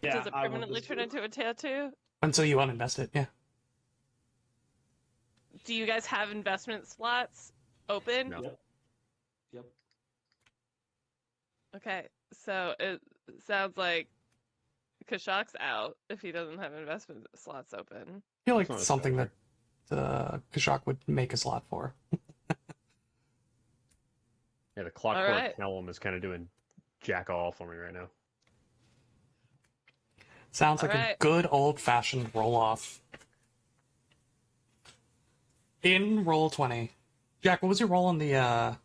Yeah, Does it I want permanently this turn too. into a tattoo? Until you uninvest it, yeah. Do you guys have investment slots open? No. Yep. Okay, so it sounds like Kashak's out if he doesn't have investment slots open. I feel like That's not a something that factor. Kashak would make a slot for. Yeah, the clockwork Alright. Helm is kind of doing jack all for me right now. Sounds like a Alright. good old-fashioned roll-off. In roll 20. Jack, what was your roll on the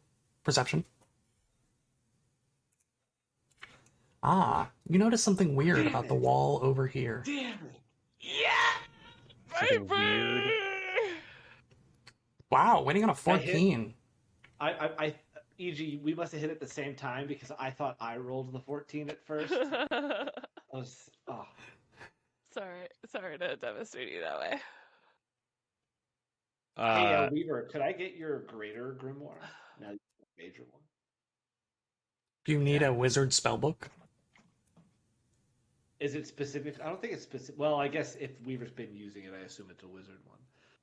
perception? You notice something weird about the wall over here. Damn it! Yeah! Something Baby! weird. Wow, winning on a I hit- 14. EG, we must have hit at the same time because I thought I rolled the 14 at first. I was, oh. Sorry to devastate you that way. Hey, Weaver, could I get your greater grimoire? Now, major one. Do you need a wizard spellbook? Is it specific? I don't think it's specific. Well, I guess if Weaver's been using it, I assume it's a wizard one.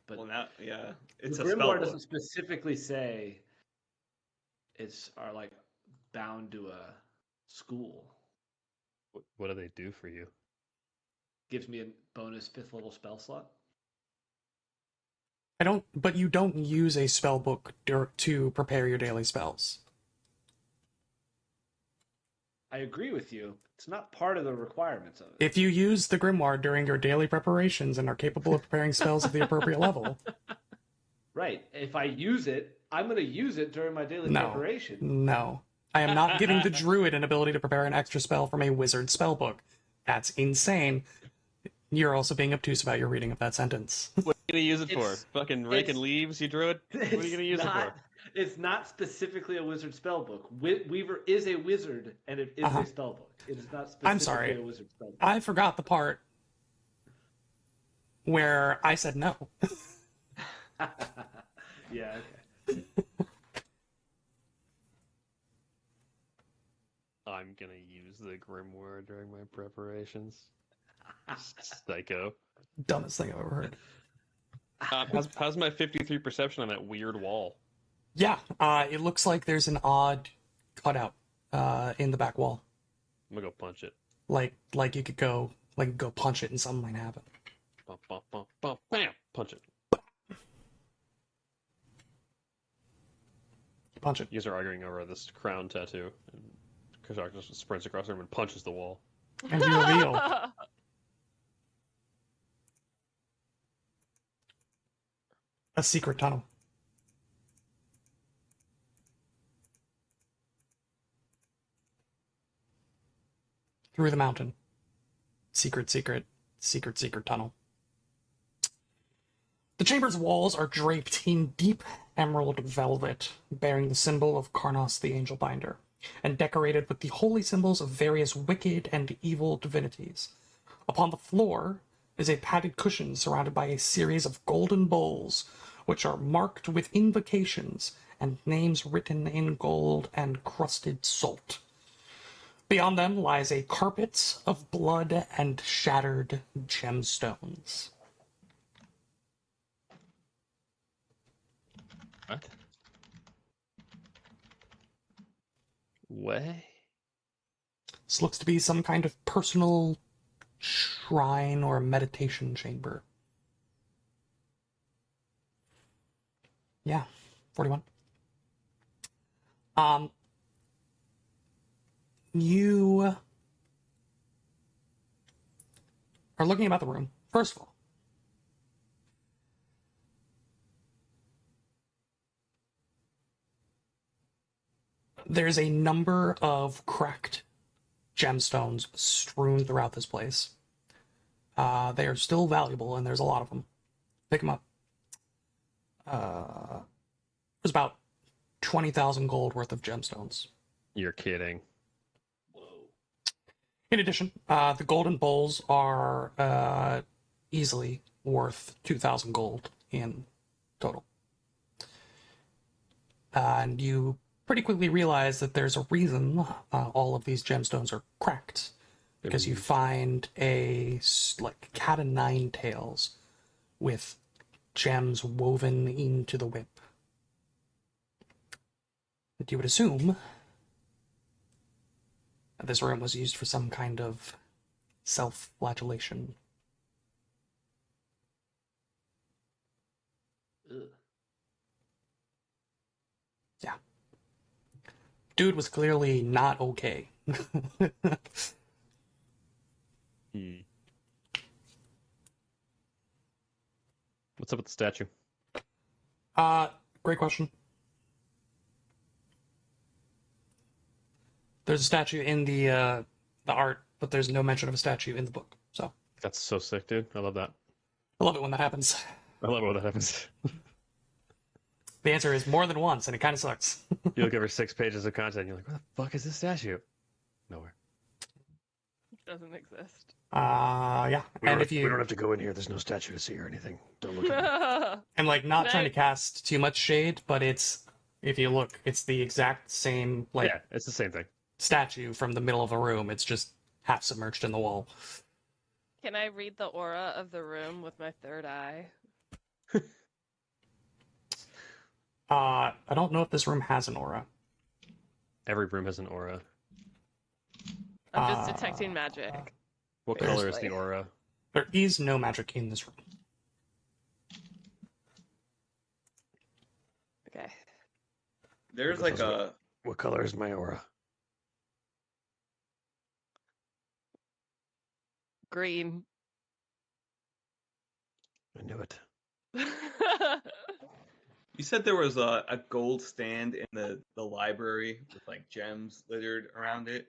But Well, now, yeah, it's the a grimoire spell doesn't book. specifically say it's like bound to a school. What do they do for you? Gives me a bonus 5th level spell slot. But you don't use a spellbook to prepare your daily spells. I agree with you. It's not part of the requirements of it. If you use the grimoire during your daily preparations and are capable of preparing spells at the appropriate level. Right. If I use it, I'm going to use it during my daily preparation. No. I am not giving the druid an ability to prepare an extra spell from a wizard spellbook. That's insane. You're also being obtuse about your reading of that sentence. What are you gonna use it for? It's- Fucking raking it's- leaves, you druid? What are you gonna use it for? It's not specifically a wizard spellbook. Weaver is a wizard, and it is a spellbook. It is not specifically I'm sorry. a wizard spellbook. I forgot the part where I said no. Yeah, okay. I'm gonna use the grimoire during my preparations. Psycho. Dumbest thing I've ever heard. How's my 53 perception on that weird wall? Yeah, it looks like there's an odd cutout in the back wall. I'm gonna go punch it. Like you could go punch it and something might happen. Bum, bum, bum, bum, bam! Punch it. Punch it. You guys are arguing over this crown tattoo. And Kashak just sprints across the room and punches the wall. And you reveal a secret tunnel. Through the mountain. Secret tunnel. The chamber's walls are draped in deep emerald velvet, bearing the symbol of Karnos the Angel Binder, and decorated with the holy symbols of various wicked and evil divinities. Upon the floor is a padded cushion surrounded by a series of golden bowls, which are marked with invocations and names written in gold and crusted salt. Beyond them lies a carpet of blood and shattered gemstones. What? Way? This looks to be some kind of personal shrine or meditation chamber. Yeah, 41. You are looking about the room. First of all, there's a number of cracked gemstones strewn throughout this place. They are still valuable, and there's a lot of them. Pick them up. There's about 20,000 gold worth of gemstones. You're kidding. In addition, the golden bowls are easily worth 2,000 gold in total. And you pretty quickly realize that there's a reason all of these gemstones are cracked. Because you find a cat o' nine tails with gems woven into the whip. But you would assume that this room was used for some kind of self-flagellation. Ugh. Yeah. Dude was clearly not okay. What's up with the statue? Great question. There's a statue in the art, but there's no mention of a statue in the book. So That's so sick, dude. I love that. I love it when that happens. I love it when that happens. The answer is more than once, and it kind of sucks. You look over 6 pages of content, and you're like, "Where the fuck is this statue?" Nowhere. Doesn't exist. Yeah. We And don't, if you we don't have to go in here. There's no statue to see or anything. Don't look at me. and like not Can trying I- to cast too much shade, but it's if you look, it's the exact same like Yeah, it's the same thing. statue from the middle of a room. It's just half submerged in the wall. Can I read the aura of the room with my third eye? I don't know if this room has an aura. Every room has an aura. I'm just detecting magic. What color is Seriously. the aura? There is no magic in this room. Okay. There's like a What color is my aura? Green. I knew it. You said there was a gold stand in the library with like gems littered around it.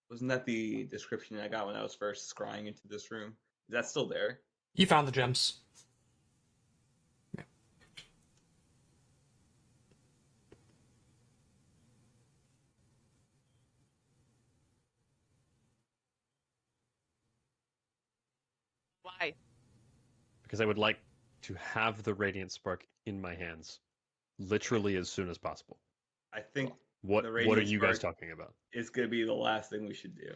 Wasn't that the description I got when I was first scrying into this room? Is that still there? You found the gems. Why? Because I would like to have the Radiant Spark in my hands, literally as soon as possible. I think What The What are Radiant you guys Spark- talking about? it's gonna be the last thing we should do.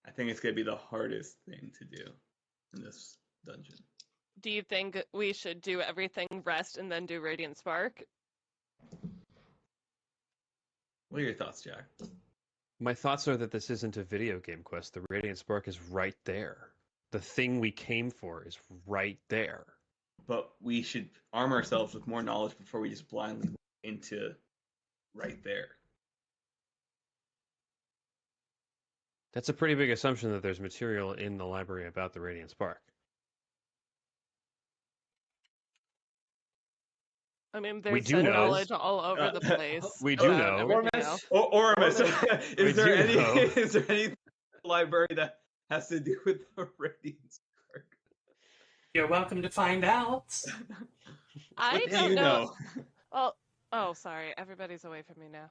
I think it's gonna be the hardest thing to do in this dungeon. Do you think we should do everything, rest, and then do Radiant Spark? What are your thoughts, Jack? My thoughts are that this isn't a video game quest. The Radiant Spark is right there. The thing we came for is right there. But we should arm ourselves with more knowledge before we just blindly walk into right there. That's a pretty big assumption that there's material in the library about the Radiant Spark. I mean, We there's do been know- knowledge all over the place. We do about know- everything else. Oramus, We is there do any know. is there any library that has to do with the Radiant Spark? You're welcome to find out. I What do don't you know. Well, oh, sorry. Everybody's away from me now.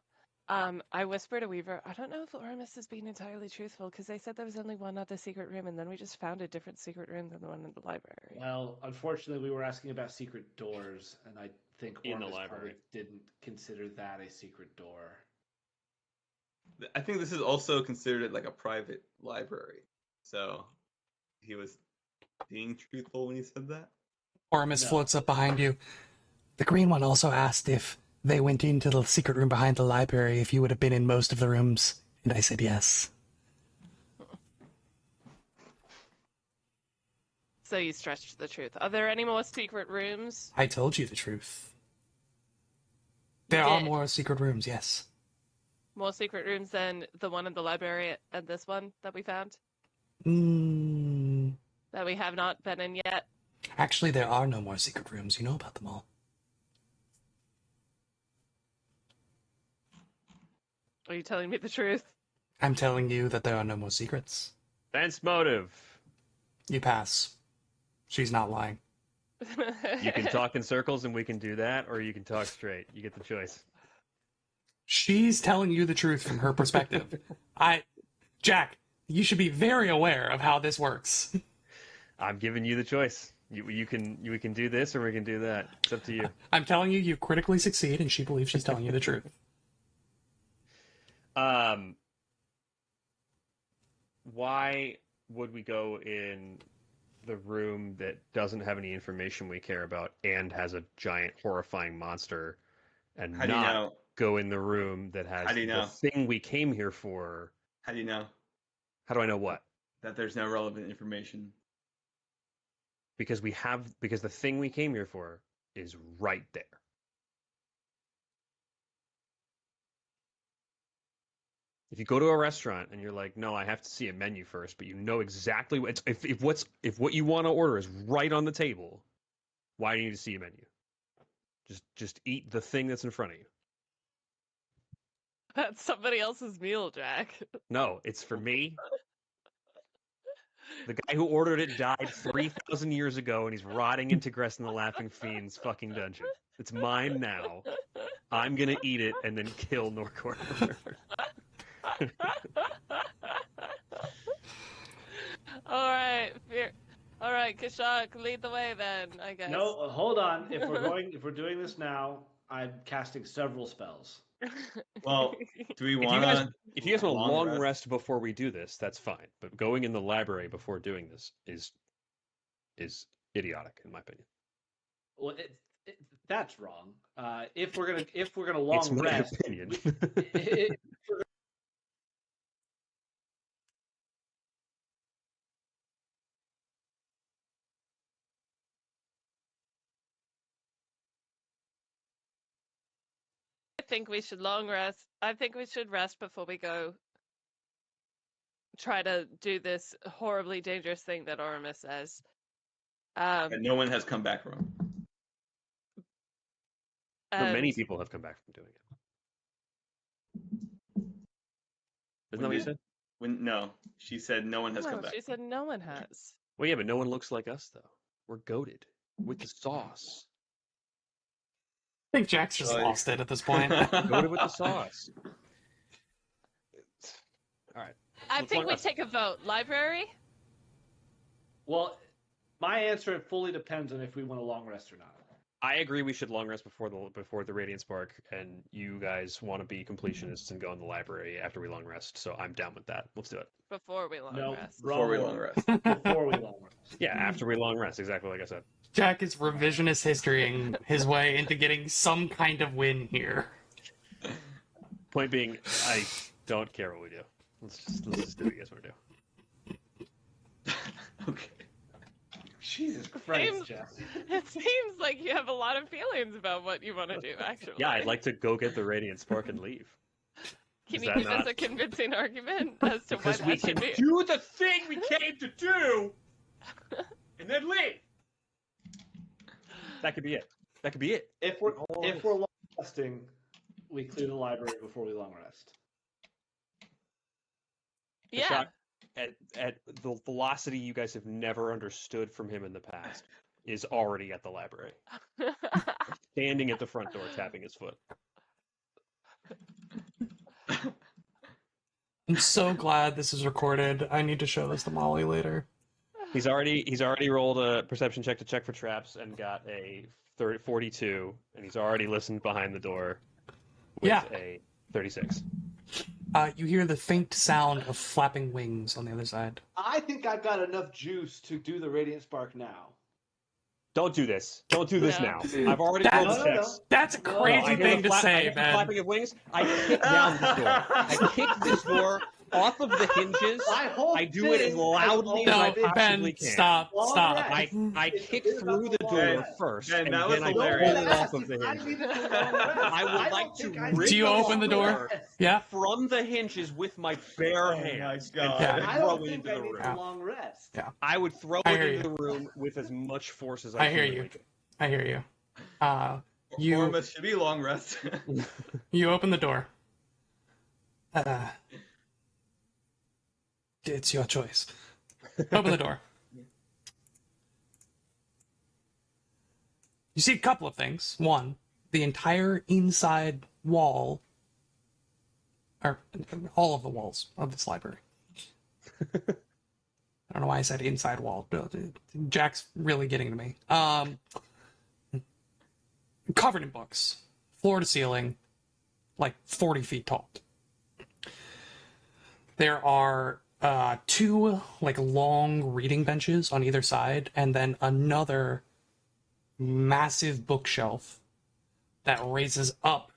I whispered to Weaver, I don't know if Oramus is being entirely truthful because they said there was only one other secret room, and then we just found a different secret room than the one in the library. Well, unfortunately, we were asking about secret doors, and I think In the Ormus library. probably didn't consider that a secret door. I think this is also considered like a private library. So he was being truthful when he said that. Oramus No. floats up behind you. The green one also asked if they went into the secret room behind the library, if you would have been in most of the rooms. And I said yes. So you stretched the truth. Are there any more secret rooms? I told you the truth. There You are did. more secret rooms, yes. More secret rooms than the one in the library and this one that we found? That we have not been in yet? Actually, there are no more secret rooms. You know about them all. Are you telling me the truth? I'm telling you that there are no more secrets. Sense motive. You pass. She's not lying. You can talk in circles and we can do that, or you can talk straight. You get the choice. She's telling you the truth from her perspective. Jack, you should be very aware of how this works. I'm giving you the choice. We can do this or we can do that. It's up to you. I'm telling you, you critically succeed, and she believes she's telling you the truth. Why would we go in the room that doesn't have any information we care about and has a giant horrifying monster, and How do you not know? go in the room that has How do you know? the thing we came here for? How do you know How do I know what? that there's no relevant information? Because the thing we came here for is right there. If you go to a restaurant and you're like, no, I have to see a menu first, but you know exactly what if what you want to order is right on the table, Why do you need to see a menu? Just eat the thing that's in front of you. That's somebody else's meal, Jack. No, it's for me. The guy who ordered it died 3,000 years ago, and he's rotting in Tigress and the Laughing Fiend's fucking dungeon. It's mine now. I'm gonna eat it and then kill Norcor. All right, all right, Kashak, lead the way then. I guess. No, hold on. If we're doing this now, I'm casting several spells. Well, do we If want to? you guys want a long rest before we do this, that's fine. But going in the library before doing this is idiotic, in my opinion. Well, that's wrong. If we're gonna long It's my rest, opinion. I think we should long rest. I think we should rest before we go try to do this horribly dangerous thing that Oramus says. And no one has come back from. But many people have come back from doing it. Isn't that what you said? No, she said no one has come back. She said no one has. Well, yeah, but no one looks like us, though. We're goated with the sauce. I think Jack's just lost it at this point. Goated with the sauce. All right. I Let's think long we rest. take a vote. Library? well, my answer fully depends on if we want a long rest or not. I agree we should long rest before the Radiant Spark, and you guys want to be completionists and go in the library after we long rest, so I'm down with that. Let's do it. Before we long No, rest. Before we wrong long one. rest. Before we long rest. Yeah, after we long rest, exactly like I said. Jack is revisionist historying his way into getting some kind of win here. Point being, I don't care what we do. Let's just do what you guys want to do. Okay. Jesus Christ, Jeff. It seems like you have a lot of feelings about what you want to do, actually. Yeah, I'd like to go get the Radiant Spark and leave. Can Is you that give us not- a convincing argument as to why Because we that should can be? do the thing we came to do, and then leave. That could be it. That could be it. If we're long resting, we clear the library before we long rest. Yeah. Shot at the velocity you guys have never understood from him in the past is already at the library. Standing at the front door, tapping his foot. I'm so glad this is recorded. I need to show this to Molly later. He's already rolled a perception check to check for traps and got a 42, and he's already listened behind the door with Yeah. a 36. You hear the faint sound of flapping wings on the other side. I think I've got enough juice to do the Radiant Spark now. Don't do this. Don't do this No. now. I've already That's- rolled the No, no, checks. That's a No, crazy I hear thing the to I say, hear the man. flapping of wings. I kick down this door. I kick this door off of the hinges. My whole I do it as thing loudly has as I No, always possibly Ben, can. stop, Long stop. rest. I It's kick been through the about door long first, Ben, and that then was I pull hilarious. it off of the hinges. I would like to rip Do you the open the door? Yeah. from the hinges with my bare Oh my hands God. and I throw don't it think into I the need room. a long rest. Yeah. I would throw I it hear into you. the room with as much force as I I hear humanly you. can. I hear you. You Ormus should be long rest. you open the door. It's your choice. Open the door. You see a couple of things. One, the entire inside wall, or all of the walls of this library. I don't know why I said inside wall. Jack's really getting to me. Covered in books, floor to ceiling, like 40 feet tall. There are two like long reading benches on either side, and then another massive bookshelf that raises up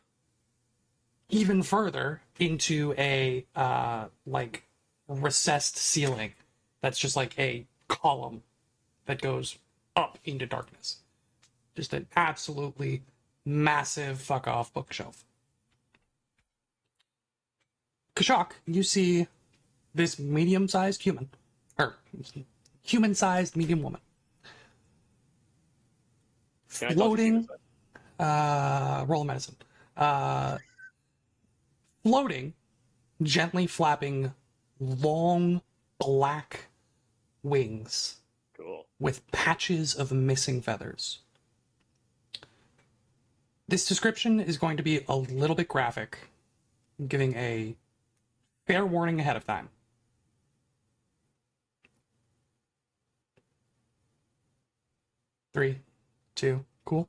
even further into a like recessed ceiling that's just like a column that goes up into darkness. Just an absolutely massive fuck off bookshelf. Kashak, you see this medium-sized human, or human-sized medium woman, Can I talk to floating, Tina? roll a medicine. Floating, gently flapping long black wings Cool. with patches of missing feathers. This description is going to be a little bit graphic, giving a fair warning ahead of time. Three, two, cool.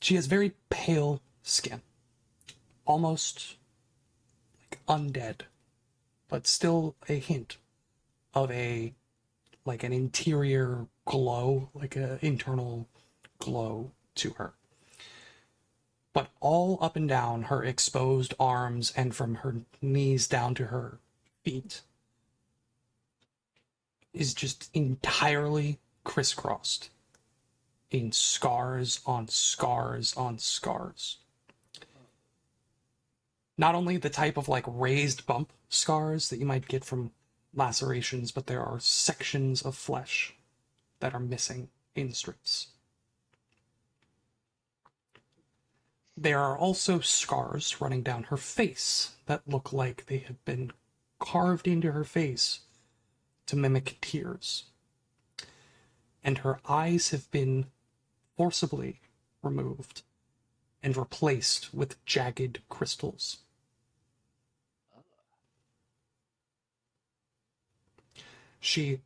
She has very pale skin, almost like undead, but still a hint of an interior glow, like an internal glow to her. But all up and down her exposed arms and from her knees down to her feet is just entirely crisscrossed in scars on scars on scars. Not only the type of raised bump scars that you might get from lacerations, but there are sections of flesh that are missing in strips. There are also scars running down her face that look like they have been carved into her face to mimic tears. And her eyes have been forcibly removed and replaced with jagged crystals. She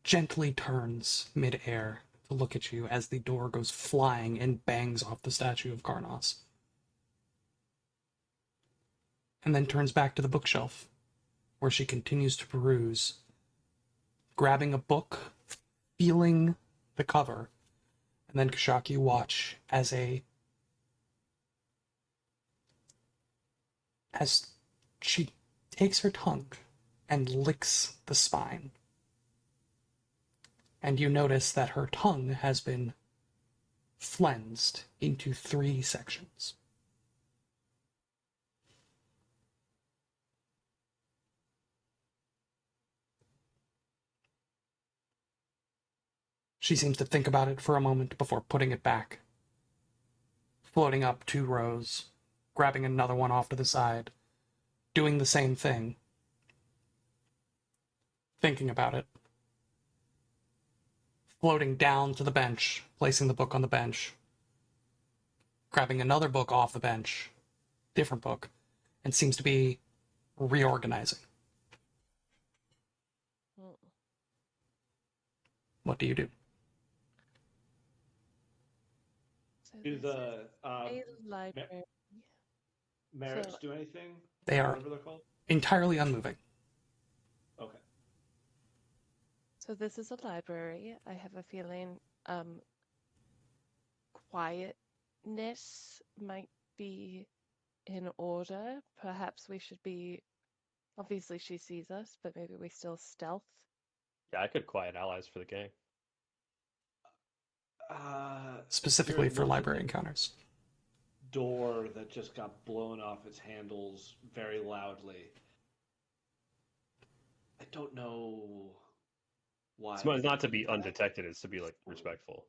gently turns mid-air to look at you as the door goes flying and bangs off the statue of Karnos. And then turns back to the bookshelf, where she continues to peruse, grabbing a book, feeling the cover, and then Kashaki, you watch as she takes her tongue and licks the spine. And you notice that her tongue has been flensed into 3 sections. She seems to think about it for a moment before putting it back, floating up 2 rows, grabbing another one off to the side, doing the same thing, thinking about it, floating down to the bench, placing the book on the bench, grabbing another book off the bench, different book, and seems to be reorganizing. What do you do? So Do this the is a library. merits So- do anything? They are Whatever they're called? entirely unmoving. Okay. So this is a library. I have a feeling quietness might be in order. Perhaps we should be, obviously she sees us, but maybe we still stealth. Yeah, I could quiet allies for the gang. Specifically Kieran for looks at library the encounters. door that just got blown off its handles very loudly. I don't know why. It's not to they be did that, undetected, it's to be respectful.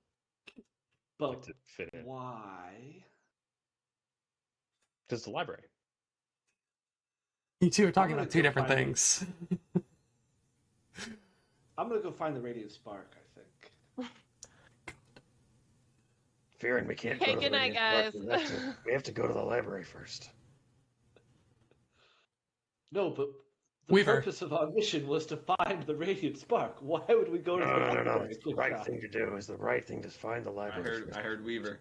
but To fit in. why? Because it's a library. You two are talking gonna about 2 go different find- things. I'm gonna go find the radiant spark, I think. Fearing we can't Hey, go to good the night, Radiant Park, guys. we have to go to the library first. No, but the Weaver. purpose of our mission was to find the radiant spark. Why would we go to the No. library? It's the right thing to do. Is the right thing to find the library first. I heard Weaver.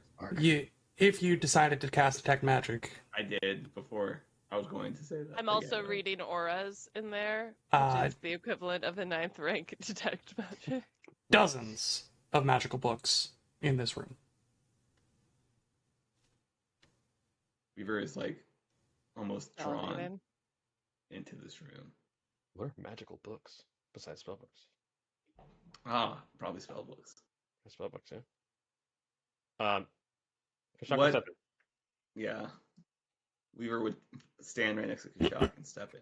If you decided to cast Detect Magic, I did before. I was going to say that. I'm but also yeah. reading auras in there, which is the equivalent of a 9th rank detect magic. dozens of magical books in this room. Weaver is almost drawn Validating. into this room. What are magical books besides spellbooks? Probably spell books. Spellbooks, yeah. Kashak What- Perception. Yeah. Weaver would stand right next to Kashak and step in.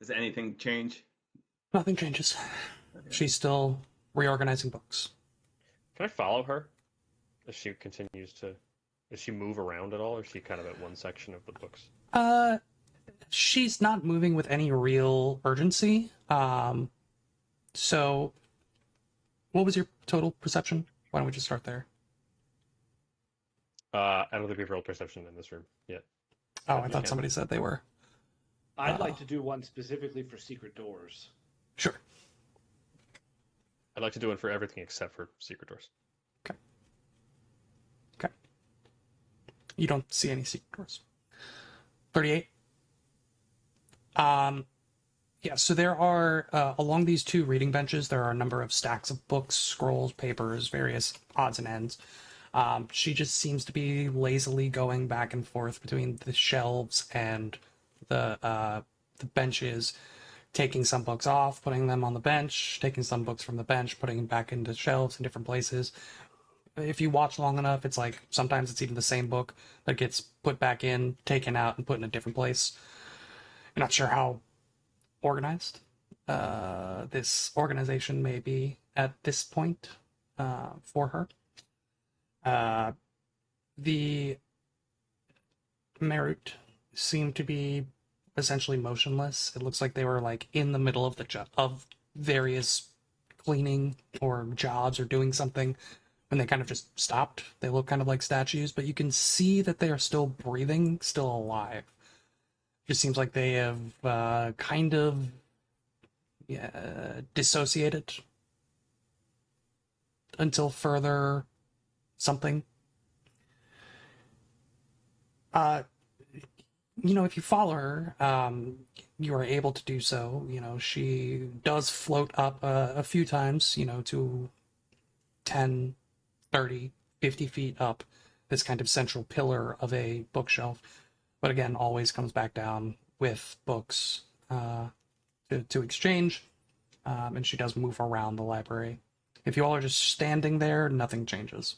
Does anything change? Nothing changes. Okay. She's still reorganizing books. Can I follow her as she continues to? Does she move around at all, or is she kind of at one section of the books? She's not moving with any real urgency. So what was your total perception? Why don't we just start there? I don't think we've rolled perception in this room yet. Oh, I You thought can. somebody said they were. I'd like to do one specifically for secret doors. Sure. I'd like to do one for everything except for secret doors. Okay. You don't see any secret doors. 38. Yeah, so there are, along these two reading benches, there are a number of stacks of books, scrolls, papers, various odds and ends. She just seems to be lazily going back and forth between the shelves and the benches, taking some books off, putting them on the bench, taking some books from the bench, putting them back into shelves in different places. If you watch long enough, it's like sometimes it's even the same book that gets put back in, taken out, and put in a different place. I'm not sure how organized this organization may be at this point for her. The Merit seemed to be essentially motionless. It looks like they were like in the middle of of various cleaning or jobs or doing something when they kind of just stopped. They look kind of like statues, but you can see that they are still breathing, still alive. It just seems like they have kind of dissociated until further something. If you follow her, you are able to do so. She does float up a few times, to 10, 30, 50 feet up this kind of central pillar of a bookshelf. But again, always comes back down with books to exchange. And she does move around the library. If you all are just standing there, nothing changes.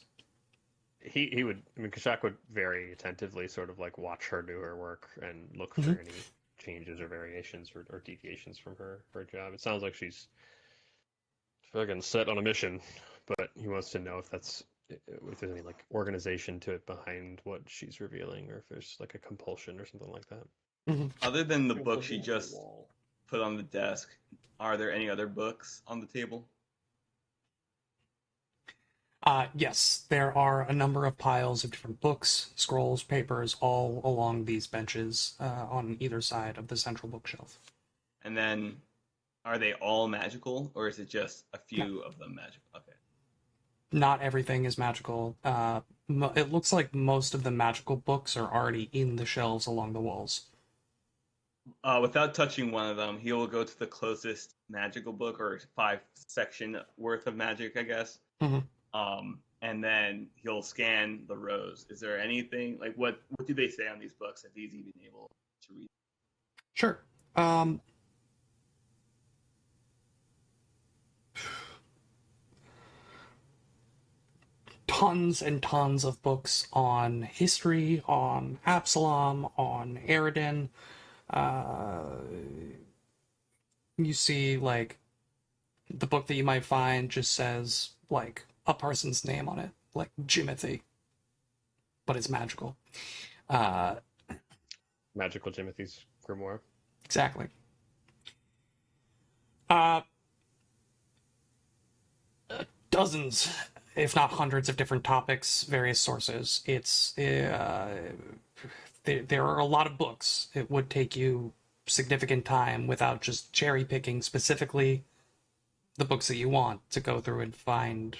He would, Kashak would very attentively sort of like watch her do her work and look for any changes or variations or deviations from her job. It sounds like she's fucking set on a mission, but he wants to know if there's any like organization to it behind what she's revealing, or if there's like a compulsion or something like that. Other than the book she just put on the desk, are there any other books on the table? Yes, there are a number of piles of different books, scrolls, papers, all along these benches on either side of the central bookshelf. And then, are they all magical, or is it just a few of them magical? Okay. Not everything is magical. It looks like most of the magical books are already in the shelves along the walls. Without touching one of them, he will go to the closest magical book, or 5-section worth of magic, I guess. Mm-hmm. And then he'll scan the rows. Is there anything like what do they say on these books that he's even able to read? Sure. Tons and tons of books on history, on Absalom, on Eridan. You see, like, the book that you might find just says, like, a person's name on it, like Jimothy, but it's magical. Magical Jimothy's grimoire. Exactly. Dozens, if not hundreds, of different topics, various sources. It's there are a lot of books. It would take you significant time without just cherry picking specifically the books that you want to go through and find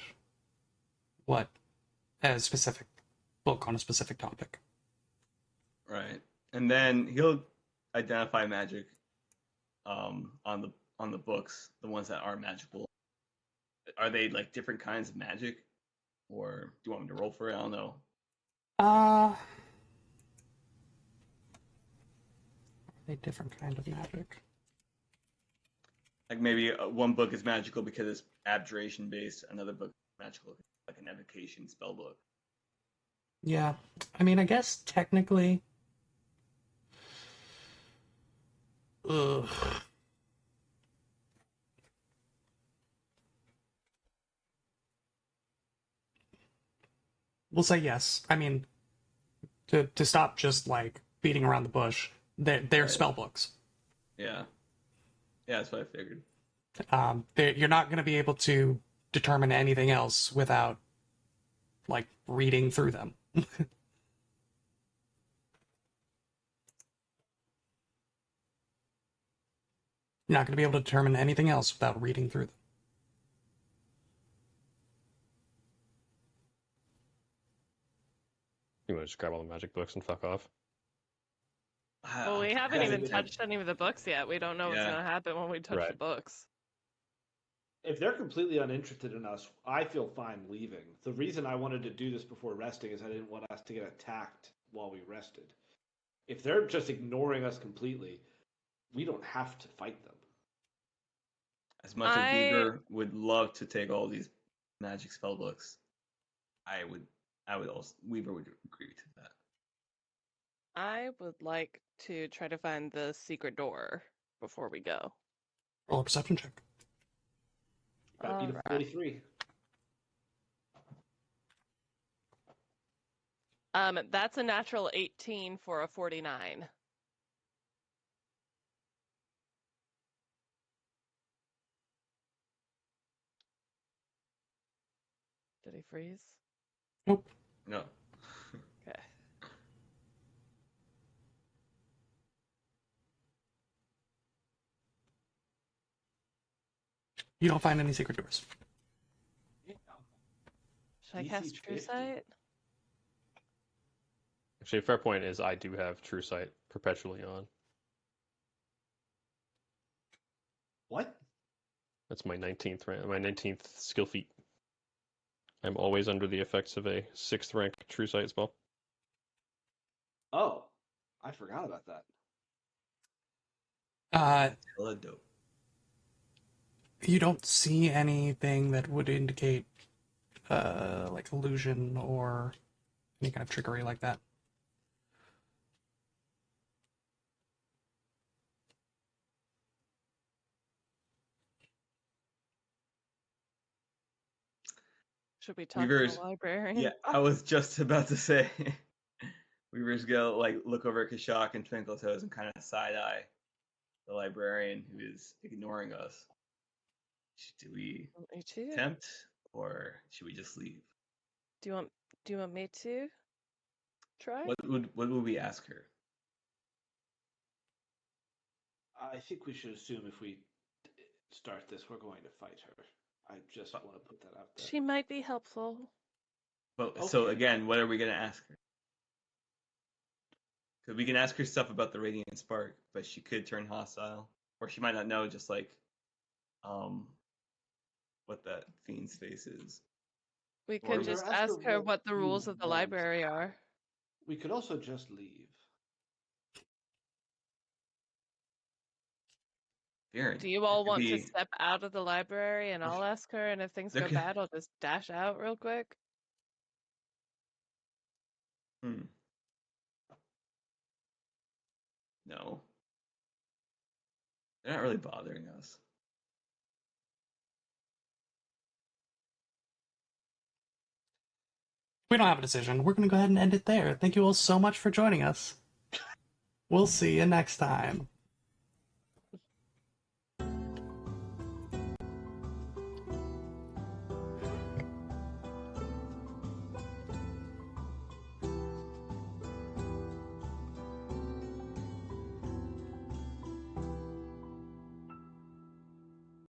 a specific book on a specific topic. Right. And then he'll identify magic on the books, the ones that are magical. Are they like different kinds of magic? Or do you want me to roll for it? I don't know. Are they different kind of magic? Like maybe one book is magical because it's abjuration based, another book is magical like an evocation spell book. Yeah. I guess technically... we'll say yes. I mean, to stop just like beating around the bush, they're Right. spell books. Yeah. Yeah, that's what I figured. You're not going to be able to determine anything else without like reading through them. You're not going to be able to determine anything else without reading through them. You want to just grab all the magic books and fuck off? Well, we haven't even hesitant. touched any of the books yet. We don't know what's Yeah. going to happen when we touch the Right. books. If they're completely uninterested in us, I feel fine leaving. The reason I wanted to do this before resting is I didn't want us to get attacked while we rested. If they're just ignoring us completely, we don't have to fight them. As much as Weaver would love to take all these magic spell books, I would also Weaver would agree to that. I would like to try to find the secret door before we go. Roll a perception check. Gotta beat a Alright. 43. That's a natural 18 for a 49. Did he freeze? Nope. No. Okay. You don't find any secret doors. Should I DC cast True 50. Sight? Actually, a fair point is I do have True Sight perpetually on. What? That's my 19th rank, my 19th skill feat. I'm always under the effects of a 6th rank True Sight spell. Oh, I forgot about that. Hella dope. You don't see anything that would indicate like illusion or any kind of trickery like that. Should we talk to Weaver's- the librarian? Yeah, I was just about to say. Weaver's go like look over at Kashak and Twinkle Toes and kind of side eye the librarian who is ignoring us. Do we Me too. attempt or should we just leave? Do you want me to try? What would we ask her? I think we should assume if we start this, we're going to fight her. I just want to put that out there. She might be helpful. But so Okay. again, what are we gonna ask her? Because we can ask her stuff about the Radiant Spark, but she could turn hostile, or she might not know. Just like, what that fiend's face is. We Or could either just ask her ask her what what the you rules of the want. library are. We could also just leave. Fearing. Do you all could want to be- step out of the library and I'll ask her, and if things there go could- bad, I'll just dash out real quick? No. They're not really bothering us. We don't have a decision. We're going to go ahead and end it there. Thank you all so much for joining us. We'll see you next time.